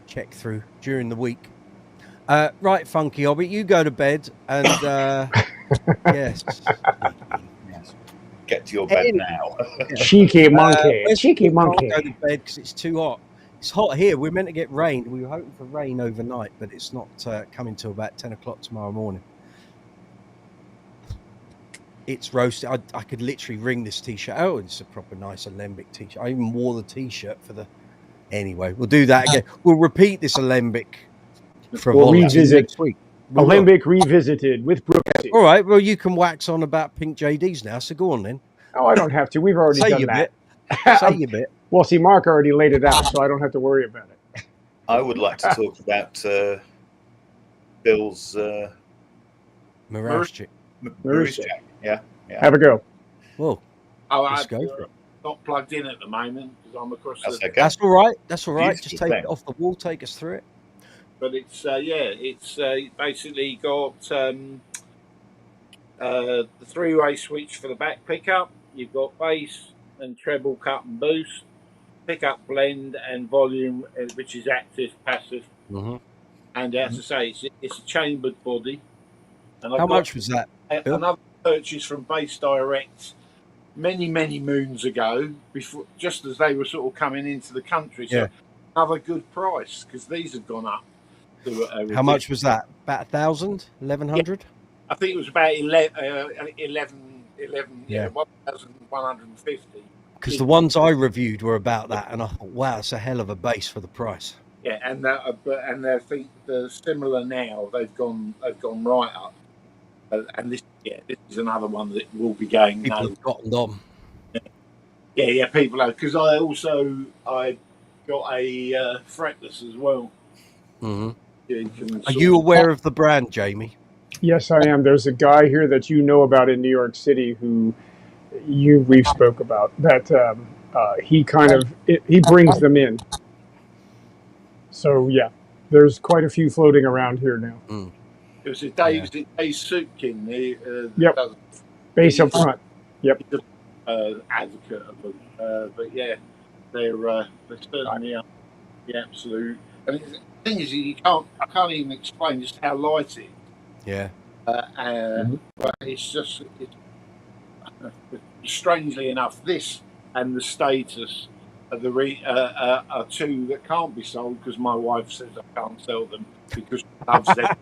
check through during the week. Right, Funky Hobbit, you go to bed and yes. Yes. Get to your bed now. Cheeky monkey. Where's Cheeky Can't monkey. go to bed because it's too hot. It's hot here. We're meant to get rain. We were hoping for rain overnight, but it's not coming till about 10 o'clock tomorrow morning. It's roasted. I could literally wring this t-shirt. Oh, it's a proper nice Alembic t-shirt. I even wore the t-shirt for the. Anyway, we'll do that again. We'll repeat this Alembic frivolity revisit next week. We will. Alembic Revisited with Brooksy. All right. Well, you can wax on about pink JDs now. So go on then. Oh, I don't have to. We've already Say done your that. bit. Say your bit. Well, see, Mark already laid it out, so I don't have to worry about it. I would like to talk about Bill's Maruszczyk. Maruszczyk. Yeah. Have a go. Well, I'm let's go for it. not plugged in at the moment because I'm across That's the. okay. That's all right. That's all right. Beautiful Just take thing. it off the wall. Take us through it. But it's basically got the three-way switch for the back pickup. You've got bass and treble, cut and boost, pickup blend and volume, which is active, passive. Mm-hmm. And as I say, it's a chambered body. And How much was that? Bill? Another purchase from Bass Direct many moons ago, before just as they were sort of coming into the country. So Yeah. another good price because these have gone up. How much was that? About 1,000, 1,100? I think it was about 11 Yeah. 1,150. Because the ones I reviewed were about that, and I thought, wow, it's a hell of a base for the price. Yeah, and I think they're similar now. They've gone right up, and this is another one that will be going. People have gotten on. Yeah, people have, because I got a fretless as well. Mm-hmm. You can Are sort you of- aware of the brand, Jamie? Yes, I am. There's a guy here that you know about in New York City who we've spoke about that he brings them in. So yeah, there's quite a few floating around here now. Mm. It was Dave Sutkin. Yep. Does Bass up front. advocate of them. But yeah, they're certainly the absolute. And the thing is, I can't even explain just how light it is. Yeah. But it's just, strangely enough, this and the Status are are two that can't be sold because my wife says I can't sell them because she loves them.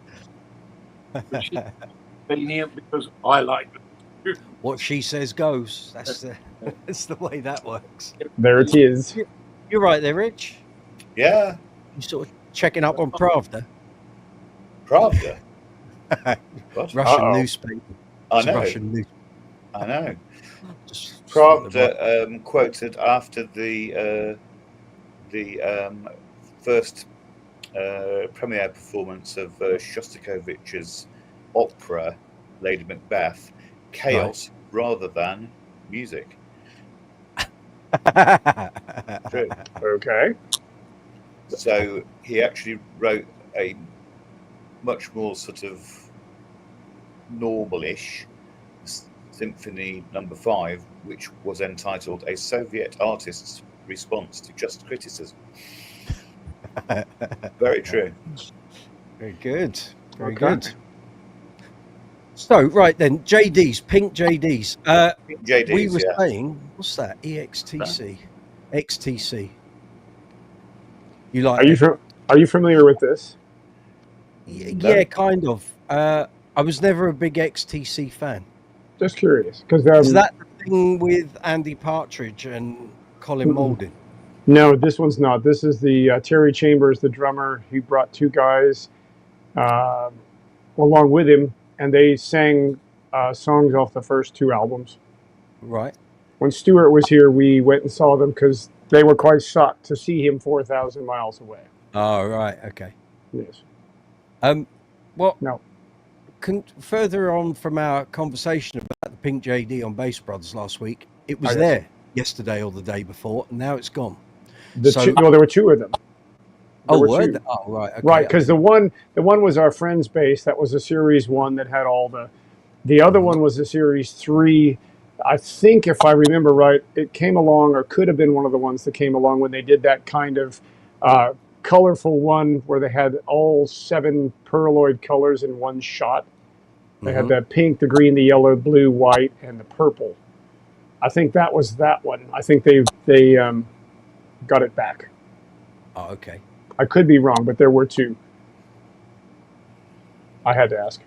Which is convenient because I like them. What she says goes. That's the way that works. There it is. You're right there, Rich. Yeah. You sort of checking up on Pravda. Pravda. What? Russian Uh-oh. newspaper. I It's a know. Russian newspaper. I know. Just Pravda quoted after the first premiere performance of Shostakovich's opera Lady Macbeth, chaos rather than music. True. Okay. So he actually wrote a much more sort of normal-ish Symphony No. 5, which was entitled A Soviet Artist's Response to Just Criticism. Very true. Very good. Very Okay. good. So, right then, JDs, pink JDs. JDs, We were yeah. saying, what's that? EXTC. XTC. You like Are you familiar with this? Yeah, kind of. I was never a big XTC fan. Just curious, because Is that the thing with Andy Partridge and Colin Moulding? no, this one's not. This is the Terry Chambers, the drummer. He brought two guys along with him, and they sang songs off the first two albums. Right. When Stuart was here, we went and saw them because they were quite shocked to see him 4,000 miles away. Oh, right. Okay. Yes. Well, No. Further on from our conversation about the Pink JD on Bass Brothers last week, it was Oh, yes. there yesterday or the day before, and now it's gone. There were two of them. Oh, were were two. there? Oh, right. Okay. Right, because the one was our friend's bass. That was a series 1 that had all the other one was a series 3. I think if I remember right, it came along or could have been one of the ones that came along when they did that kind of colorful one where they had all 7 pearloid colors in one shot. They had the pink, the green, the yellow, blue, white, and the purple. I think that was that one. I think they got it back. Oh, okay. I could be wrong, but there were 2. I had to ask.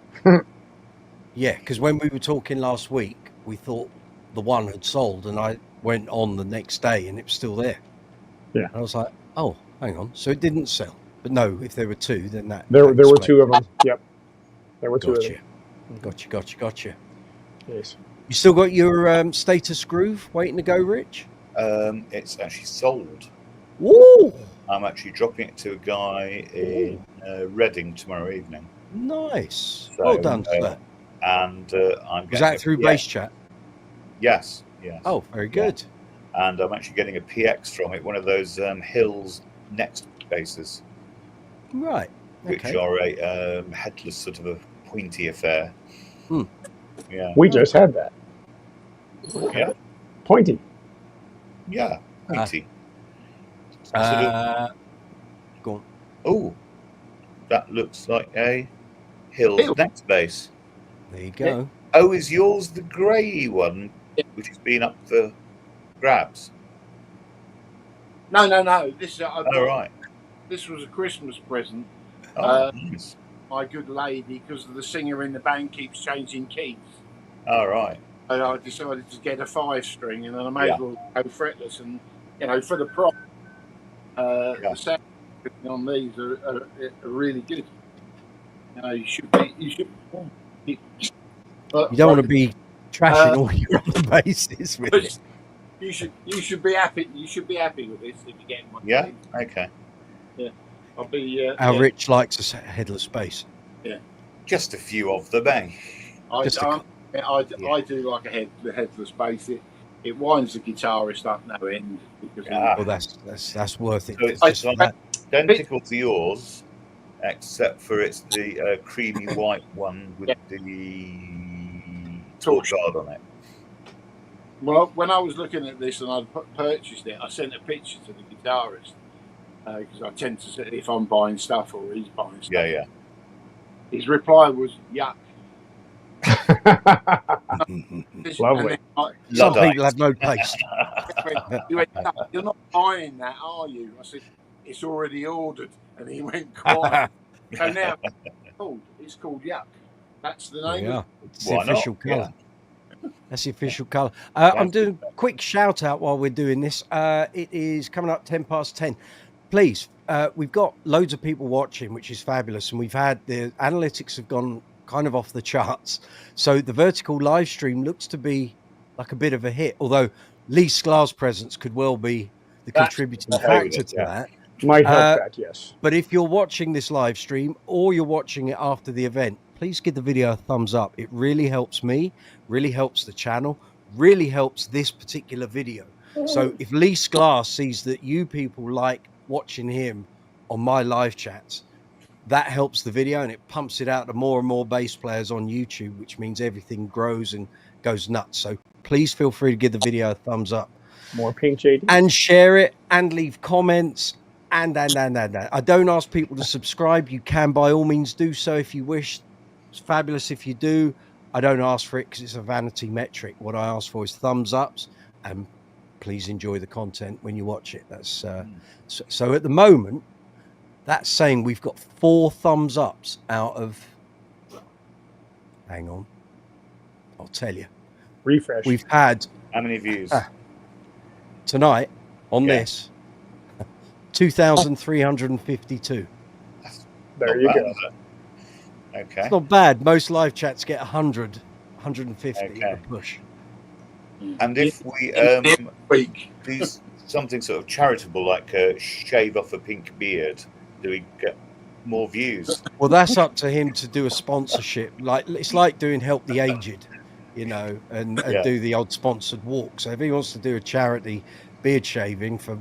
Yeah, because when we were talking last week, we thought the one had sold, and I went on the next day and it was still there. Yeah. And I was like, oh, hang on. So it didn't sell. But no, if there were two, then There were explains. 2 of them. Yep. There were 2 of them. Gotcha. Yes. You still got your status groove waiting to go, Rich? It's actually sold. Woo! I'm actually dropping it to a guy in Reading tomorrow evening. Nice. So, Well done, sir. And I'm Was that through Bass Chat? Yes. Oh, very good. And I'm actually getting a PX from it, one of those Hills Next basses, Right. which are a headless sort of a pointy affair. Yeah. We just had that. Yeah. Pointy. Yeah. Pointy. Go on. Oh, that looks like a Hills Next bass. There you go. Oh, is yours the grey one, which has been up for grabs? No. This Right. This was a Christmas present. Nice. My good lady, because the singer in the band keeps changing keys. Right. And I decided to get a 5-string, and then I may as well go fretless. And for the prop, the sound on these are really good. You should be. You don't want to be trashing all your other basses with it. You should be happy. You should be happy with this if you get one. Yeah. Okay. Yeah. I'll be. How Rich likes a headless bass. Yeah. Just a few of them, eh? I do like the headless bass. It winds the guitarist up no end because well, that's worth it. So it's just like identical to yours, except for it's the creamy white one with the torch guard on it. Well, when I was looking at this and I'd purchased it, I sent a picture to the guitarist because I tend to say if I'm buying stuff or he's buying stuff. Yeah. His reply was yuck. Lovely. Some people have no taste. You're not buying that, are you? I said, it's already ordered. And he went quiet. So now it's called yuck. That's the name. Yeah, it's the official colour. Yeah. That's the official colour. I'm doing a quick shout out while we're doing this. It is coming up 10:10. Please, we've got loads of people watching, which is fabulous. And we've had the analytics have gone kind of off the charts. So the vertical live stream looks to be like a bit of a hit, although Lee Sklar's presence could well be the contributing factor to that. Might help that, yes. But if you're watching this live stream or you're watching it after the event, please give the video a thumbs up. It really helps me, really helps the channel, really helps this particular video. So if Lee Sklar sees that you people like watching him on my live chats, that helps the video and it pumps it out to more and more bass players on YouTube, which means everything grows and goes nuts. So please feel free to give the video a thumbs up. More pink, JD. And share it and leave comments. And. I don't ask people to subscribe. You can by all means do so if you wish. It's fabulous if you do. I don't ask for it because it's a vanity metric. What I ask for is thumbs ups, and please enjoy the content when you watch it. That's so at the moment, that's saying we've got 4 thumbs ups out of. Hang on, I'll tell you. Refresh. We've had How many views? tonight on this 2,352. There you go. Okay. It's not bad. Most live chats get 100, 150 a push. And if we do something sort of charitable, like shave off a pink beard, do we get more views? Well, that's up to him to do a sponsorship. Like it's like doing Help the Aged, and do the odd sponsored walk. So if he wants to do a charity beard shaving for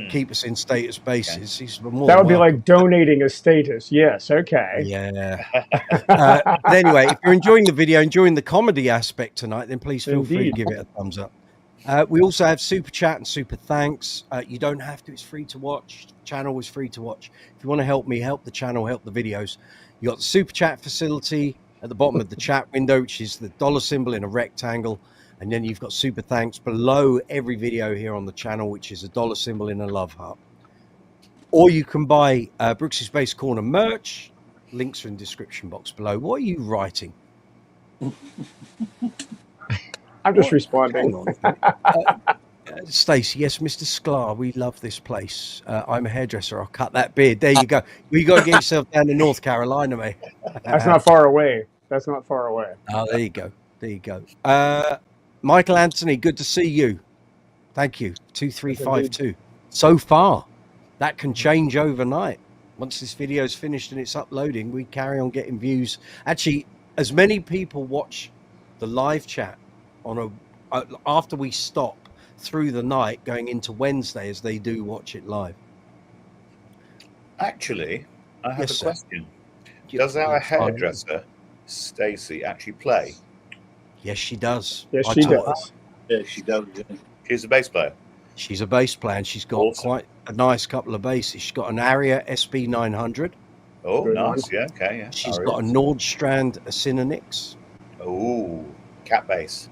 keep us in status basis, he's more that would be welcome. like donating a status. Yes. Okay. Yeah. But anyway, if you're enjoying the video, enjoying the comedy aspect tonight, then please feel free to give it a thumbs up. We also have super chat and super thanks. You don't have to. It's free to watch. The channel is free to watch. If you want to help me, help the channel, help the videos, you got the super chat facility at the bottom of the chat window, which is the dollar symbol in a rectangle. And then you've got super thanks below every video here on the channel, which is a dollar symbol in a love heart. Or you can buy Brooks's Bass Corner merch. Links are in the description box below. What are you writing? I'm just Hang responding. on. Stacey, yes, Mr. Sklar, we love this place. I'm a hairdresser. I'll cut that beard. There you go. You got to get yourself down to North Carolina, mate. That's not far away. That's not far away. Oh, there you go. There you go. Michael Anthony, good to see you. Thank you. 2352. So far, that can change overnight. Once this video is finished and it's uploading, we carry on getting views. Actually, as many people watch the live chat on after we stop through the night going into Wednesday as they do watch it live. Actually, I have Yes, a question. Does our That's fine. hairdresser, Stacey, actually play? Yes, she does. Yes, I she taught her. does. Yeah, she does. Yeah. She's a bass player. She's a bass player and she's got Awesome. quite a nice couple of basses. She's got an Aria SB 900. Oh, Good nice. one. Yeah, okay. Yeah. She's got a Nordstrand Synonix. Oh, cat bass.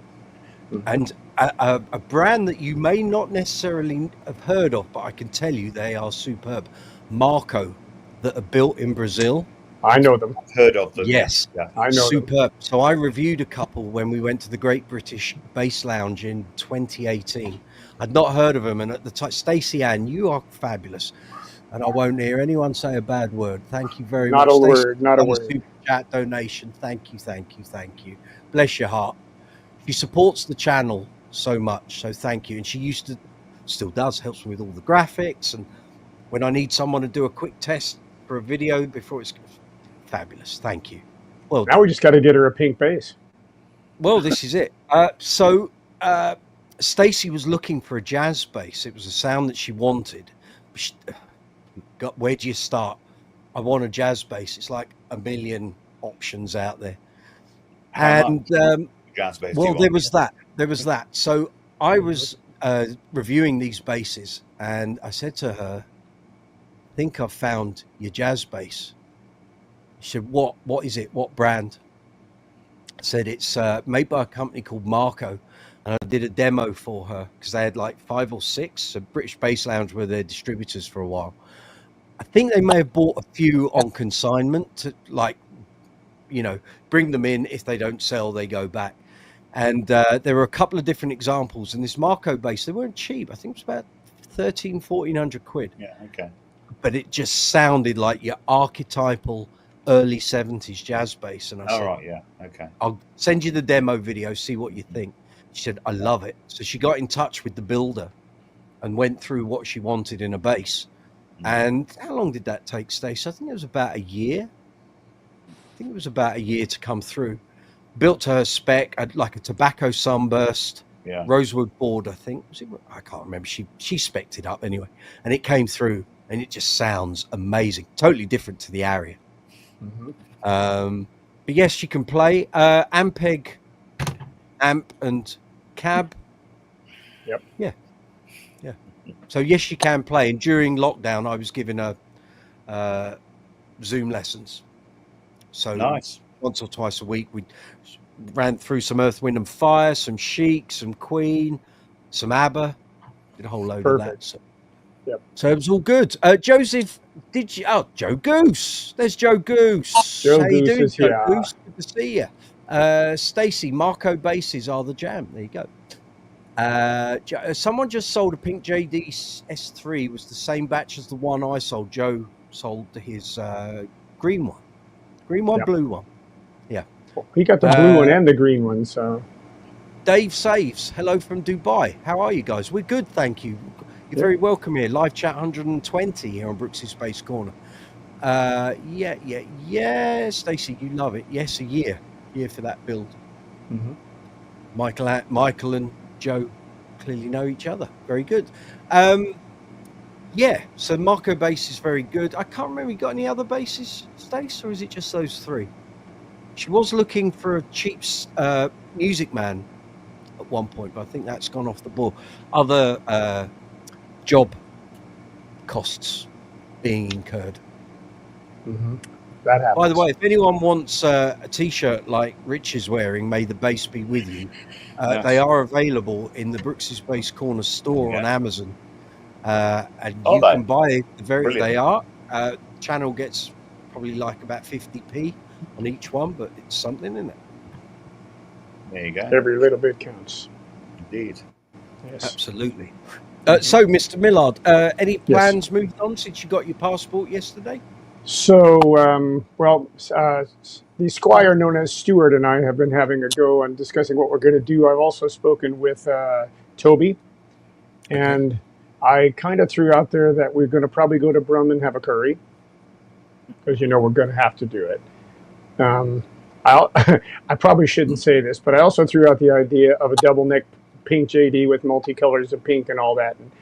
And a brand that you may not necessarily have heard of, but I can tell you they are superb. Marco, that are built in Brazil. I know them. I've heard of them. Yes, Yeah. I know them. superb. So I reviewed a couple when we went to the Great British Bass Lounge in 2018. I'd not heard of them, and at the time, Stacey Ann, you are fabulous, and I won't hear anyone say a bad word. Thank you very Not much. a Stacey, word. Not a on the word. super chat donation. Thank you, thank you, thank you. Bless your heart. She supports the channel so much, so thank you. And she used to, still does, helps me with all the graphics, and when I need someone to do a quick test for a video before it's fabulous. Thank you. Well Now we just got to get her a pink bass. well, this is it. Stacey was looking for a jazz bass. It was a sound that she wanted. Where do you start? I want a jazz bass. It's like a million options out there. How And Jazz bass. well, there was that. There was that. So I was reviewing these basses, and I said to her, "I think I've found your jazz bass." She said, "What? What is it? What brand?" I said, "It's made by a company called Marco." And I did a demo for her because they had like 5 or 6. So British Bass Lounge were their distributors for a while. I think they may have bought a few on consignment to, like, you know, bring them in. If they don't sell, they go back. And there were a couple of different examples. And this Marco bass, they weren't cheap. I think it was about 1,400 quid. Yeah, okay. But it just sounded like your archetypal early 70s jazz bass. And I All said, right, yeah, okay. I'll send you the demo video, see what you think. She said, I love it. So she got in touch with the builder and went through what she wanted in a bass. And how long did that take, Stacey? I think it was about a year. I think it was about a year to come through. Built to her spec, like a tobacco sunburst, Yeah. rosewood board, I think. Was it? I can't remember. She spec'd it up anyway. And it came through and it just sounds amazing. Totally different to the Aria. But yes, she can play Ampeg, amp and cab. Yep. Yeah. So yes, she can play. And during lockdown, I was giving her Zoom lessons. So Nice. once or twice a week, we ran through some Earth, Wind and Fire, some Chic, some Queen, some ABBA. Did a whole load of that. Perfect. So, Yep. so it was all good. Joseph, did you? Oh, Joe Goose. There's Joe Goose. Joe How you Goose doing, is Joe here. Goose? Good to see you. Stacey, Marco basses are the jam. There you go. Someone just sold a pink JD S3. Was the same batch as the one I sold. Joe sold his green one. Yep. Blue one. He got the blue one and the green one. So Dave Saves. Hello from Dubai. How are you guys? We're good, thank you. You're very welcome here. Live chat 120 here on Brooks's Space Corner. Yeah. Stacey, you love it. Yes, a year for that build. Michael and Joe clearly know each other. Very good. Yeah, so Marco bass is very good. I can't remember, you got any other basses, Stace, or is it just those 3? She was looking for a cheap Music Man at one point, but I think that's gone off the board. Other job costs being incurred. that happens. By the way, if anyone wants a t-shirt like Rich is wearing, may the bass be with you, they are available in the Brooks's Space Corner store on Amazon. And you can buy they are. Channel gets probably like about 50p on each one, but it's something, isn't it? There you go. Every little bit counts. Indeed. Yes. Absolutely. So, Mr. Millard, any plans moved on since you got your passport yesterday? So, the squire known as Stuart and I have been having a go on discussing what we're going to do. I've also spoken with Toby, and I kind of threw out there that we're going to probably go to Brum and have a curry, because we're going to have to do it. I probably shouldn't say this, but I also threw out the idea of a double neck pink JD with multicolors of pink and all that. And,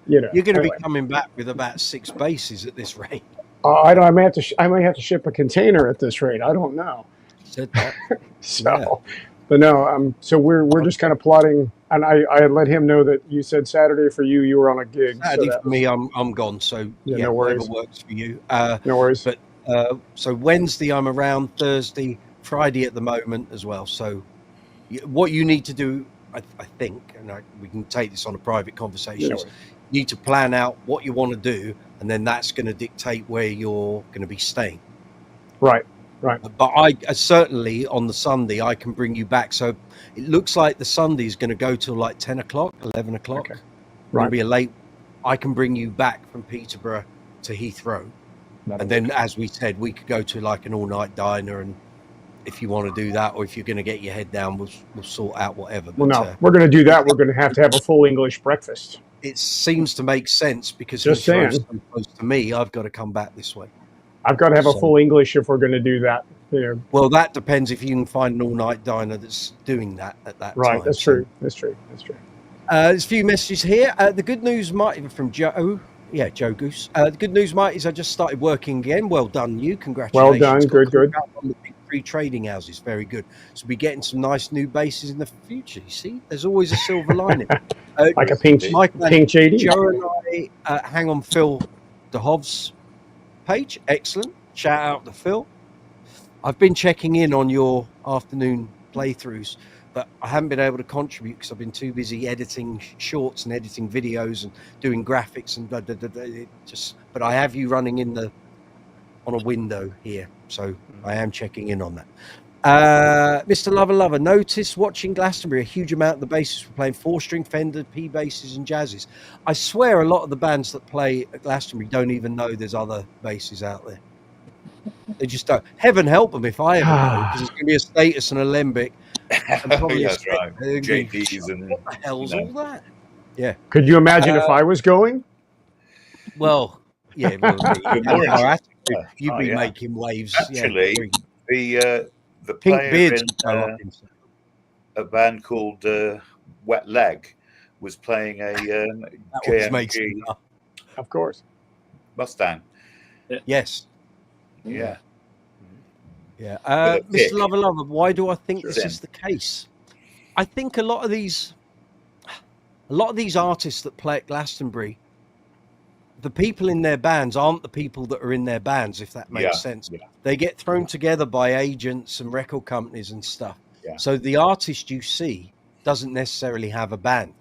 you're going to be coming back with about 6 basses at this rate. I might have to ship a container at this rate. I don't know. Said that. But no. So we're just kind of plotting, and I let him know that you said Saturday for you. You were on a gig. Saturday for me, I'm gone. So no worries. Whatever works for you. No worries. But so Wednesday I'm around. Thursday, Friday at the moment as well. So what you need to do, I think, and we can take this on a private conversation. You need to plan out what you want to do, and then that's going to dictate where you're going to be staying. Right. But I certainly on the Sunday I can bring you back. So it looks like the Sunday is going to go till like 10 o'clock, 11 o'clock. Okay. Right. It'll be a late. I can bring you back from Peterborough to Heathrow, and then, as we said, we could go to like an all-night diner, and if you want to do that, or if you're going to get your head down, we'll sort out whatever. Well, no, we're going to do that. We're going to have a full English breakfast. It seems to make sense because just saying, so close to me, I've got to come back this way. I've got to have a full English if we're going to do that. Well, that depends if you can find an all-night diner that's doing that at that time. Right, that's true. That's true. There's a few messages here. The good news, Martin, from Joe. Yeah, Joe Goose. The good news, Martin, is I just started working again. Well done, you. Congratulations. Well done. Good. On the big free trading houses. Very good. So we'll be getting some nice new bases in the future. You see, there's always a silver lining. Like a pink JD. Joe and I hang on Phil DeHov's page. Excellent. Shout out to Phil. I've been checking in on your afternoon playthroughs, but I haven't been able to contribute because I've been too busy editing shorts and editing videos and doing graphics and blah, blah, blah, blah. But I have you running on a window here, so I am checking in on that. Mr. Lover, notice watching Glastonbury, a huge amount of the bassists were playing 4-string Fender, P basses and jazzes. I swear a lot of the bands that play at Glastonbury don't even know there's other basses out there. They just don't. Heaven help them if I ever know, because it's going to be a Status and Alembic. And probably that's right. JPs and what the hell's all that? Yeah. Could you imagine if I was going? Well, yeah. You'd be making waves. Actually, the Pink player Beards in a band called Wet Leg was playing a JMG of course Mustang. Yes. Yeah. Mr. Lover, why do I think this is the case? I think a lot of these artists that play at Glastonbury, the people in their bands aren't the people that are in their bands, if that makes sense. Yeah. They get thrown together by agents and record companies and stuff. Yeah. So the artist you see doesn't necessarily have a band.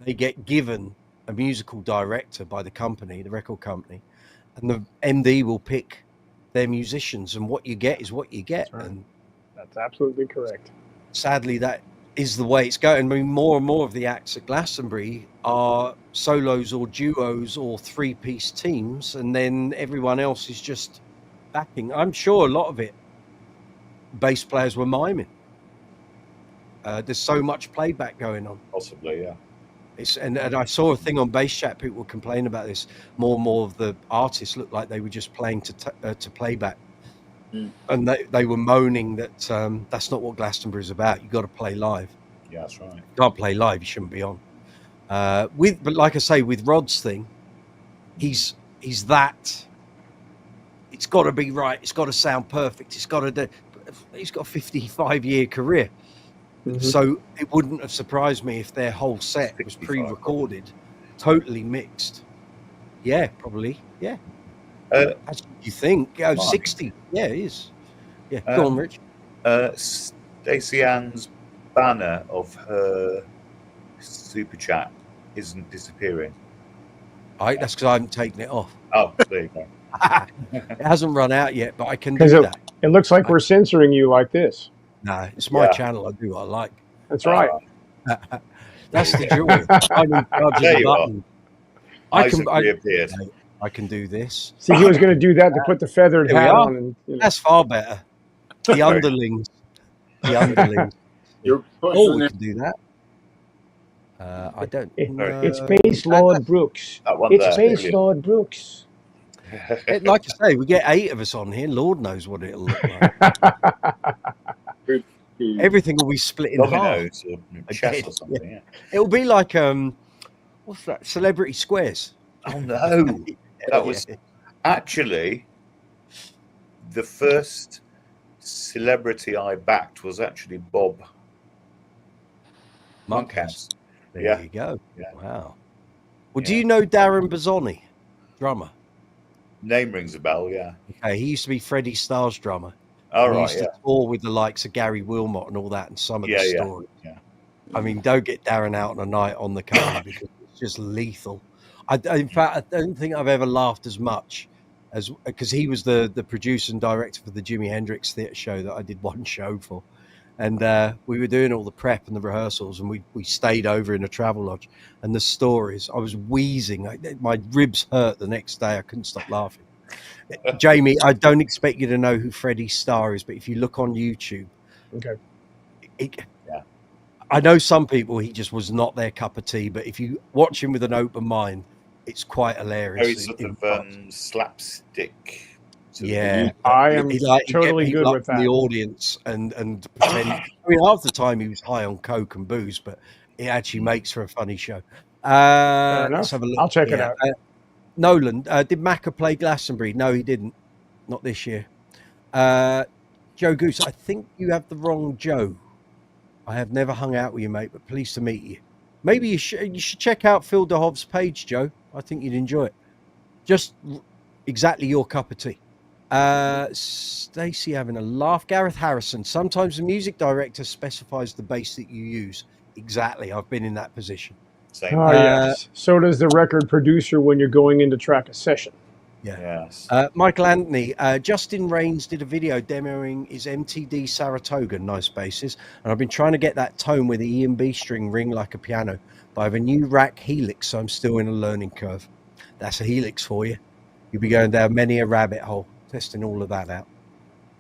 They get given a musical director by the company, the record company, and the MD will pick their musicians, and what you get is what you get. Right. And that's absolutely correct. Sadly, that is the way it's going. I mean, more and more of the acts at Glastonbury are solos or duos or 3-piece teams, and then everyone else is just backing. I'm sure a lot of it, bass players were miming. There's so much playback going on. Possibly, yeah. And I saw a thing on Bass Chat. People were complaining about this. More and more of the artists looked like they were just playing to playback, and they were moaning that that's not what Glastonbury is about. You got to play live. Yeah, that's right. You can't play live. You shouldn't be on. But like I say, with Rod's thing, he's that. It's got to be right. It's got to sound perfect. He's got a 55-year career. Mm-hmm. So it wouldn't have surprised me if their whole set was pre-recorded, totally mixed. Yeah, probably. Yeah. As you think? 60. Yeah, it is. Yeah. Go on, Rich. Stacey Ann's banner of her super chat isn't disappearing. That's because I haven't taken it off. Oh, there you go. It hasn't run out yet, but I can do that. It looks like we're censoring you like this. No, it's my Yeah. channel. I do what I like. That's right. That's the joy. I'm in charge of There the you are. button. I can. reappeared. I can do this. See, he was going to do that to put the feathered There we hat are. on, and That's far better. The underlings. The underlings. You're Oh, pushing we it. can do that. I don't. it's Bass Lord Brooks. That one It's there, Bass brilliant. Lord Brooks. Like I say, we get 8 of us on here. Lord knows what it'll look like. Everything will be split in half. Dominoes or chess or something. Yeah. It'll be like what's that? Celebrity Squares. Oh no, that was actually the first celebrity I backed was actually Bob Monkhouse. There Yeah. you go. Yeah. Wow. Well, do Yeah. you know Darren Bazzoni, drummer? Name rings a bell. Yeah. Okay, he used to be Freddie Starr's drummer. All He right. used Yeah. to tour with the likes of Gary Wilmot and all that, and some of the Yeah, yeah, stories. yeah. I mean, don't get Darren out on a night on the cover because it's just lethal. In fact, I don't think I've ever laughed as much as because he was the producer and director for the Jimi Hendrix theatre show that I did one show for, and we were doing all the prep and the rehearsals, and we stayed over in a travel lodge, and the stories. I was wheezing, my ribs hurt the next day. I couldn't stop laughing. Jamie, I don't expect you to know who Freddie Starr is, but if you look on YouTube, Okay. I know some people he just was not their cup of tea, but if you watch him with an open mind, it's quite hilarious. Very sort of slapstick. sort of- Yeah, I am he'd get totally people good up with from the that. audience and pretend. I mean, half the time he was high on coke and booze, but it actually makes for a funny show. enough. Let's have a look. I'll check it out. Nolan, did Macca play Glastonbury? No, he didn't. Not this year. Joe Goose, I think you have the wrong Joe. I have never hung out with you, mate, but pleased to meet you. Maybe you should check out Phil DeHov's page, Joe. I think you'd enjoy it. Just exactly your cup of tea. Stacey having a laugh. Gareth Harrison, sometimes the music director specifies the bass that you use. Exactly. I've been in that position. Same. Oh, yes. So does the record producer when you're going in to track a session. Yeah. Yes. Michael Anthony, Justin Raines did a video demoing his MTD Saratoga, nice basses, and I've been trying to get that tone with the E and B string ring like a piano, but I have a new rack Helix, so I'm still in a learning curve. That's a Helix for you. You'll be going down many a rabbit hole, testing all of that out.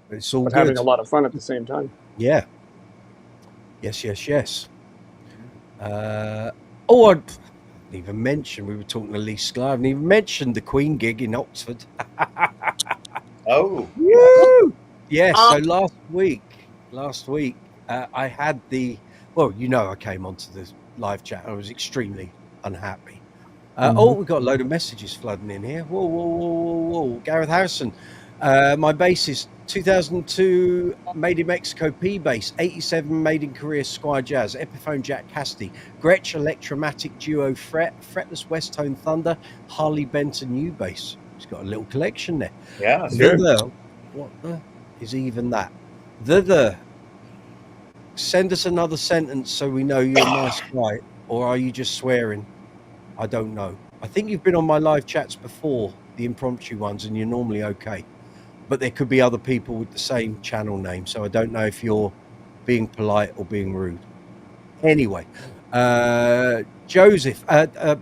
But it's all But good. having a lot of fun at the same time. Yeah. Yes. I didn't even mention, we were talking to Lee Sklar, I haven't even mentioned the Queen gig in Oxford. Oh. Woo! Yes, so last week, I had I came onto the live chat. I was extremely unhappy. We've got a load of messages flooding in here. Whoa. Gareth Harrison, my bass is 2002 made in Mexico P bass, 87 made in Korea Squire Jazz, Epiphone Jack Cassidy, Gretsch Electromatic Duo fretless Westone Thunder, Harley Benton new bass. He's got a little collection there. Yeah. That's Good. good. What the is even that? Send us another sentence so we know you're a nice guy, or are you just swearing? I don't know. I think you've been on my live chats before, the impromptu ones, and you're normally okay. But there could be other people with the same channel name, so I don't know if you're being polite or being rude. Anyway, Joseph,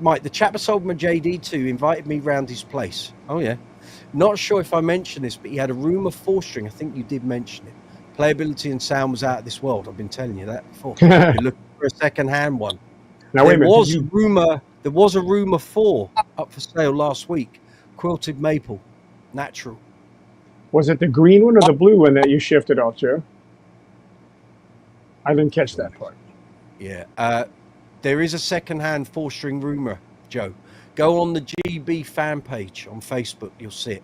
Mike, the chap I sold my JD to invited me round his place. Oh, yeah. Not sure if I mentioned this, but he had a room of 4-string. I think you did mention it. Playability and sound was out of this world. I've been telling you that before. You're looking for a second-hand one. Now, wait a There minute. was a rumor 4 up for sale last week. Quilted maple, natural. Was it the green one or the blue one that you shifted off, Joe? I didn't catch that part. Yeah. There is a second-hand 4-string rumor, Joe. Go on the GB fan page on Facebook. You'll see it.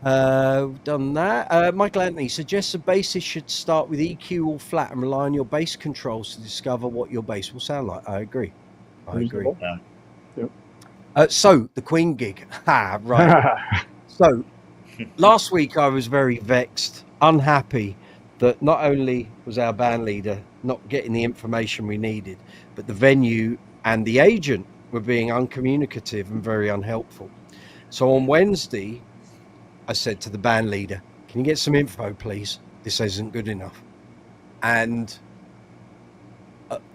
Done that. Michael Anthony suggests a bassist should start with EQ all flat and rely on your bass controls to discover what your bass will sound like. I agree. Reasonable. So, the Queen gig. Right. So, last week I was very vexed, unhappy that not only was our band leader not getting the information we needed, but the venue and the agent were being uncommunicative and very unhelpful. So on Wednesday, I said to the band leader, can you get some info, please? This isn't good enough. and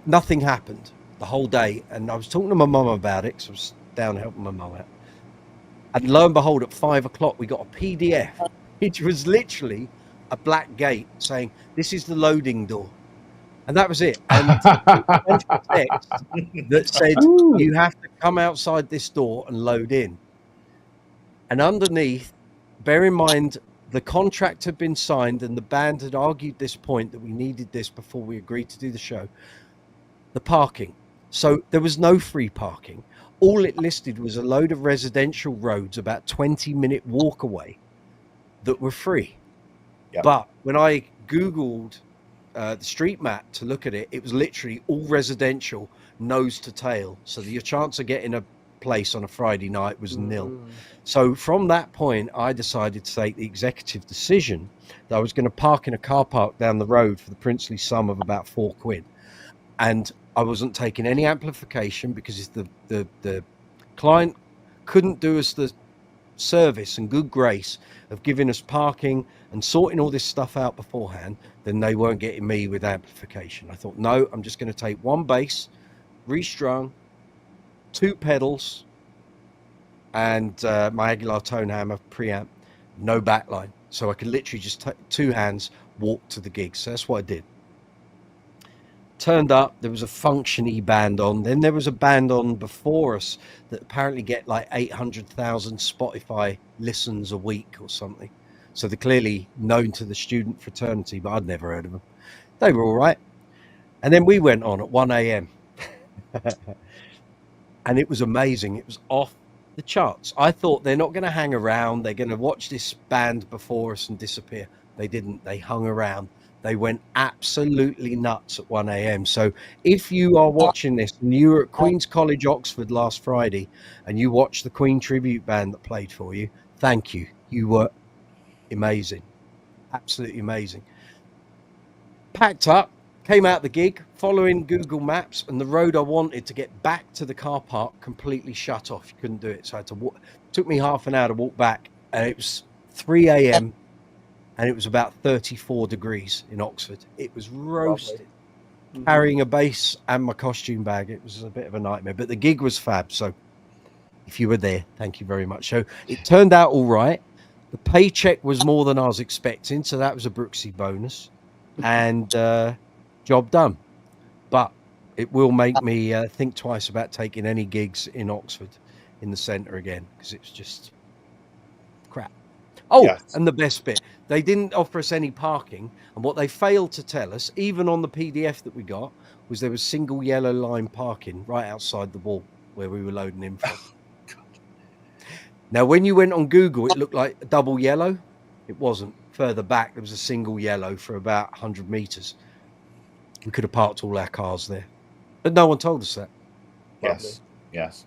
nothing happened the whole day. And I was talking to my mum about it, because I was down helping my mum out. And lo and behold, at 5 o'clock, we got a PDF, which was literally a black gate saying, "This is the loading door." And that was it. And a bunch of text that said, Ooh. "You have to come outside this door and load in." And underneath, bear in mind, the contract had been signed and the band had argued this point that we needed this before we agreed to do the show. The parking. So there was no free parking. All it listed was a load of residential roads about 20-minute walk away that were free. Yep. But when I Googled the street map to look at it, it was literally all residential, nose to tail. So your chance of getting a place on a Friday night was nil. So from that point, I decided to take the executive decision that I was going to park in a car park down the road for the princely sum of about £4. And I wasn't taking any amplification, because if the client couldn't do us the service and good grace of giving us parking and sorting all this stuff out beforehand, then they weren't getting me with amplification. I thought, no, I'm just going to take one bass, restrung, 2 pedals, and my Aguilar tone hammer preamp, no backline. So I could literally just take 2 hands, walk to the gig. So that's what I did. Turned up, there was a function-y band on. Then there was a band on before us that apparently get like 800,000 Spotify listens a week or something. So they're clearly known to the student fraternity, but I'd never heard of them. They were all right. And then we went on at 1 a.m. And it was amazing. It was off the charts. I thought they're not going to hang around. They're going to watch this band before us and disappear. They didn't. They hung around. They went absolutely nuts at 1 a.m. So if you are watching this and you were at Queen's College, Oxford last Friday, and you watched the Queen tribute band that played for you, thank you. You were amazing. Absolutely amazing. Packed up, came out the gig, following Google Maps, and the road I wanted to get back to the car park completely shut off. You couldn't do it. So I had to walk. It took me half an hour to walk back, and it was 3 a.m. and it was about 34 degrees in Oxford. It was roasted. Carrying a bass and my costume bag, it was a bit of a nightmare. But the gig was fab. So if you were there, thank you very much. So it turned out all right. The paycheck was more than I was expecting, so that was a Brooksy bonus. And job done. But it will make me think twice about taking any gigs in Oxford in the centre again, because it's just crap. Oh, yes. And the best bit, they didn't offer us any parking. And what they failed to tell us, even on the PDF that we got, was there was single yellow line parking right outside the wall where we were loading in from. Now, when you went on Google, it looked like a double yellow. It wasn't. Further back, there was a single yellow for about 100 meters. We could have parked all our cars there. But no one told us that. Yes, yes.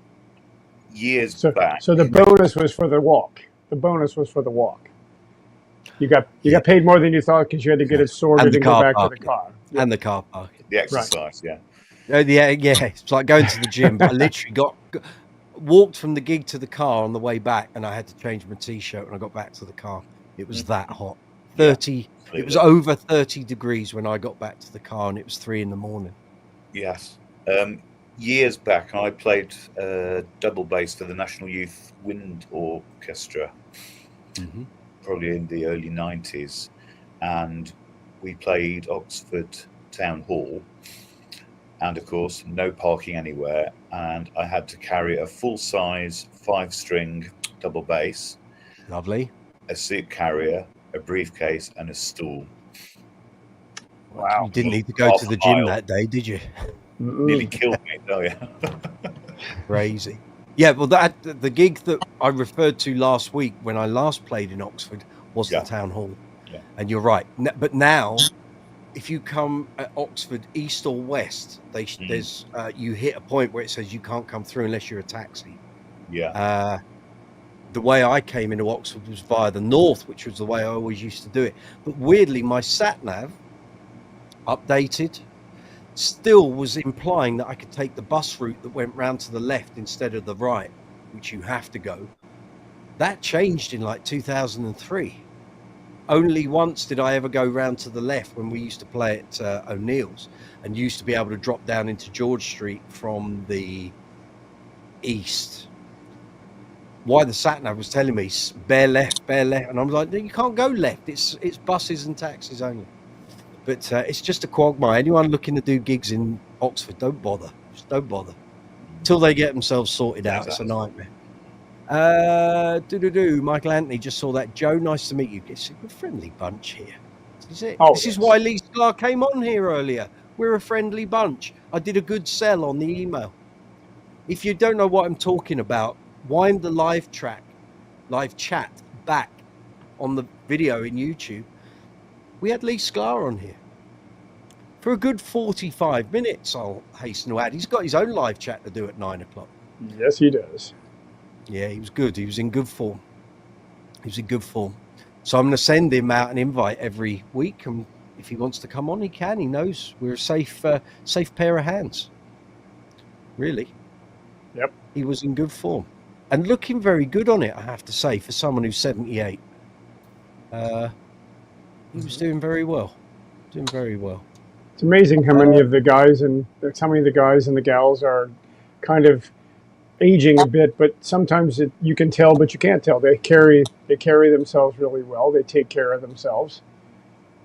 Years back. So the bonus was for the walk. The bonus was for the walk. You got paid more than you thought because you had to get it sorted and go back to the car. Yeah. And the car park. The exercise, right. Yeah. It's like going to the gym. I literally walked from the gig to the car on the way back, and I had to change my t-shirt when I got back to the car. It was that hot. 30. It was over 30 degrees when I got back to the car, and it was 3 a.m. Yes. Years back, I played double bass for the National Youth Wind Orchestra, probably in the early 90s. And we played Oxford Town Hall. And, of course, no parking anywhere. And I had to carry a full-size 5-string double bass. Lovely. A suit carrier, a briefcase, and a stool. Wow. You didn't need to go to the gym that day, did you? Nearly killed me, oh yeah. Crazy. Yeah, well, the gig that I referred to last week when I last played in Oxford was the Town Hall. Yeah. And you're right. But now, if you come at Oxford east or west, there's you hit a point where it says you can't come through unless you're a taxi. Yeah. The way I came into Oxford was via the north, which was the way I always used to do it. But weirdly, my sat-nav, updated, still was implying that I could take the bus route that went round to the left instead of the right, which you have to go. That changed in like 2003. Only once did I ever go round to the left when we used to play at O'Neill's and used to be able to drop down into George Street from the east. Why the sat-nav was telling me bare left, and I'm like, you can't go left. It's buses and taxis only. But it's just a quagmire. Anyone looking to do gigs in Oxford, don't bother. Just don't bother till they get themselves sorted out. It's a nightmare. Michael Anthony just saw that. Joe, nice to meet you. It's a good friendly bunch here. Is it? Oh, this is why Lee Sklar came on here earlier. We're a friendly bunch. I did a good sell on the email. If you don't know what I'm talking about, wind the live chat back on the video in YouTube. We had Lee Sklar on here for a good 45 minutes. I'll hasten to add. He's got his own live chat to do at 9 o'clock. Yes, he does. Yeah, he was good. He was in good form. So I'm going to send him out an invite every week, and if he wants to come on, he can. He knows we're a safe pair of hands. Really. Yep. He was in good form and looking very good on it, I have to say, for someone who's 78. He was doing very well. It's amazing how many of the guys and the gals are kind of aging a bit, but sometimes you can tell, but you can't tell. They carry themselves really well. They take care of themselves.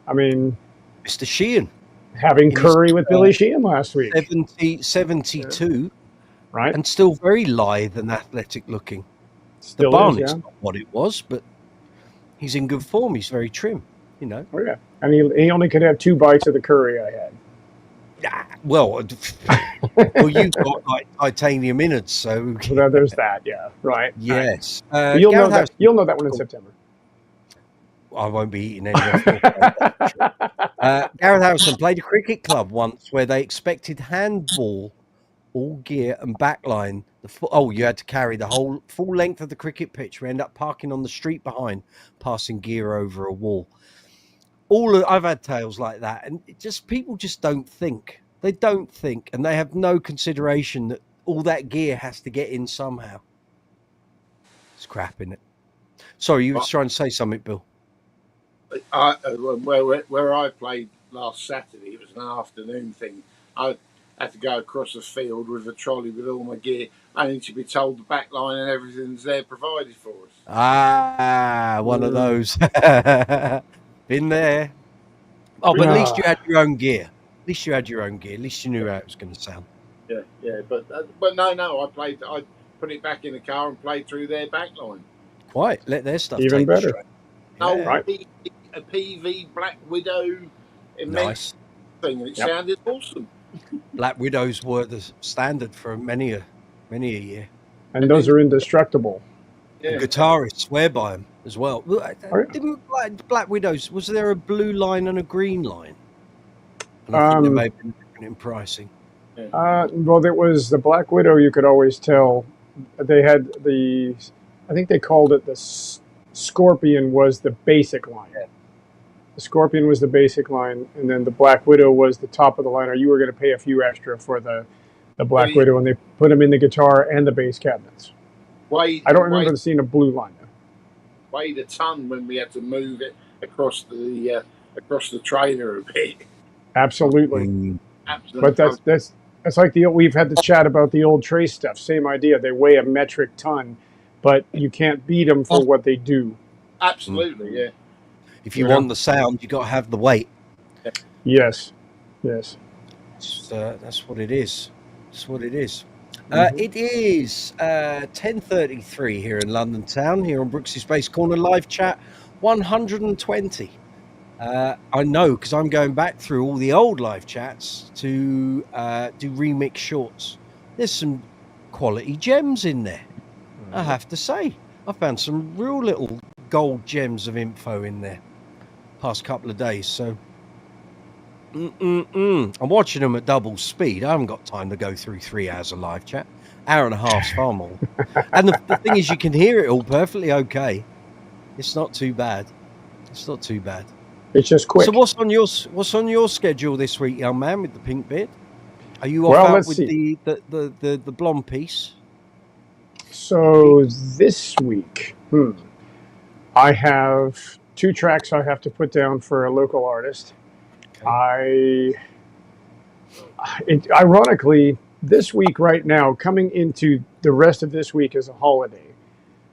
I mean, Mr. Sheehan having curry with Billy Sheehan last week. 72, yeah. Right, and still very lithe and athletic looking. Still the barnet's is, yeah. Not what it was, but he's in good form. He's very trim, you know. Oh yeah, and he only could have 2 bites of the curry I had. Well, you've got like titanium innards, so there's that. Yeah, right. Yes, you'll know that. You'll know that one in September. I won't be eating any of Gareth Harrison played a cricket club once where they expected handball, all gear and backline. You had to carry the whole full length of the cricket pitch. We end up parking on the street behind, passing gear over a wall. I've had tales like that, and people just don't think. They don't think, and they have no consideration that all that gear has to get in somehow. It's crap, isn't it? Sorry, you were trying to say something, Bill. Where I played last Saturday, it was an afternoon thing. I had to go across the field with a trolley with all my gear, only to be told the back line and everything's there provided for us. One of those. Been there. Oh, but at least you had your own gear. At least you knew how it was going to sound. Yeah, but no, I put it back in the car and played through their back line. Quite, let their stuff even take better. No, right. A Peavey Black Widow nice thing, and it sounded awesome. Black Widows were the standard for many a year, and those are indestructible. Yeah. Guitarists swear by them as well. Didn't Black Widows, was there a blue line and a green line? And I think they may have been different in pricing. Well, there was the Black Widow. You could always tell. They had I think they called it the Scorpion was the basic line. Yeah. The Scorpion was the basic line, and then the Black Widow was the top of the line, or you were going to pay a few extra for the Black Widow, and they put them in the guitar and the bass cabinets. I don't remember seeing a blue line. Weighed a ton when we had to move it across the trailer a bit. Absolutely. But that's like we've had the chat about the old Trace stuff. Same idea. They weigh a metric ton, but you can't beat them for what they do. Absolutely, yeah. If you want the sound, you got to have the weight. Yes. That's what it is. It is 10:33 here in London town, here on Brooks's Space Corner live chat 120. I know, because I'm going back through all the old live chats to do remix shorts. There's some quality gems in there, I have to say. I found some real little gold gems of info in there past couple of days, so I'm watching them at double speed. I haven't got time to go through 3 hours of live chat. Hour and a half's far more. And the thing is, you can hear it all perfectly okay. It's not too bad. It's just quick. So what's on your schedule this week, young man, with the pink beard? Are you off out with the blonde piece? So this week, I have 2 tracks I have to put down for a local artist. Okay. Ironically, this week right now, coming into the rest of this week is a holiday.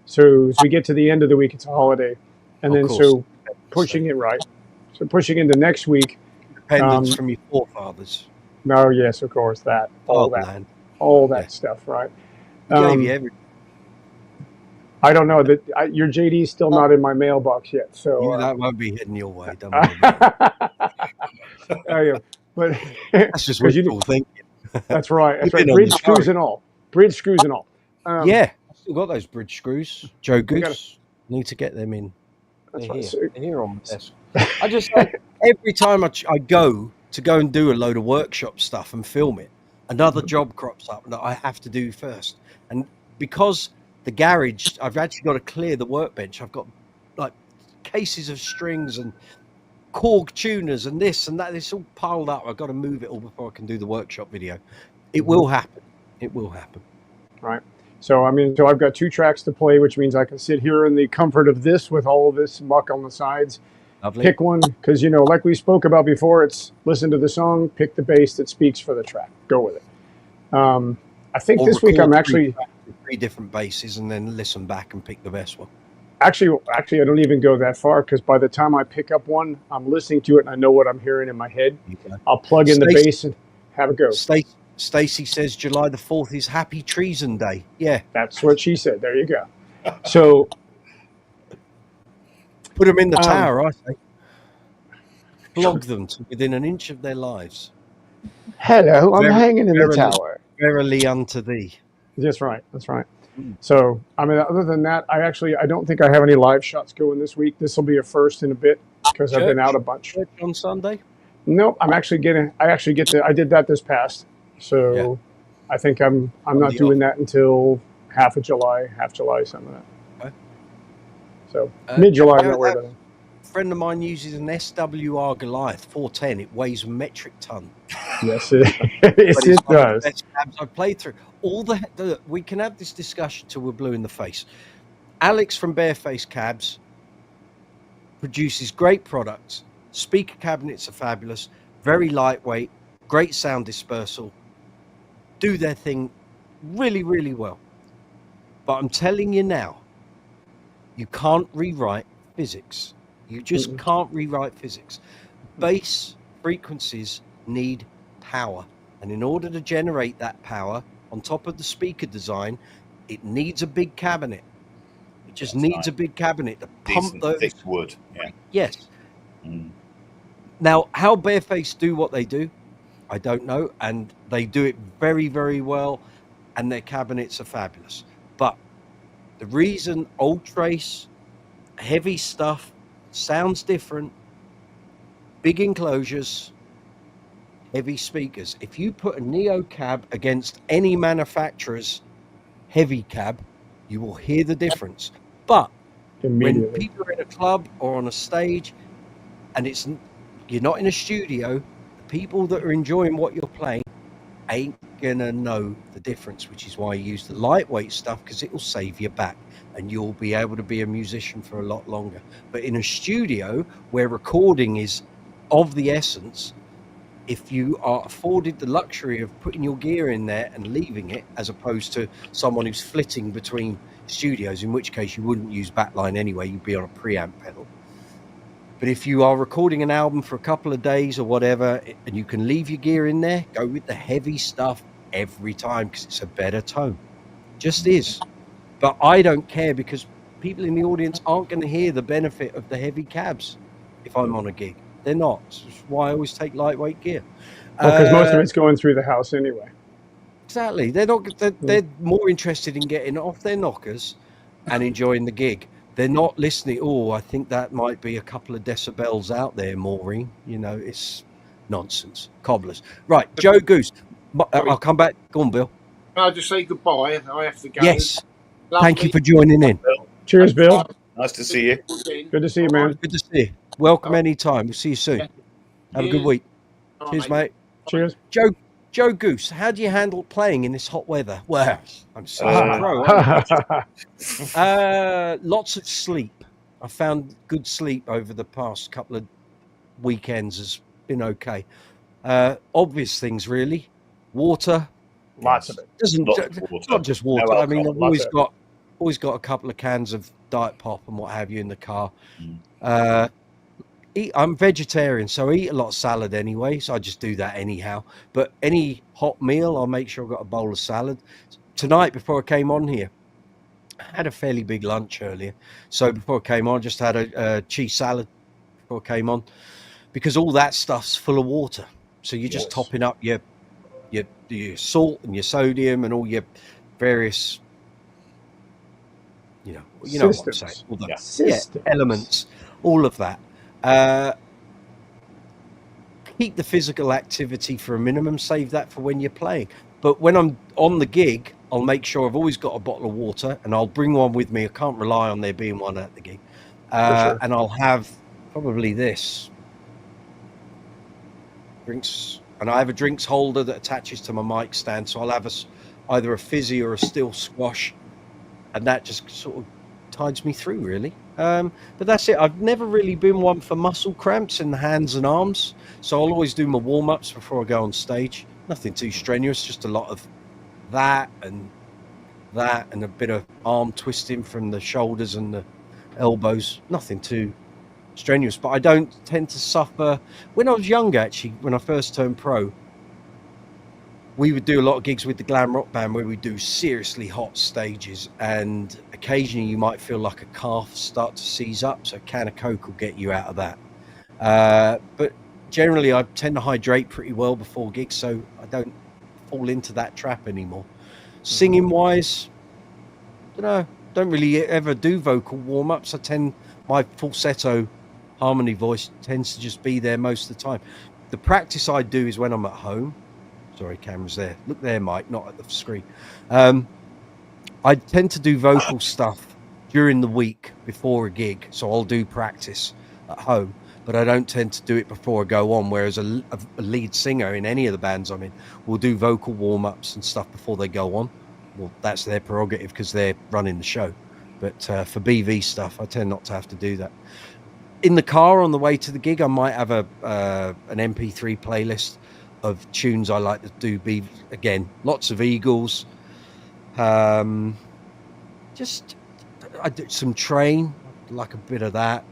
So as we get to the end of the week, it's a holiday. And then so pushing it right. So pushing into next week. Independence from your forefathers. No, yes, of course, that. All that stuff, right? Gave you everything. I don't know that your JD's still not in my mailbox yet, so that won't be heading your way. Don't worry about it. But that's just wishful thinking. That's right. That's right. Bridge screws and all. Bridge screws and all. Yeah, I still got those bridge screws. Joe Goose. Need to get them in. That's They're right. They're here on the desk. I just every time I go and do a load of workshop stuff and film it, another job crops up that I have to do first. And because the garage, I've actually got to clear the workbench. I've got like cases of strings and Korg tuners and this and that. It's all piled up. I've got to move it all before I can do the workshop video. It will happen. It will happen. Right. So, so I've got 2 tracks to play, which means I can sit here in the comfort of this with all of this muck on the sides. Lovely. Pick one, because, like we spoke about before, it's listen to the song, pick the bass that speaks for the track. Go with it. I think this week I'm actually 3 different basses and then listen back and pick the best one. Actually, I don't even go that far, because by the time I pick up one, I'm listening to it and I know what I'm hearing in my head. Okay. I'll plug in the bass and have a go. Stacey says July the 4th is Happy Treason Day. Yeah. That's what she said. There you go. So put them in the tower, I say. Blog them to within an inch of their lives. Hello, I'm hanging in the tower. Verily unto thee. That's right. That's right. So, other than that, I don't think I have any live shots going this week. This will be a first in a bit because I've been out a bunch. Church on Sunday? Nope. I did that this past. So I think I'm not doing that until half July, something like that. Okay. So mid-July, I'm not worried about it. A friend of mine uses an SWR Goliath 410. It weighs a metric ton. Yes, it does. Best cabs I've played through. We can have this discussion till we're blue in the face. Alex from Bareface Cabs produces great products. Speaker cabinets are fabulous, very lightweight, great sound dispersal, do their thing really, really well. But I'm telling you now, you can't rewrite physics. You just can't rewrite physics. Bass frequencies need power. And in order to generate that power, on top of the speaker design, it needs a big cabinet. It just needs a big cabinet to pump those. Thick wood. Yeah. Yes. Now, how Bareface do what they do, I don't know. And they do it very, very well. And their cabinets are fabulous. But the reason old trace, heavy stuff, sounds different, big enclosures, heavy speakers. If you put a Neo cab against any manufacturer's heavy cab, you will hear the difference. But when people are in a club or on a stage and you're not in a studio, the people that are enjoying what you're playing ain't gonna know the difference, which is why I use the lightweight stuff, because it will save your back and you'll be able to be a musician for a lot longer. But in a studio where recording is of the essence, if you are afforded the luxury of putting your gear in there and leaving it, as opposed to someone who's flitting between studios, in which case you wouldn't use backline anyway, you'd be on a preamp pedal. But if you are recording an album for a couple of days or whatever, and you can leave your gear in there, go with the heavy stuff every time, because it's a better tone. Just is. But I don't care, because people in the audience aren't going to hear the benefit of the heavy cabs if I'm on a gig. They're not. That's why I always take lightweight gear. Because most of it's going through the house anyway. Exactly. They're more interested in getting off their knockers and enjoying the gig. They're not listening. Oh, I think that might be a couple of decibels out there, Maureen. It's nonsense. Cobblers. Right, Joe Goose. I'll come back. Go on, Bill. I'll just say goodbye. I have to go. Yes. Thank you for joining in. Cheers, Bill. Nice to see you. Good to see you, man. Good to see you. Welcome anytime. We'll see you soon. Have a good week. Cheers, mate. Cheers. Joe Goose, how do you handle playing in this hot weather? Well, I'm so pro. Lots of sleep. I found good sleep over the past couple of weekends has been okay. Obvious things, really. Water. Lots of it. Lots of water. Not just water. No I mean, alcohol. I've always got a couple of cans of Diet Pop and what have you in the car. I'm vegetarian, so I eat a lot of salad anyway, so I just do that anyhow. But any hot meal, I'll make sure I've got a bowl of salad. Tonight, before I came on here, I had a fairly big lunch earlier. So before I came on, I just had a cheese salad before I came on, because all that stuff's full of water. So you're just topping up your salt and your sodium and all your various, you know what I'm saying, all the elements, all of that. Keep the physical activity for a minimum, save that for when you're playing. But when I'm on the gig, I'll make sure I've always got a bottle of water, and I'll bring one with me. I can't rely on there being one at the gig. And I'll have probably this drinks, and I have a drinks holder that attaches to my mic stand, so I'll have either a fizzy or a still squash, and that just sort of tides me through, really. But that's it. I've never really been one for muscle cramps in the hands and arms, so I'll always do my warm-ups before I go on stage. Nothing too strenuous, just a lot of that and a bit of arm twisting from the shoulders and the elbows. Nothing too strenuous, but I don't tend to suffer. When I was younger, actually, when I first turned pro, we would do a lot of gigs with the glam rock band where we do seriously hot stages, and occasionally you might feel like a calf start to seize up, so a can of Coke will get you out of that. But generally I tend to hydrate pretty well before gigs, so I don't fall into that trap anymore. Singing wise, don't really ever do vocal warm-ups. My falsetto harmony voice tends to just be there most of the time. The practice I do is when I'm at home. Sorry, camera's there. Look there, Mike, not at the screen. I tend to do vocal stuff during the week before a gig, so I'll do practice at home, but I don't tend to do it before I go on, whereas a lead singer in any of the bands I'm in will do vocal warm-ups and stuff before they go on. Well, that's their prerogative because they're running the show. But for BV stuff, I tend not to have to do that. In the car on the way to the gig, I might have an MP3 playlist of tunes I like to do. Again, lots of Eagles. Just I did some Train, like a bit of that.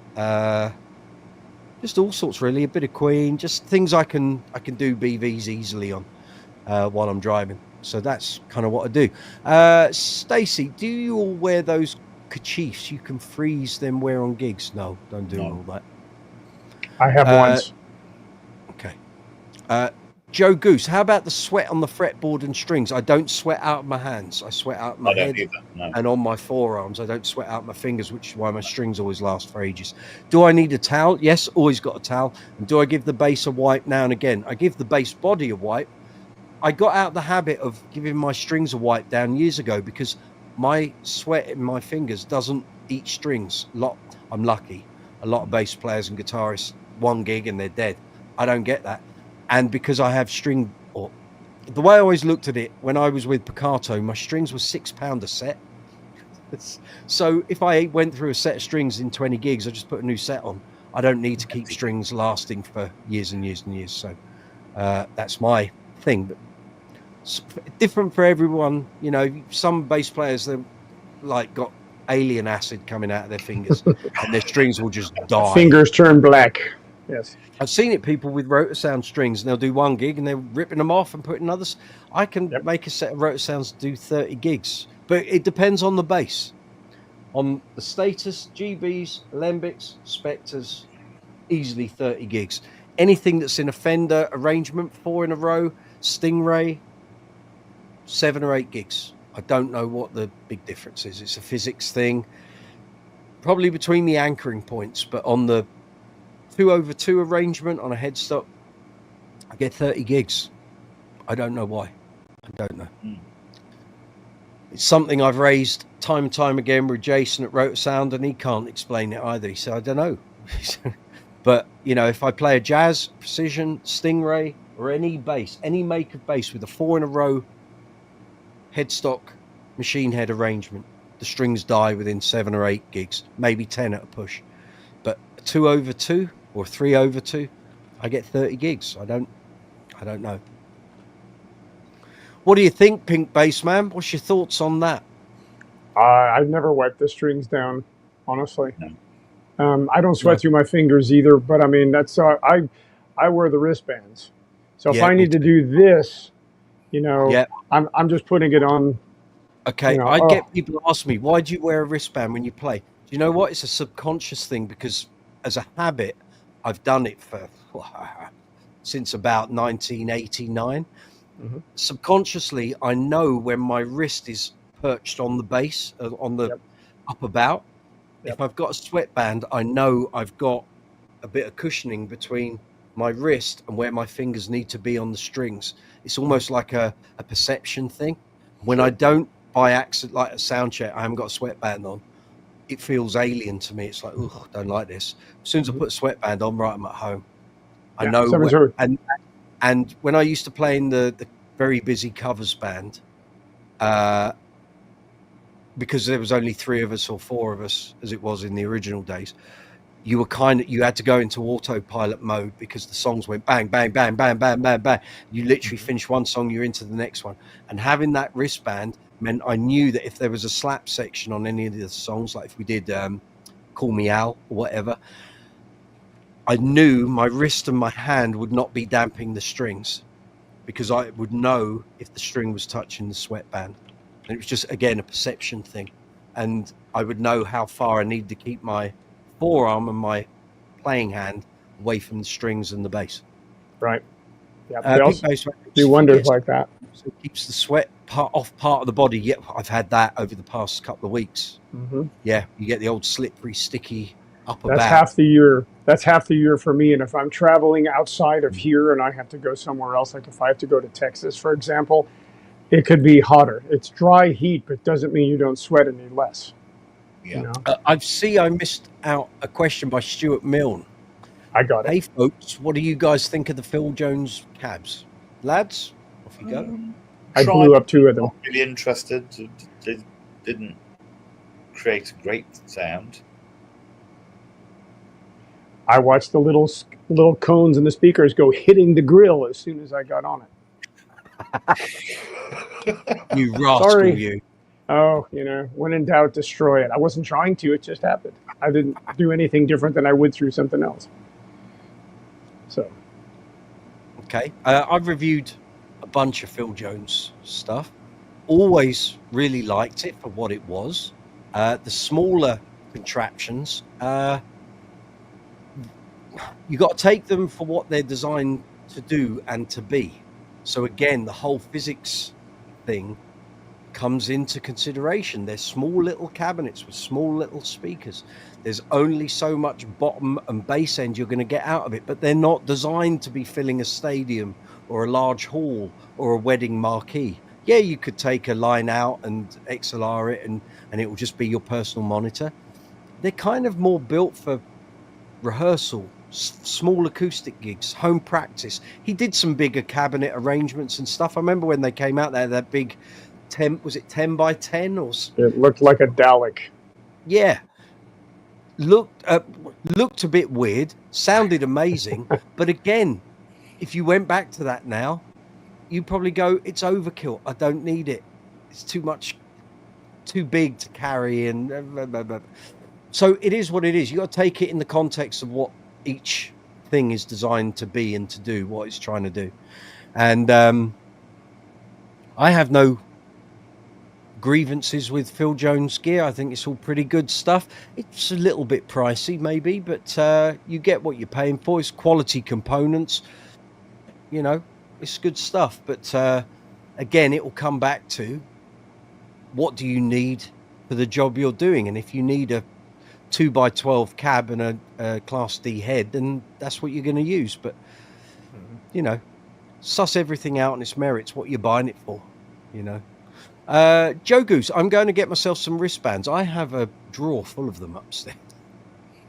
Just all sorts, really. A bit of Queen, just things I can do BVs easily on while I'm driving. So that's kind of what I do. Stacey, do you all wear those kerchiefs you can freeze them wear on gigs? No, don't do all that. I have once. Okay. Joe Goose, how about the sweat on the fretboard and strings? I don't sweat out of my hands. I sweat out of my head and on my forearms. I don't sweat out my fingers, which is why my strings always last for ages. Do I need a towel? Yes, always got a towel. And do I give the bass a wipe now and again? I give the bass body a wipe. I got out the habit of giving my strings a wipe down years ago because my sweat in my fingers doesn't eat strings. I'm lucky. A lot of bass players and guitarists, one gig and they're dead. I don't get that. And because I have the way I always looked at it, when I was with Piccato, my strings were £6 a set. So if I went through a set of strings in 20 gigs, I just put a new set on. I don't need to keep strings lasting for years and years and years. So that's my thing. But it's different for everyone. You know, some bass players, they're like got alien acid coming out of their fingers and their strings will just die. Fingers turn black. Yes. I've seen it, people with rotor sound strings, and they'll do one gig and they're ripping them off and putting others. I can make a set of rotor sounds do 30 gigs, but it depends on the bass. On the Status, GBs, Alembics, Spectres, easily 30 gigs. Anything that's in a Fender arrangement, 4 in a row, Stingray, 7 or 8 gigs. I don't know what the big difference is. It's a physics thing, probably between the anchoring points, but on the 2/2 arrangement on a headstock, I get 30 gigs. I don't know why. I don't know. It's something I've raised time and time again with Jason at Rotor Sound, and he can't explain it either. He said, I don't know. But, you know, if I play a Jazz, Precision, Stingray, or any bass, any make of bass with a 4 in a row headstock machine head arrangement, the strings die within 7 or 8 gigs, maybe 10 at a push. But 2/2 or 3/2, I get 30 gigs. I don't know. What do you think, Pink Bassman? What's your thoughts on that? I've never wiped the strings down, honestly. No. I don't sweat No. through my fingers either, but I mean, that's I wear the wristbands. So if Yeah, I me need to too. do this, you know, Yeah. I'm just putting it on. Okay, You know, I get people ask me, why do you wear a wristband when you play? Do you know what? It's a subconscious thing, because as a habit, I've done it for since about 1989. Mhm. Subconsciously, I know when my wrist is perched on the bass, on the Yep. up about. Yep. If I've got a sweatband, I know I've got a bit of cushioning between my wrist and where my fingers need to be on the strings. It's almost like a perception thing. When I don't, by accident, like a sound check, I haven't got a sweatband on, it feels alien to me. It's like, oh, don't like this. As soon as I put a sweatband on, right, I'm at home. I Yeah, know someone's where, heard. and when I used to play in the very busy covers band, because there was only 3 of us or 4 of us, as it was in the original days, you had to go into autopilot mode, because the songs went bang, bang, bang, bang, bang, bang, bang. You literally finish one song, you're into the next one. And having that wristband meant I knew that if there was a slap section on any of the songs, like if we did Call Me Al or whatever, I knew my wrist and my hand would not be damping the strings, because I would know if the string was touching the sweatband. And it was just, again, a perception thing. And I would know how far I needed to keep my forearm and my playing hand away from the strings and the bass. Right. Yeah. Pink Also bass do wonders like that. So it keeps the sweat off part of the body. Yeah, I've had that over the past couple of weeks. Mm-hmm. Yeah, you get the old slippery, sticky upper That's back. half the year. That's half the year for me. And if I'm traveling outside of here and I have to go somewhere else, like if I have to go to Texas, for example, it could be hotter. It's dry heat, but doesn't mean you don't sweat any less. Yeah. You know? I missed out a question by Stuart Milne. I got it. Hey folks, what do you guys think of the Phil Jones cabs? Lads, off you go. I blew up 2 of them. Not really interested. It didn't create a great sound. I watched the little cones in the speakers go hitting the grill as soon as I got on it. You rascal, Sorry. you. Oh, you know, when in doubt, destroy it. I wasn't trying to. It just happened. I didn't do anything different than I would through something else. So. Okay. I've reviewed a bunch of Phil Jones stuff. Always really liked it for what it was. The smaller contraptions, you got to take them for what they're designed to do and to be. So again, the whole physics thing comes into consideration. They're small little cabinets with small little speakers. There's only so much bottom and bass end you're going to get out of it, but they're not designed to be filling a stadium or a large hall or a wedding marquee. Yeah, you could take a line out and XLR it and it will just be your personal monitor. They're kind of more built for rehearsal, small acoustic gigs, home practice. He did some bigger cabinet arrangements and stuff. I remember when they came out there, that big 10, was it 10 by 10 or? It looked like a Dalek. Yeah. Looked a bit weird, sounded amazing. But again, if you went back to that now, you probably go, it's overkill. I don't need it. It's too much, too big to carry. And so it is what it is. You got to take it in the context of what each thing is designed to be and to do, what it's trying to do. And I have no grievances with Phil Jones gear. I think it's all pretty good stuff. It's a little bit pricey maybe, but you get what you're paying for. It's quality components, you know, it's good stuff. But again, it will come back to what do you need for the job you're doing. And if you need a 2x12 cab and a Class D head, then that's what you're going to use. But you know, suss everything out on its merits, what you're buying it for, you know. Joe Goose, I'm going to get myself some wristbands. I have a drawer full of them upstairs.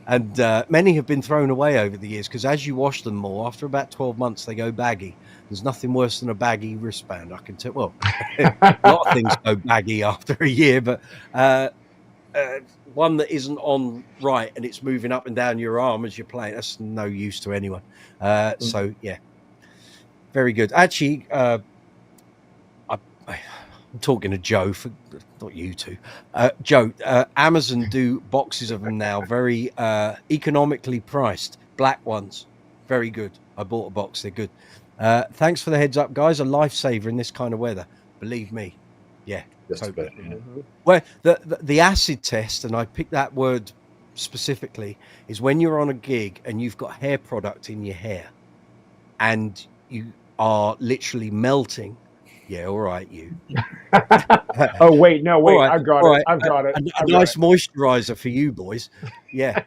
And many have been thrown away over the years because as you wash them more, after about 12 months, they go baggy. There's nothing worse than a baggy wristband, I can tell. Well, a lot of things go baggy after a year, but one that isn't on right and it's moving up and down your arm as you're playing, that's no use to anyone. So, yeah, very good. Actually, I'm talking to Joe, for not you two. Joe, Amazon do boxes of them now, very economically priced, black ones. Very good. I bought a box. They're good. Thanks for the heads up, guys. A lifesaver in this kind of weather. Believe me. Yeah. Just totally. a bit, yeah. Well, the acid test, and I picked that word specifically, is when you're on a gig and you've got hair product in your hair and you are literally melting. Yeah, all right, you. Oh, wait, no, wait. Right, I've got right. it. I've got it. A nice moisturizer for you boys. Yeah.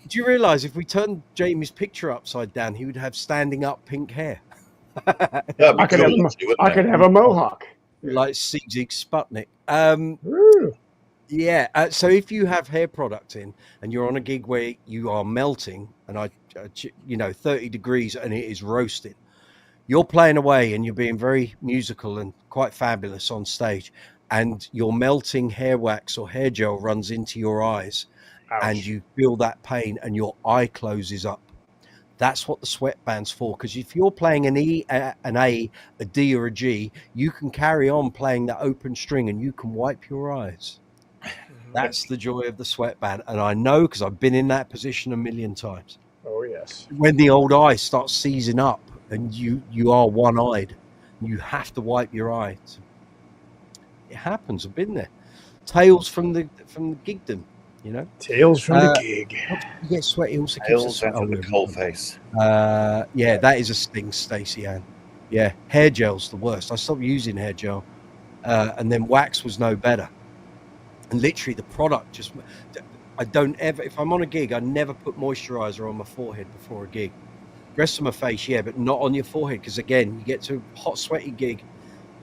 Do you realize if we turned Jamie's picture upside down, he would have standing up pink hair? I could have a mohawk. Like CZ Sputnik. Yeah. So if you have hair product in and you're on a gig where you are melting and 30 degrees and it is roasting, you're playing away and you're being very musical and quite fabulous on stage, and your melting hair wax or hair gel runs into your eyes. Ouch. And you feel that pain and your eye closes up. That's what the sweatband's for, because if you're playing an E, an A, a D or a G, you can carry on playing that open string and you can wipe your eyes. That's the joy of the sweatband. And I know because I've been in that position a million times. Oh, yes. When the old eye starts seizing up and you are one-eyed, you have to wipe your eyes. It happens. I've been there. Tales from the gigdom. You know, tales from the gig. You get sweaty. Also tales from the cold face. Yeah, that is a sting, Stacey Ann. Yeah, hair gel's the worst. I stopped using hair gel, and then wax was no better. And literally, the product just. I don't ever. If I'm on a gig, I never put moisturizer on my forehead before a gig. Rest of my face, yeah, but not on your forehead, because again, you get to a hot, sweaty gig,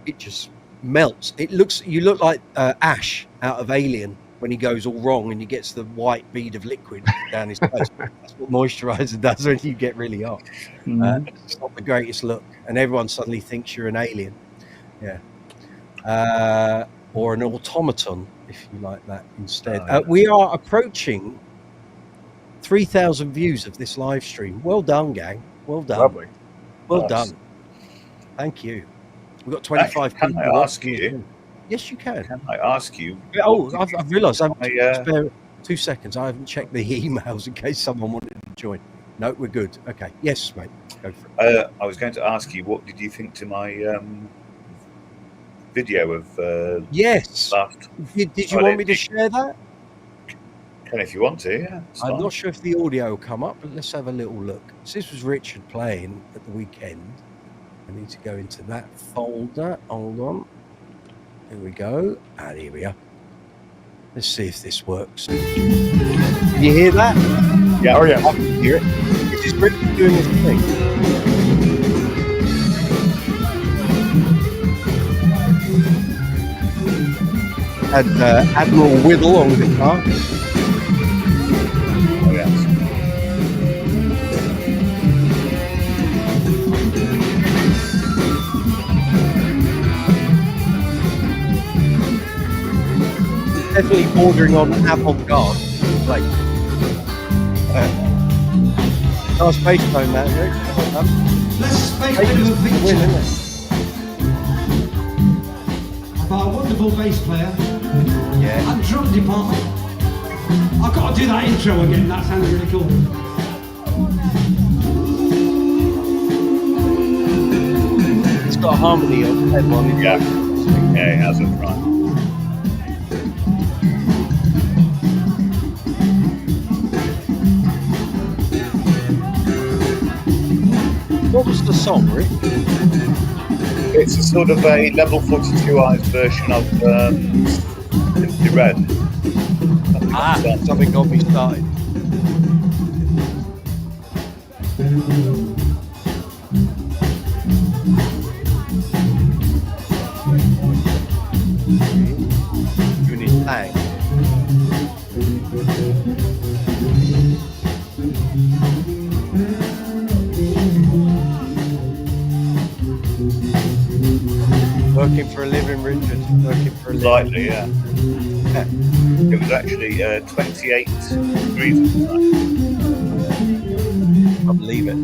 it just melts. You look like Ash out of Alien. When he goes all wrong and he gets the white bead of liquid down his face. That's what moisturizer does when you get really hot. It's not the greatest look. And everyone suddenly thinks you're an alien. Yeah. Or an automaton, if you like that instead. We are approaching 3,000 views of this live stream. Well done, gang. Well done. Lovely. Well done. Thank you. We've got 25 people. Can I ask you? Yes, you can. Can I ask you? Oh, I've realised. Spare 2 seconds. I haven't checked the emails in case someone wanted to join. No, we're good. Okay. Yes, mate. Go for it. I was going to ask you, what did you think to my video of? Yes. Did you want me to share that? Can if you want to. Yeah. I'm not sure if the audio will come up, but let's have a little look. So this was Richard playing at the weekend. I need to go into that folder. Hold on. Here we go. And here we are. Let's see if this works. Can you hear that? Yeah. Oh, yeah. I can hear it. This is Rick doing his thing. And Admiral Whittle on guitar. Oh, yes. Definitely bordering on avant-garde. Like, nice bass tone, that, Rick. Let's make a bit of a picture of our wonderful bass player and drum department. I've got to do that intro again, that sounds really cool. It's got a harmony on it. Yeah, it has it right. What was the song, Rick? It's a sort of a level 42 eyes version of Simply Red. Something got me started. Doing his thing. Working for a living, Richard. Working for a living. Slightly, yeah. It was actually 28 degrees at the time. I believe it.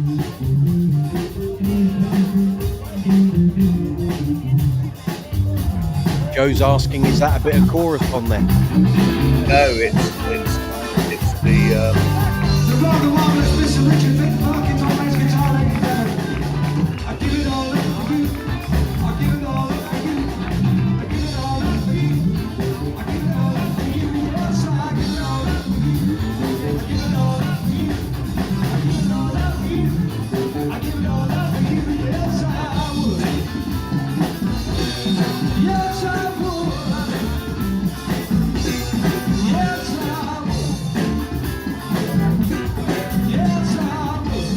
Joe's asking, is that a bit of chorus on there? No, it's the The rock and roll is Mr. Richard Vick, guitar, bass, guitar, ladies and gentlemen. I give it all up for you. I give it all up for you. I give it all up for you. I give it all up for you. Yes, I give it all up for you. I give it all up for you. I give it all up for you. I give it all up for you. Yes, I would. Yes, I would. Yes, I would. Yes, I would.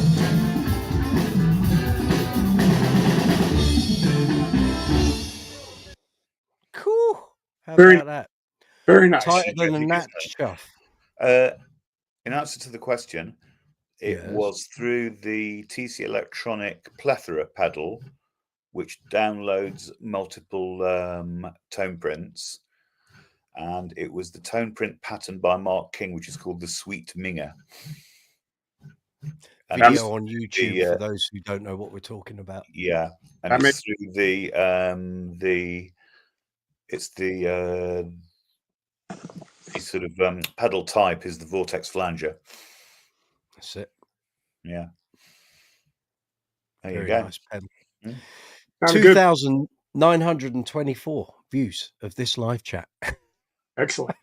Cool. How Very- about that? Very nice. Tighter than a Think gnat it's chuff. in answer to the question, it Yes. was through the TC Electronic Plethora pedal, which downloads multiple tone prints, and it was the tone print pattern by Mark King, which is called the Sweet Minger. And it's Video on YouTube the, for those who don't know what we're talking about. yeah, and That it's through the sort of pedal type is the Vortex Flanger. That's it. Yeah. There Very you go. nice pedal. Mm. Sounded good. 2,924 views of this live chat. Excellent.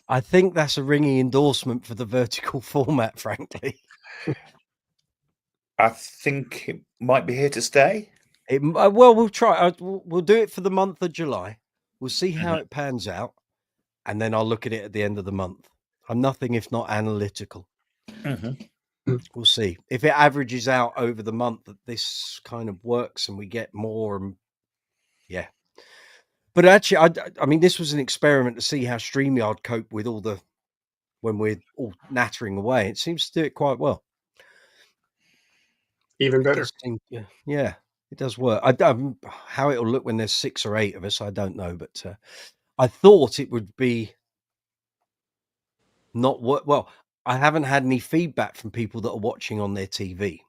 I think that's a ringing endorsement for the vertical format, frankly. I think it might be here to stay. Well, we'll try. We'll do it for the month of July. We'll see how it pans out, and then I'll look at it at the end of the month. I'm nothing if not analytical. We'll see if it averages out over the month that this kind of works and we get more. And yeah, but actually, I mean, this was an experiment to see how StreamYard cope with all the when we're all nattering away. It seems to do it quite well. Even better. Yeah, it does work. How it'll look when there's 6 or 8 of us, I don't know, but I thought it would be not work. Well, I haven't had any feedback from people that are watching on their TV,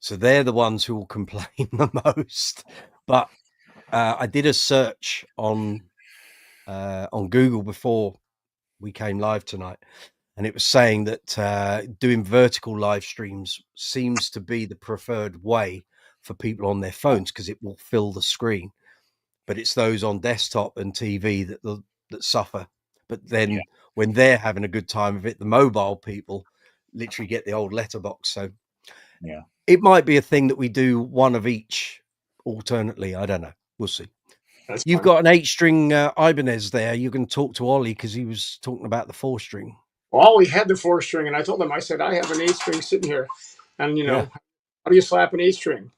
so they're the ones who will complain the most. But I did a search on Google before we came live tonight, and it was saying that doing vertical live streams seems to be the preferred way for people on their phones because it will fill the screen. But it's those on desktop and TV that suffer. But then when they're having a good time of it, the mobile people literally get the old letterbox. So Yeah. it might be a thing that we do one of each alternately. I don't know. We'll see. That's You've fine. got an 8-string Ibanez there. You can talk to Ollie because he was talking about the 4-string. Well, we had the 4-string, and I told him, I said, I have an 8-string sitting here. And, you know, how do you slap an 8-string?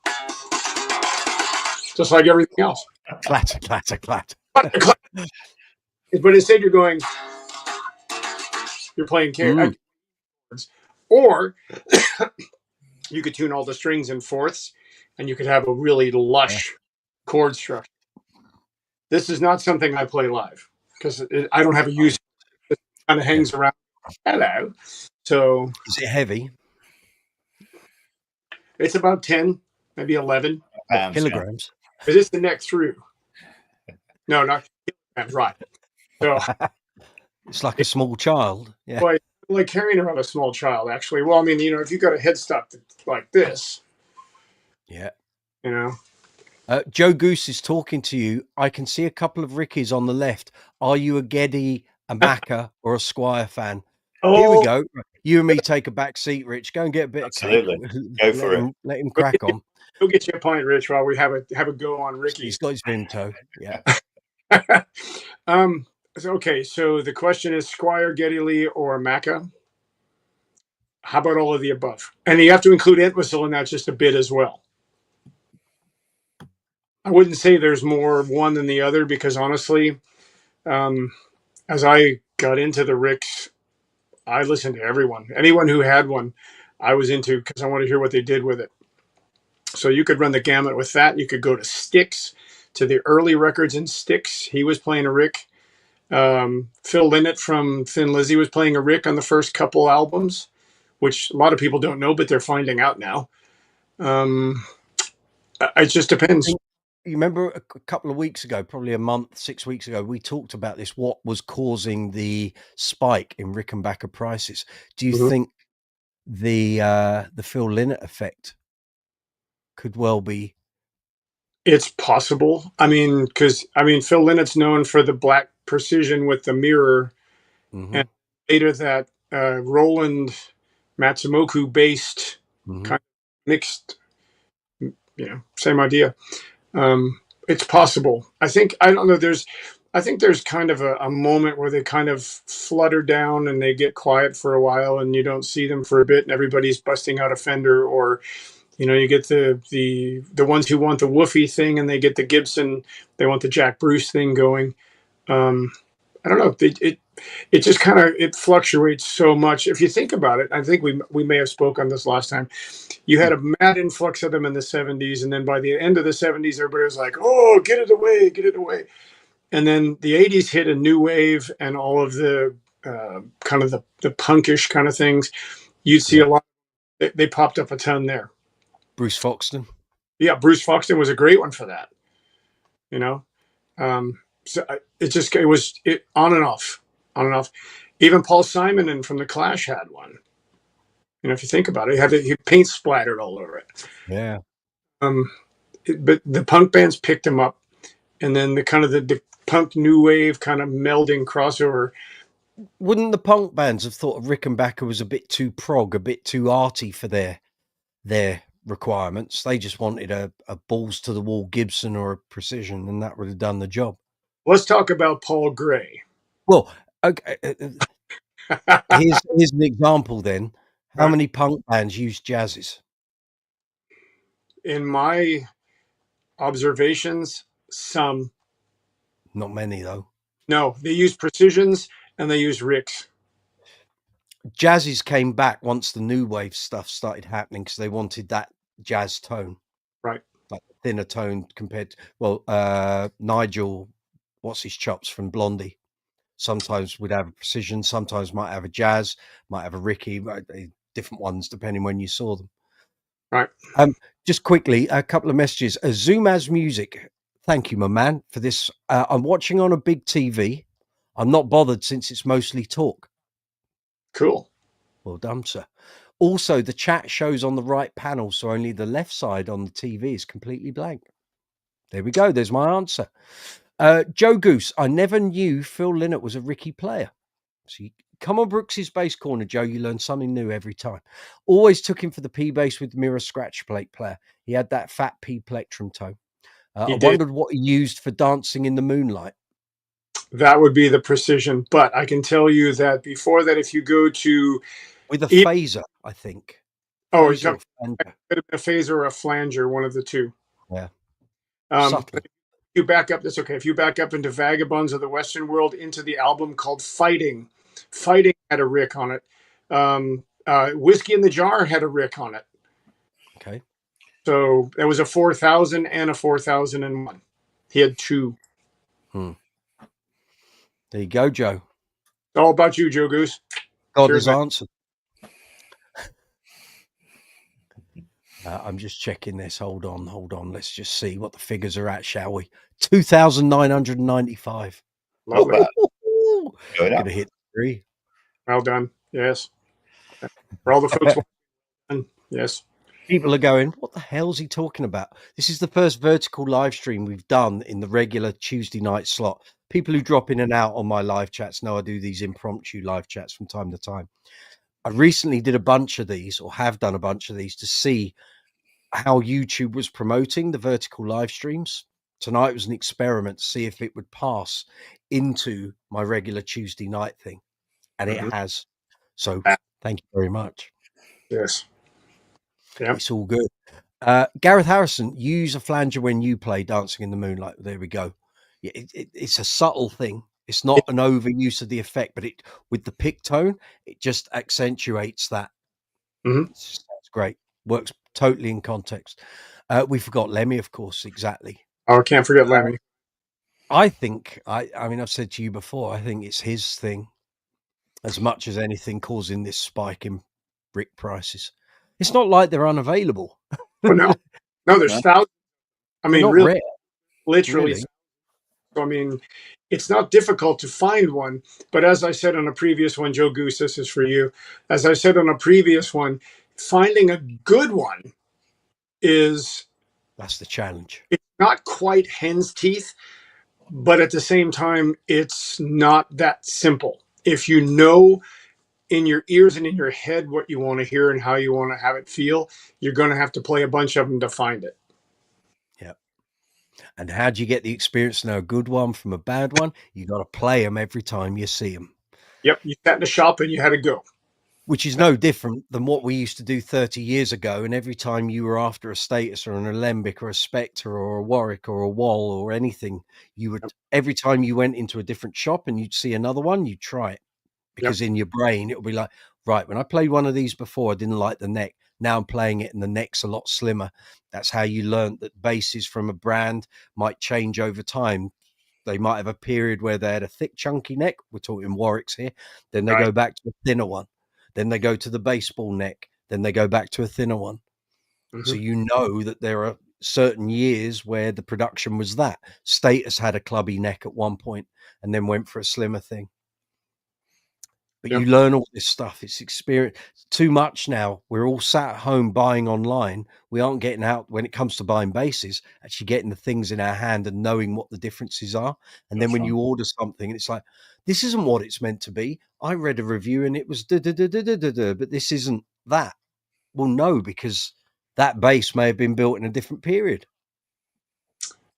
Just like everything else. Clatter, clatter, clatter. But instead you're going, you're playing chords. Or you could tune all the strings in fourths, and you could have a really lush chord structure. This is not something I play live because I don't have a use. It kind of hangs around. Hello. So is it heavy? It's about 10, maybe 11 kilograms. Is this the neck through? No, not kilograms, right. So it's like a small child. Yeah. Well, like carrying around a small child, actually. Well, I mean, you know, if you got a headstock like this. Yeah. You know. Joe Goose is talking to you. I can see a couple of Rickies on the left. Are you a Geddy, a Macca, or a Squire fan? Here we go. You and me take a back seat, Rich. Go and get a bit of cake. Go for it. Let him crack on. Go get you a pint, Rich, while we have a go on Ricky. He's got his Vimto. Yeah. Okay, so the question is Squire, Geddy Lee, or Macca? How about all of the above? And you have to include Entwistle in that just a bit as well. I wouldn't say there's more one than the other because honestly, as I got into the Ricks, I listened to everyone. Anyone who had one, I was into because I wanted to hear what they did with it. So you could run the gamut with that. You could go to Styx, to the early records in Styx. He was playing a Rick. Phil Lynott from Thin Lizzy was playing a Rick on the first couple albums, which a lot of people don't know, but they're finding out now. It just depends. You remember a couple of weeks ago, probably a month, 6 weeks ago, we talked about this, what was causing the spike in Rickenbacker prices. Do you think the Phil Lynott effect could well be? It's possible. I mean, because Phil Lynott's known for the black precision with the mirror, and later that Roland Matsumoku based kind of mixed, same idea. It's possible. I think there's kind of a moment where they kind of flutter down and they get quiet for a while, and you don't see them for a bit, and everybody's busting out a Fender, or you get the ones who want the woofy thing, and they get the Gibson. They want the Jack Bruce thing going. I don't know. It just kind of, it fluctuates so much. If you think about it, I think we may have spoke on this last time. You had a mad influx of them in the 70s, and then by the end of the 70s, everybody was like, "Oh, get it away, get it away." And then the 80s hit a new wave, and all of the kind of the punkish kind of things. You'd see a lot. They popped up a ton there. Bruce Foxton. Yeah, Bruce Foxton was a great one for that. So it was on and off. Even Paul Simon from the Clash had one. If you think about it, he paint splattered all over it. Yeah. But the punk bands picked him up, and then the kind of the punk new wave kind of melding crossover. Wouldn't the punk bands have thought Rickenbacker was a bit too prog, a bit too arty for their requirements? They just wanted a balls to the wall Gibson or a Precision, and that would have done the job. Let's talk about Paul Gray. Well, okay. Here's an example then. How many punk bands use jazzes? In my observations, some. Not many, though. No, they use Precisions and they use Ricks. Jazzes came back once the new wave stuff started happening because they wanted that jazz tone. Right. Like thinner tone compared to, Nigel, what's his chops from Blondie? Sometimes would have a Precision, sometimes might have a jazz, might have a Ricky, different ones depending when you saw them. Right. Just quickly, a couple of messages. Zumaz Music, thank you, my man, for this. I'm watching on a big TV. I'm not bothered since it's mostly talk. Cool. Well done, sir. Also, the chat shows on the right panel, so only the left side on the TV is completely blank. There we go. There's my answer. Joe Goose, I never knew Phil Lynott was a Ricky player. So come on Brooks's bass corner, Joe. You learn something new every time. Always took him for the P bass with mirror scratch plate player. He had that fat P plectrum tone. I wondered what he used for Dancing in the Moonlight. That would be the Precision. But I can tell you that before that, if you go to... With a phaser, I think. Oh, it could have been a phaser or a flanger, one of the two. Yeah. But if you back up, that's okay. If you back up into Vagabonds of the Western World, into the album called Fighting had a Rick on it. Whiskey in the Jar had a Rick on it. Okay. So there was a 4000 and a 4001. He had two. There you go, Joe. It's all about you, Joe Goose. God has answered. I'm just checking this. Hold on. Let's just see what the figures are at, shall we? 2,995. Love it. Gonna hit 3. Well done. Yes. For all the folks watching, yes. People are going, what the hell's he talking about? This is the first vertical live stream we've done in the regular Tuesday night slot. People who drop in and out on my live chats know I do these impromptu live chats from time to time. I recently did a bunch of these, or have done a bunch of these, to see how YouTube was promoting the vertical live streams. Tonight was an experiment to see if it would pass into my regular Tuesday night thing. And it has. So thank you very much. Yes. Yeah. It's all good. Gareth Harrison, use a flanger when you play Dancing in the Moonlight. There we go. Yeah, it's a subtle thing. It's not an overuse of the effect, but it with the pick tone, it just accentuates that. Mhm. It's great. Works totally in context. We forgot Lemmy, of course, exactly. Oh, can't forget Lemmy. I think, I mean, I've said to you before, I think it's his thing as much as anything causing this spike in brick prices. It's not like they're unavailable. Oh, no, there's No. thousands. I They're mean, not really, rare. literally. Really. So, I mean, it's not difficult to find one. But as I said on a previous one, Joe Goose, this is for you. As I said on a previous one, finding a good one is That's the challenge. it's not quite hen's teeth, but at the same time, it's not that simple. If you know in your ears and in your head what you want to hear and how you want to have it feel, you're going to have to play a bunch of them to find it. Yeah. And how do you get the experience to know a good one from a bad one? You got to play them every time you see them. Yep, you sat in the shop and you had to go. Which is no different than what we used to do 30 years ago. And every time you were after a Status or an Alembic or a Spectre or a Warwick or a Wall or anything, you would, every time you went into a different shop and you'd see another one, you'd try it. Because in your brain, it would be like, right, when I played one of these before, I didn't like the neck. Now I'm playing it and the neck's a lot slimmer. That's how you learned that basses from a brand might change over time. They might have a period where they had a thick, chunky neck. We're talking Warwicks here. Then they go back to a thinner one. Then they go to the baseball neck. Then they go back to a thinner one. So you know that there are certain years where the production was that. Status had a clubby neck at one point and then went for a slimmer thing. But you learn all this stuff. It's experience. Too much now. We're all sat at home buying online. We aren't getting out when it comes to buying basses, actually getting the things in our hand and knowing what the differences are. And then when you order something, it's like, this isn't what it's meant to be. I read a review and it was but this isn't that. Well, no, because that bass may have been built in a different period.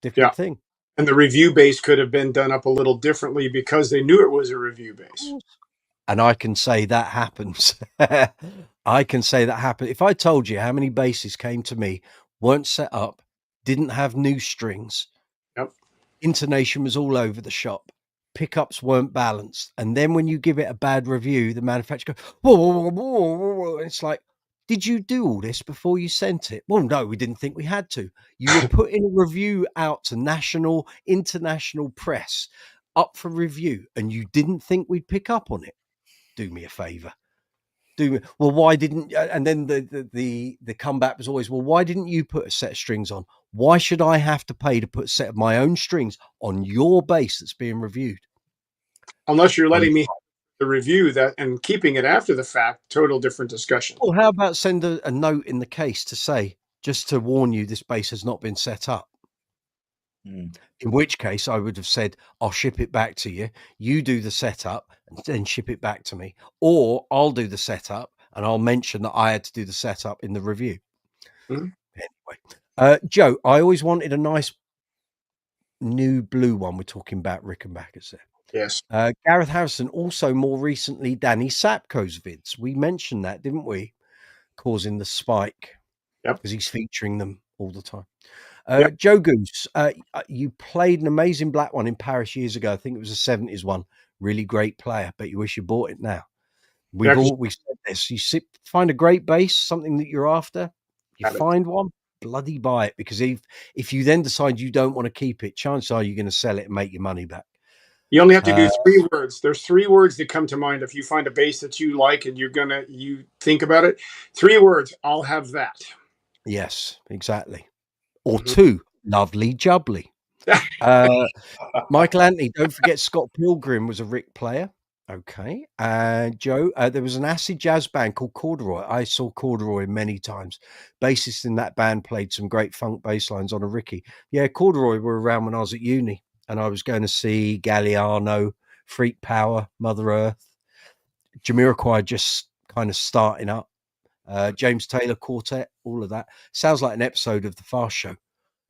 Different thing. And the review base could have been done up a little differently because they knew it was a review base. And I can say that happens. I can say that happened. If I told you how many basses came to me, weren't set up, didn't have new strings, intonation was all over the shop, pickups weren't balanced, and then when you give it a bad review, the manufacturer goes, whoa, whoa, whoa, whoa, whoa. It's like, did you do all this before you sent it? Well, no, we didn't think we had to. You were putting a review out to national, international press up for review, and you didn't think we'd pick up on it. Do me a favor. Well, why didn't? And then the comeback was always, well, why didn't you put a set of strings on? Why should I have to pay to put a set of my own strings on your bass that's being reviewed? Unless you're letting me the review that and keeping it after the fact, total different discussion. Well, how about send a note in the case to say, just to warn you, this bass has not been set up. In which case I would have said, I'll ship it back to you. You do the setup and then ship it back to me. Or I'll do the setup and I'll mention that I had to do the setup in the review. Anyway, Joe, I always wanted a nice new blue one. We're talking about Rickenbackers there. Yes. Gareth Harrison, also more recently, Danny Sapko's vids. We mentioned that, didn't we? Causing the spike. Because he's featuring them all the time. Joe Goose, you played an amazing black one in Paris years ago. I think it was a 70s one. Really great player. Bet you wish you bought it now. We said this. You find a great bass, something that you're after. You find one, bloody buy it. Because if you then decide you don't want to keep it, chances are you're going to sell it and make your money back. You only have to do 3 words. There's 3 words that come to mind if you find a bass that you like and you think about it. 3 words. I'll have that. Yes, exactly. Or 2, lovely jubbly. Michael Anthony, don't forget Scott Pilgrim was a Rick player. Okay. Joe, there was an acid jazz band called Corduroy. I saw Corduroy many times. Bassists in that band played some great funk bass lines on a Ricky. Yeah, Corduroy were around when I was at uni and I was going to see Galliano, Freak Power, Mother Earth, Jamiroquai just kind of starting up. James Taylor Quartet, all of that. Sounds like an episode of the Fast Show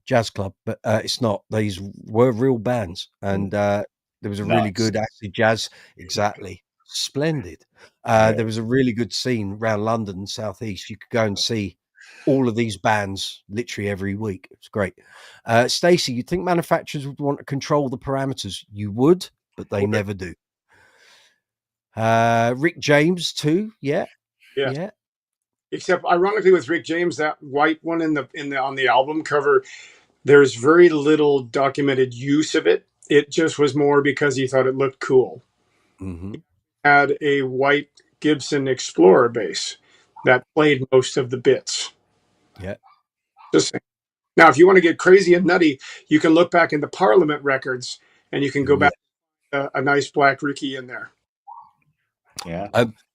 Jazz Club, but it's not. These were real bands, and there was a really good acid jazz. Exactly, splendid. There was a really good scene around London and South East. You could go and see all of these bands literally every week. It was great. Stacey, you'd think manufacturers would want to control the parameters. You would, but they never do. Rick James too. Yeah. Except ironically with Rick James, that white one on the album cover, there's very little documented use of it. It just was more because he thought it looked cool. Mm-hmm. Had a white Gibson Explorer bass that played most of the bits. Yeah. Just saying. Now, if you want to get crazy and nutty, you can look back in the Parliament records and you can go back a nice black Ricky in there. Yeah.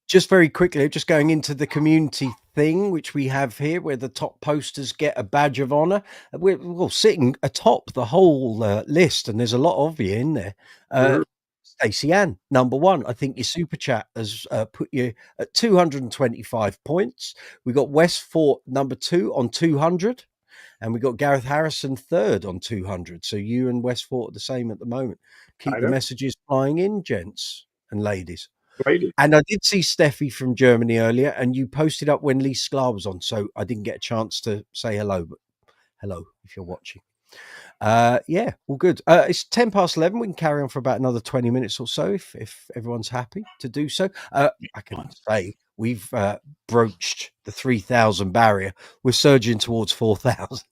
Just very quickly, just going into the community thing, which we have here, where the top posters get a badge of honor. We're sitting atop the whole list, and there's a lot of you in there. Stacey Ann, number one. I think your super chat has put you at 225 points. We got West Fort number 2 on 200, and we got Gareth Harrison third on 200. So you and West Fort are the same at the moment. Keep the messages flying in, gents and ladies. And I did see Steffi from Germany earlier, and you posted up when Lee Sklar was on, so I didn't get a chance to say hello, but hello if you're watching. Yeah, all good. It's 10 past 11. We can carry on for about another 20 minutes or so if everyone's happy to do so. I can say we've broached the 3,000 barrier. We're surging towards 4,000.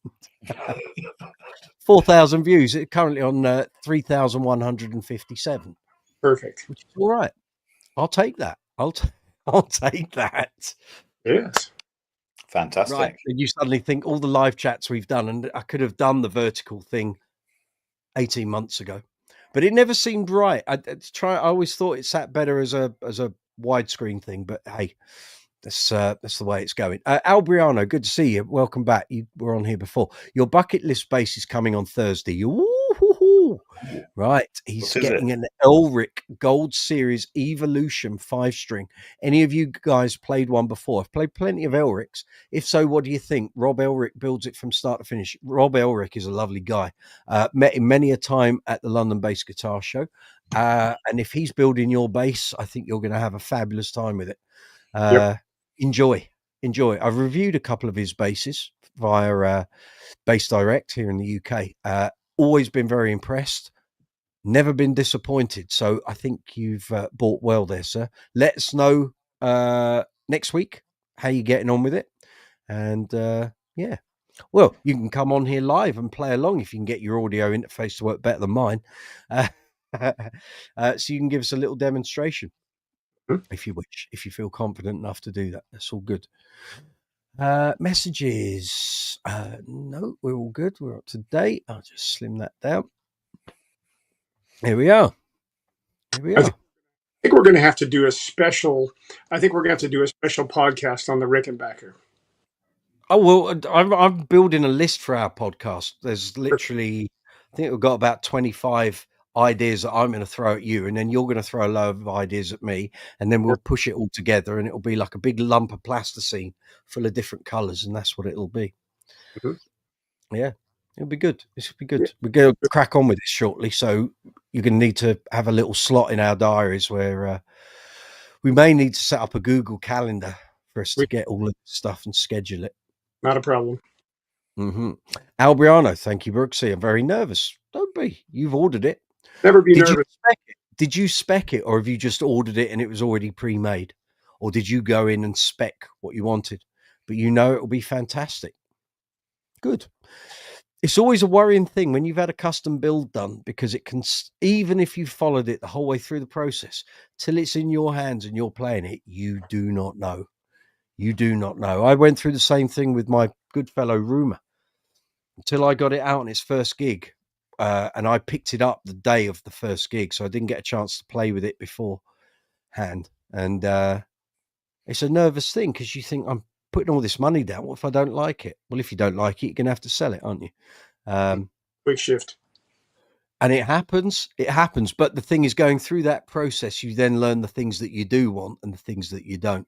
4,000 views. It's currently on 3,157. Perfect. Which is all right. I'll take that. I'll take that. Yes. Fantastic. Right. And you suddenly think all the live chats we've done, and I could have done the vertical thing 18 months ago, but it never seemed right. I always thought it sat better as a widescreen thing, but hey, that's the way it's going. Albriano, good to see you. Welcome back. You were on here before. Your bucket list bass is coming on Thursday. Right, he's getting an Elrick Gold Series Evolution 5-string. Any of you guys played one before? I've played plenty of Elricks. If so, what do you think? Rob Elrick builds it from start to finish. Rob Elrick is a lovely guy. Met him many a time at the London Bass Guitar Show. And if he's building your bass, I think you're going to have a fabulous time with it. Enjoy. I've reviewed a couple of his basses via Bass Direct here in the UK. Always been very impressed. Never been disappointed. So I think you've bought well there, sir. Let us know next week how you're getting on with it. And yeah, well, you can come on here live and play along if you can get your audio interface to work better than mine. So you can give us a little demonstration if you wish, if you feel confident enough to do that. That's all good. Messages. No, we're all good. We're up to date. I'll just slim that down. Here we are. I think we're going to have to do a special. I think we're going to have to do a special podcast on the Rickenbacker. Oh well, I'm building a list for our podcast. There's literally, I think we've got about 25 ideas that I'm going to throw at you, and then you're going to throw a load of ideas at me, and then we'll push it all together, and it'll be like a big lump of plasticine full of different colours, and that's what it'll be. Yeah. It'll be good. This will be good. We're going to crack on with this shortly. So you're going to need to have a little slot in our diaries where we may need to set up a Google Calendar for us to get all of this stuff and schedule it. Not a problem. Albriano, thank you, Brooksy. I'm very nervous. Don't be. You've ordered it. Never be nervous. Did you spec it, or have you just ordered it and it was already pre-made? Or did you go in and spec what you wanted? But you know it will be fantastic. Good. It's always a worrying thing when you've had a custom build done, because it can, even if you've followed it the whole way through the process, till it's in your hands and you're playing it, you do not know. You do not know. I went through the same thing with my good fellow Rumour until I got it out on its first gig. And I picked it up the day of the first gig, so I didn't get a chance to play with it beforehand. And it's a nervous thing because you think, I'm putting all this money down. What if I don't like it? Well, if you don't like it, you're going to have to sell it, aren't you? Quick shift. And it happens. But the thing is, going through that process, you then learn the things that you do want and the things that you don't.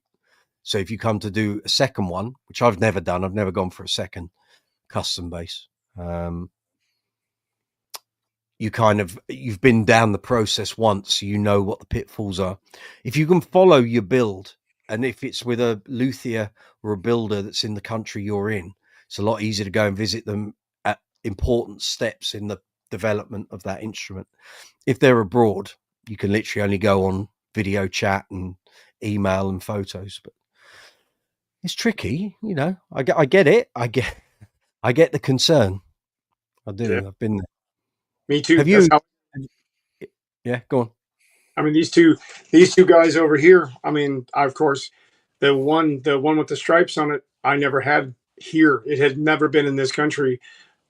So if you come to do a second one, which I've never done, I've never gone for a second custom bass. You've been down the process once, so you know what the pitfalls are. If you can follow your build, and if it's with a luthier or a builder that's in the country you're in, it's a lot easier to go and visit them at important steps in the development of that instrument. If they're abroad, you can literally only go on video chat and email and photos, but it's tricky, you know. I get it. I get the concern. I do. Yeah. I've been there. Me too. Have That's you? how, Yeah, go on. I mean, these two guys over here. I mean, of course, the one with the stripes on it, I never had here. It had never been in this country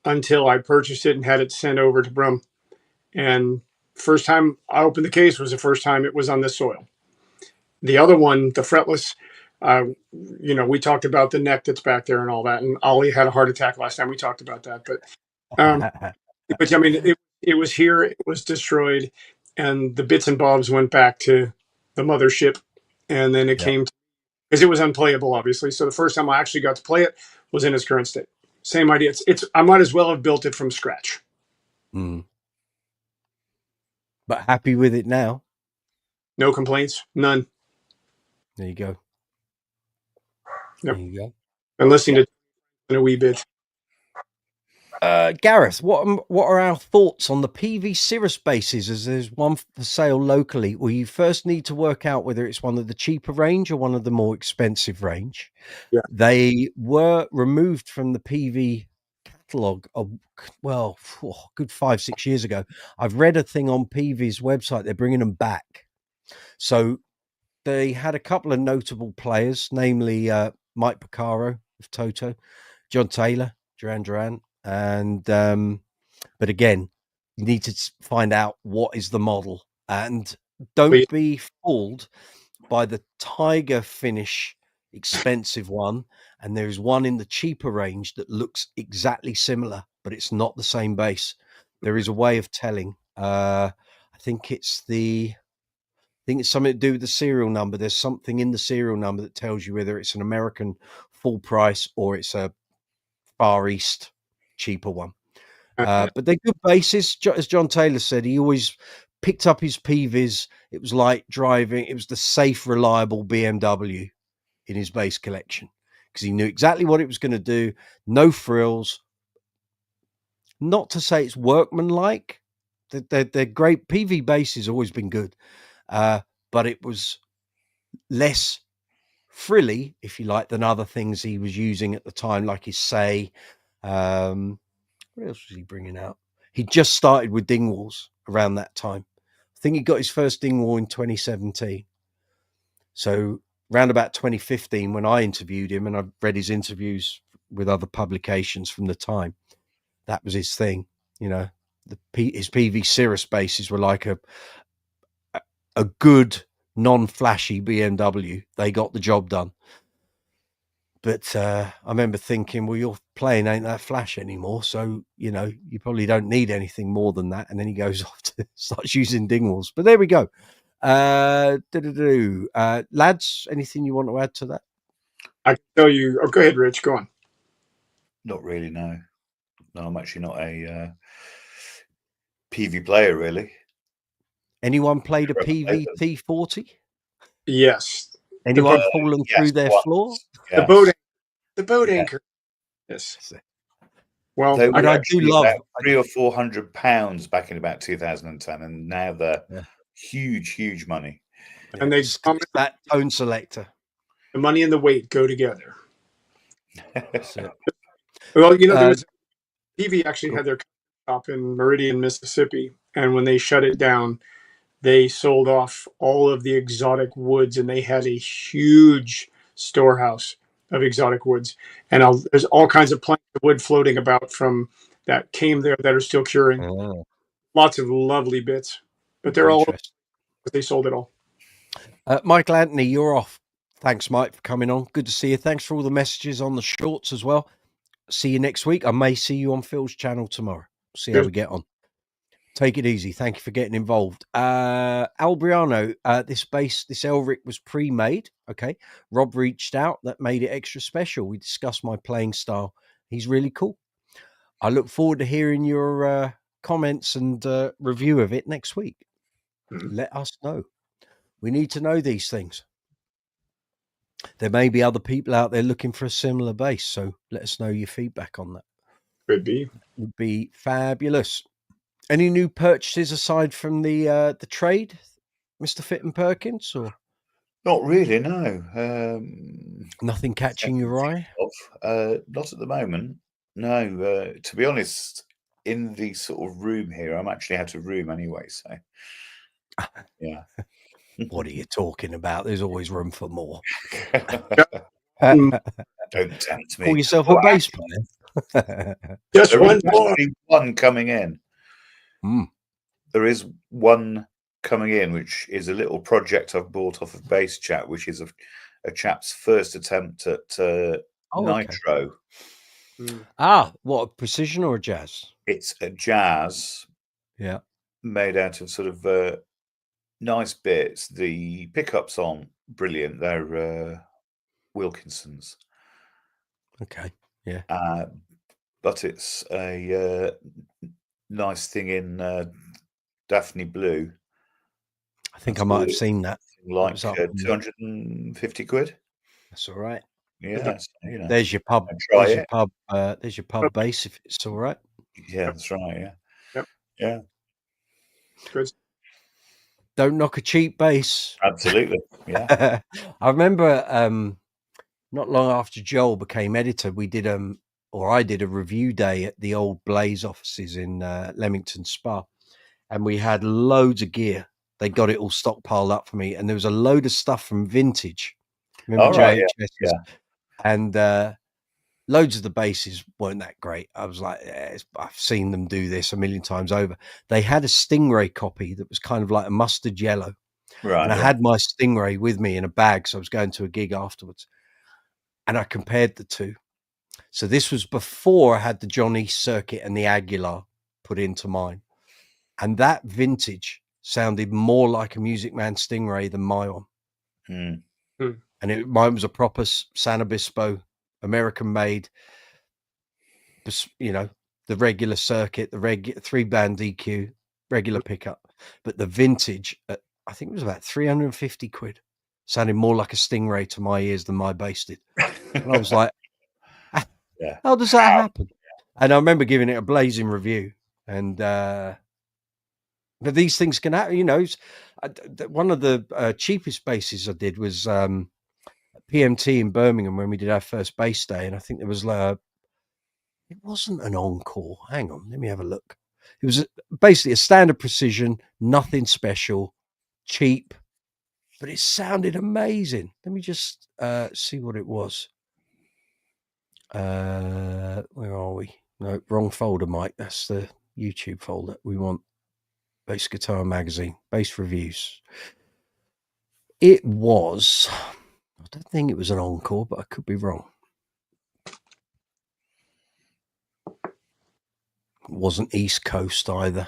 until I purchased it and had it sent over to Brum. And first time I opened the case was the first time it was on this soil. The other one, the fretless, you know, we talked about the neck that's back there and all that. And Ollie had a heart attack last time we talked about that. But I mean, it was here, it was destroyed, and the bits and bobs went back to the mothership, and then it came because it was unplayable, obviously. So the first time I actually got to play it was in its current state. Same idea. It's I might as well have built it from scratch. Mm. But happy with it now? No complaints, none. There you go. Yep. There you go. And listening to in a wee bit. Gareth, what are our thoughts on the Peavey Cirrus basses, as there's one for sale locally? Well, you first need to work out whether it's one of the cheaper range or one of the more expensive range. Yeah. They were removed from the Peavey catalogue, well, good 5-6 years ago. I've read a thing on Peavey's website. They're bringing them back. So they had a couple of notable players, namely Mike Porcaro of Toto, John Taylor, Duran Duran. And but again, you need to find out what is the model, and don't be fooled by the Tiger finish expensive one. And there is one in the cheaper range that looks exactly similar, but it's not the same bass. There is a way of telling. I think it's something to do with the serial number. There's something in the serial number that tells you whether it's an American full price or it's a Far East cheaper one. But they're good basses. As John Taylor said, he always picked up his Peaveys. It was like driving. It was the safe, reliable BMW in his bass collection because he knew exactly what it was going to do. No frills. Not to say it's workmanlike. They're great. Peavey bass has always been good. But it was less frilly, if you like, than other things he was using at the time, like his Say. What else was he bringing out? He just started with Dingwalls around that time. I think he got his first Dingwall in 2017. So around about 2015, when I interviewed him, and I've read his interviews with other publications from the time, that was his thing. You know, his Peavey Cirrus basses were like a good, non-flashy BMW. They got the job done. But I remember thinking, well, your playing ain't that flash anymore, so you know you probably don't need anything more than that. And then he goes off to starts using Dingwalls. But there we go. Lads, anything you want to add to that? I can tell you. Oh, go ahead, Rich. Go on. Not really. No, I'm actually not a Peavey player, really. Anyone played a Peavey T40? Yes. Anyone fallen through their floor? Yes. The boat anchor. Yes. Well, They were I do love £300 or £400 back in about 2010, and now they're huge money. And they that tone selector. The money and the weight go together. Well, you know, there was Peavey actually had their shop in Meridian, Mississippi, and when they shut it down, they sold off all of the exotic woods, and they had a huge storehouse of exotic woods. And there's all kinds of planks of wood floating about from that came there that are still curing. Lots of lovely bits, but they're all, they sold it all. Michael Anthony, you're off. Thanks, Mike, for coming on. Good to see you. Thanks for all the messages on the shorts as well. See you next week. I may see you on Phil's channel tomorrow. See how we get on. Take it easy. Thank you for getting involved. Albriano, this Elrick was pre-made. Okay. Rob reached out. That made it extra special. We discussed my playing style. He's really cool. I look forward to hearing your comments and review of it next week. Let us know. We need to know these things. There may be other people out there looking for a similar bass, so let us know your feedback on that. Could be. Would be fabulous. Any new purchases aside from the trade, Mr. Fitton Perkins, or Not really, no. nothing catching your eye? Not at the moment. No. To be honest, in the sort of room here, I'm actually out of room anyway. So, yeah. What are you talking about? There's always room for more. Don't tempt me. Call yourself a bass player. Just There one is more. actually one coming in. Mm. There is one coming in, which is a little project I've bought off of Bass Chat, which is a chap's first attempt at nitro. Ah, what, a precision or a jazz? It's a jazz, Yeah, made out of sort of nice bits. The pickups aren't brilliant; they're Wilkinsons. okay, yeah. But it's a nice thing in Daphne Blue. I think I might have seen that. Like was up. 250 quid. That's all right. Yeah, so, you know. There's your pub. Try There's it. your pub. There's your pub bass if it's all right. Yeah, that's right. Yeah. Yep. Yeah, Good. Don't knock a cheap bass. absolutely. Yeah. I remember not long after Joel became editor, we did I did a review day at the old Blaze offices in Leamington Spa, and we had loads of gear. They got it all stockpiled up for me, and there was a load of stuff from Vintage. Remember All right, JHS? yeah. And loads of the basses weren't that great. I was like, I've seen them do this a million times over. They had a Stingray copy that was kind of like a mustard yellow. Right. And I had my Stingray with me in a bag, so I was going to a gig afterwards. And I compared the two. So this was before I had the John East circuit and the Aguilar put into mine. And that Vintage sounded more like a Music Man Stingray than my one. Mm. And mine was a proper San Obispo, American made, you know, the regular circuit, the 3-band EQ, regular pickup. But the Vintage, I think it was about 350 quid. Sounded more like a Stingray to my ears than my bass did. And I was like, Yeah. how does that happen? And I remember giving it a blazing review. And but these things can happen, you know. One of the cheapest basses I did was PMT in Birmingham when we did our first bass day. And I think there was it wasn't an encore. Hang on, let me have a look. It was basically a standard precision, nothing special, cheap, but it sounded amazing. Let me just see what it was. Where are we? No, wrong folder, Mike. That's the YouTube folder. We want Bass Guitar Magazine, bass reviews. It was, I don't think it was an encore, but I could be wrong. It wasn't East Coast either.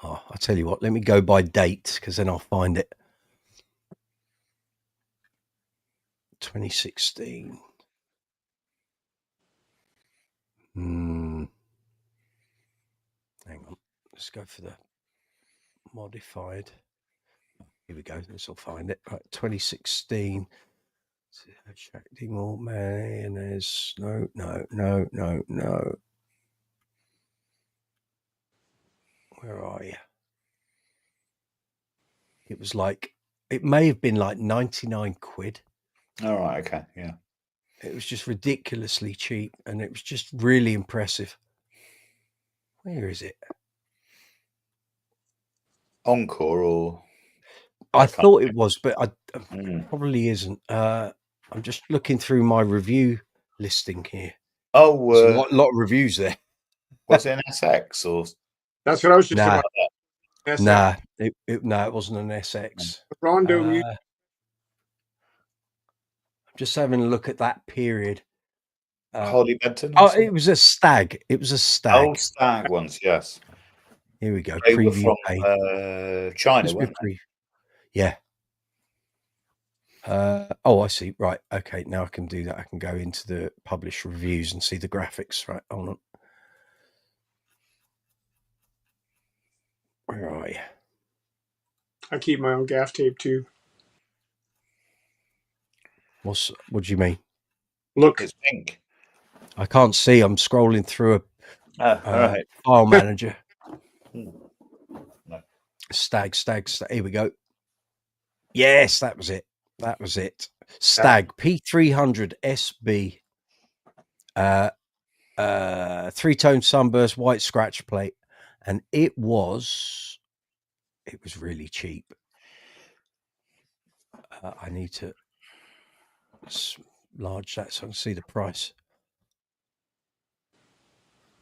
Oh, I'll tell you what, let me go by date because then I'll find it. 2016. Hang on. Let's go for the modified. Here we go. This will find it. Right, 2016. Attracting more mayonnaise. No. Where are you? It was like, it may have been like 99 quid. All right. Okay. Yeah. It was just ridiculously cheap, and it was just really impressive. Where is it? Encore or? I thought it was, but I Mm. probably isn't. I'm just looking through my review listing here. Oh, There's a lot of reviews there. was it an SX or? That's what I was just Nah. about. Nah, it wasn't an SX. Rondo music. I'm just having a look at that period. Harley Benton? Oh, it was a Stag. It was a Stag. Oh, Stag ones, yes. Here we go. They were Preview pane. from China, Must be weren't they? Yeah. Oh, I see. Right. Okay. Now I can do that. I can go into the published reviews and see the graphics. Right. Hold on. Where are you? I keep my own gaff tape too. What do you mean? Look, It's pink. I can't see. I'm scrolling through All right. File manager. No. Stag. Here we go. Yes, that was it. Stag P300 SB. 3-tone sunburst, white scratch plate, and it was really cheap. I need to enlarge that so I can see the price.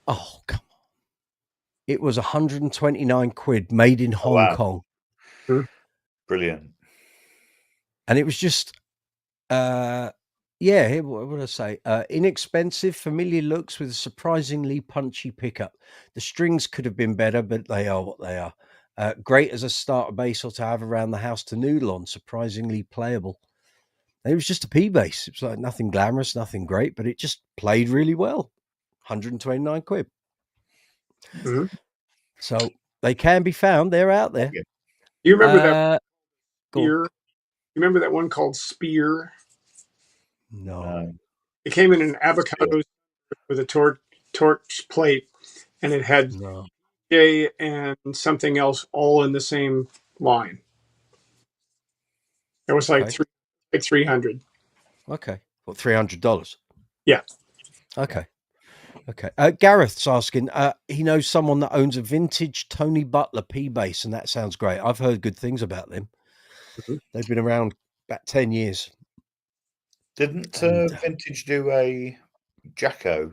Oh, come on. It was 129 quid, made in Hong Kong. Brilliant. And it was just, what would I say? Inexpensive, familiar looks with a surprisingly punchy pickup. The strings could have been better, but they are what they are. Great as a starter bass or to have around the house to noodle on, surprisingly playable. It was just a P bass. It was like nothing glamorous, nothing great, but it just played really well. 129 quid. Mhm. So they can be found. They're out there. Yeah. You remember that go on. Spear? You remember that one called Spear? No. It came in an avocado with a torch plate, and it had No. J and something else all in the same line. It was like Okay. $300. Okay. What, $300? Yeah. Okay. Gareth's asking, he knows someone that owns a vintage Tony Butler P bass, and that sounds great. I've heard good things about them. Mhm. They've been around about 10 years. Didn't Vintage do a Jacko?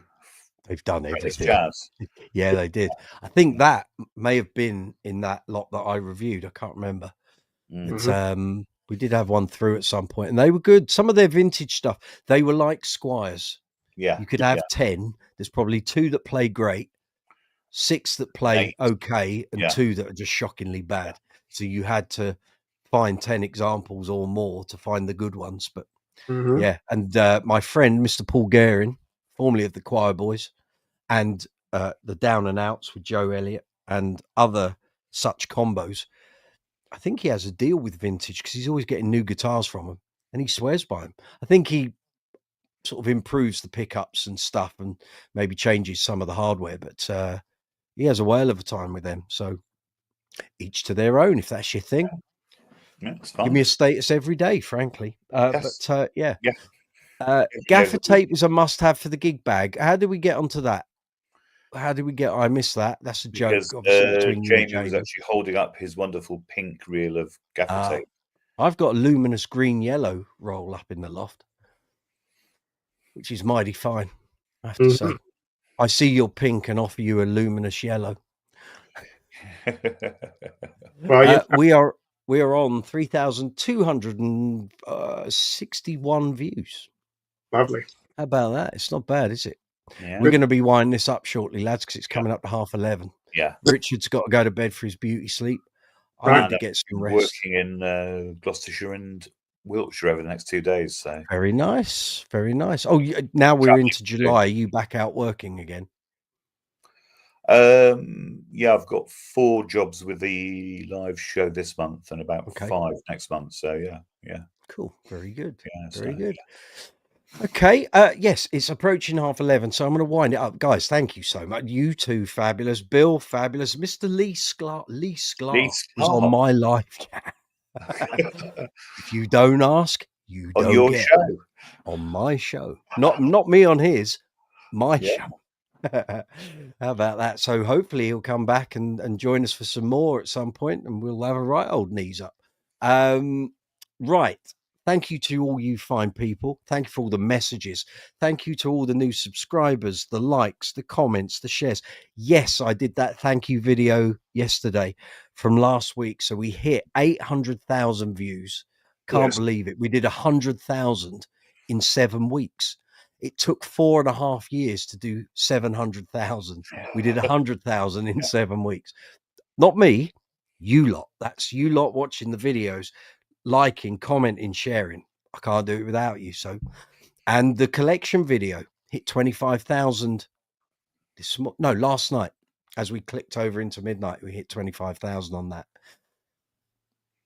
They've done British everything. Jazz. Yeah, they did. I think that may have been in that lot that I reviewed. I can't remember. But, we did have one through at some point, and they were good. Some of their vintage stuff, they were like Squires. Yeah. You could have 10. There's probably 2 that play great, 6 that play 8. okay, and 2 that are just shockingly bad. So you had to find 10 examples or more to find the good ones. But yeah, and my friend, Mr. Paul Guerin, formerly of the Choir Boys, and the Down and Outs with Joe Elliott and other such combos, I think he has a deal with Vintage because he's always getting new guitars from them, and he swears by them. I think he sort of improves the pickups and stuff and maybe changes some of the hardware, but he has a whale of a time with them. So each to their own, if that's your thing. Yeah, it's fun. Give me a status every day, frankly. Yes. But yeah. Yeah. Gaffer tape is a must-have for the gig bag. How did we get onto that? I missed that. That's a joke. Because Obviously, between you and Jamie was actually holding up his wonderful pink reel of gaffer tape. I've got a luminous green-yellow roll up in the loft, which is mighty fine, I have to say. I see your pink and offer you a luminous yellow. Well, we are on 3,261 views. Lovely. How about that? It's not bad, is it? Yeah. We're going to be winding this up shortly, lads, because it's coming up to 11:30. Yeah. Richard's got to go to bed for his beauty sleep. I need to get some rest. Working in Gloucestershire and Wiltshire over the next 2 days. So very nice. Oh, now we're into July. Are you back out working again? Yeah, I've got 4 jobs with the live show this month and about 5 next month. So yeah. Cool. Very good. Yeah, very good. Okay. Yes, it's approaching 11:30, so I'm going to wind it up, guys. Thank you so much. You two, fabulous. Bill, fabulous. Mr. Lee Sklar was on my live chat. If you don't ask, you don't on your get. show. On my show, not me on his, my show. How about that? So hopefully he'll come back and join us for some more at some point, and we'll have a right old knees up. Right. Thank you to all you fine people. Thank you for all the messages. Thank you to all the new subscribers, the likes, the comments, the shares. Yes, I did that thank you video yesterday from last week. So we hit 800,000 views. Can't believe it. We did 100,000 in 7 weeks. It took 4.5 years to do 700,000. We did 100,000 in 7 weeks. Not me, you lot. That's you lot watching the videos, liking, commenting, sharing. I can't do it without you. So, and the collection video hit 25,000 last night. As we clicked over into midnight, we hit 25,000 on that.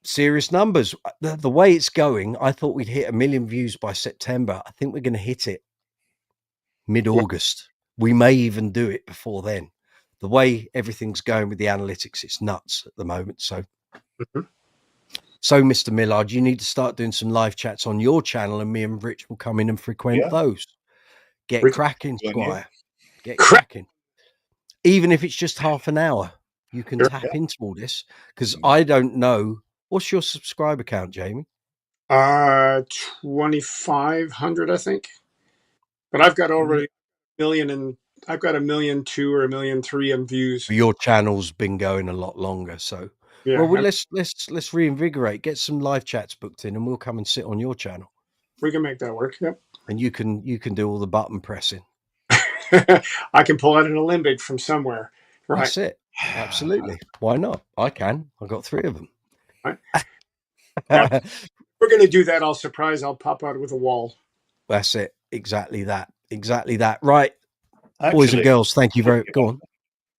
Serious numbers. The way it's going, I thought we'd hit 1 million views by September. I think we're going to hit it mid-August. We may even do it before then. The way everything's going with the analytics, it's nuts at the moment. So, So Mr. Millard, you need to start doing some live chats on your channel, and me and Rich will come in and frequent those. Get cracking, Squire. Get cracking. Even if it's just half an hour, you can tap into all this, because I don't know. What's your subscriber count, Jamie? 2,500, I think. But I've got already I've got 1.2 million or 1.3 million in views. Your channel's been going a lot longer, so yeah. Well, let's reinvigorate. Get some live chats booked in, and we'll come and sit on your channel. We can make that work. Yep. And you can do all the button pressing. I can pull out an Alembic from somewhere. Right. That's it. Absolutely. Why not? I can. I've got 3 of them. Right. Now, we're going to do that. I'll pop out with a wall. That's it. Exactly that. Exactly that. Right. Actually, boys and girls, thank you very much. Go on.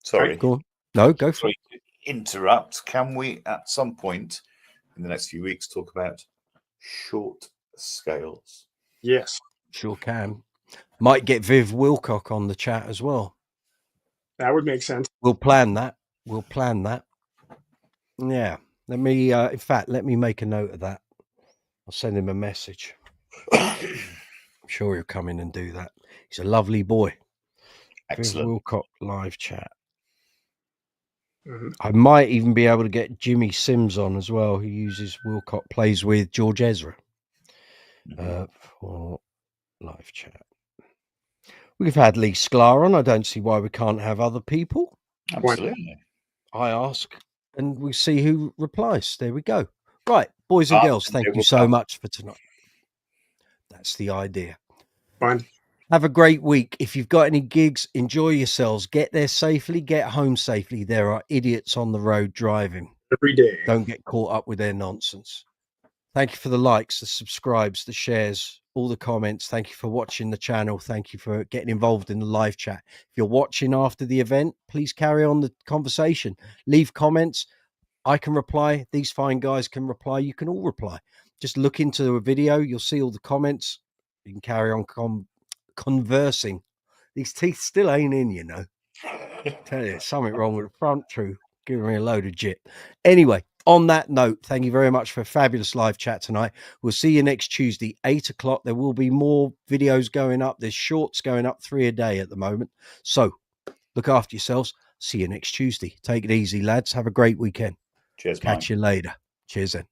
Sorry. Go on. No, go for it. Interrupt. Can we, at some point in the next few weeks, talk about short scales? Yes. Sure can. Might get Viv Wilcock on the chat as well. That would make sense. We'll plan that. Yeah. Let me, in fact, let me make a note of that. I'll send him a message. I'm sure he'll come in and do that. He's a lovely boy. Excellent. Viv Wilcock live chat. Mm-hmm. I might even be able to get Jimmy Sims on as well, who uses Wilcock, plays with George Ezra for live chat. We've had Lee Sklar on. I don't see why we can't have other people. Absolutely. I ask, and we see who replies. There we go. Right, boys and girls, thank you so much for tonight. That's the idea. Fine. Have a great week. If you've got any gigs, enjoy yourselves. Get there safely, get home safely. There are idiots on the road driving. Every day. Don't get caught up with their nonsense. Thank you for the likes, the subscribes, the shares, all the comments. Thank you for watching the channel. Thank you for getting involved in the live chat. If you're watching after the event, please carry on the conversation. Leave comments. I can reply. These fine guys can reply. You can all reply. Just look into a video. You'll see all the comments. You can carry on conversing. These teeth still ain't in, you know. Tell you, something wrong with the front tooth. Giving me a load of jit. Anyway, on that note, thank you very much for a fabulous live chat tonight. We'll see you next Tuesday, 8 o'clock. There will be more videos going up. There's shorts going up 3 a day at the moment. So look after yourselves. See you next Tuesday. Take it easy, lads. Have a great weekend. Cheers, Catch you later. Cheers then.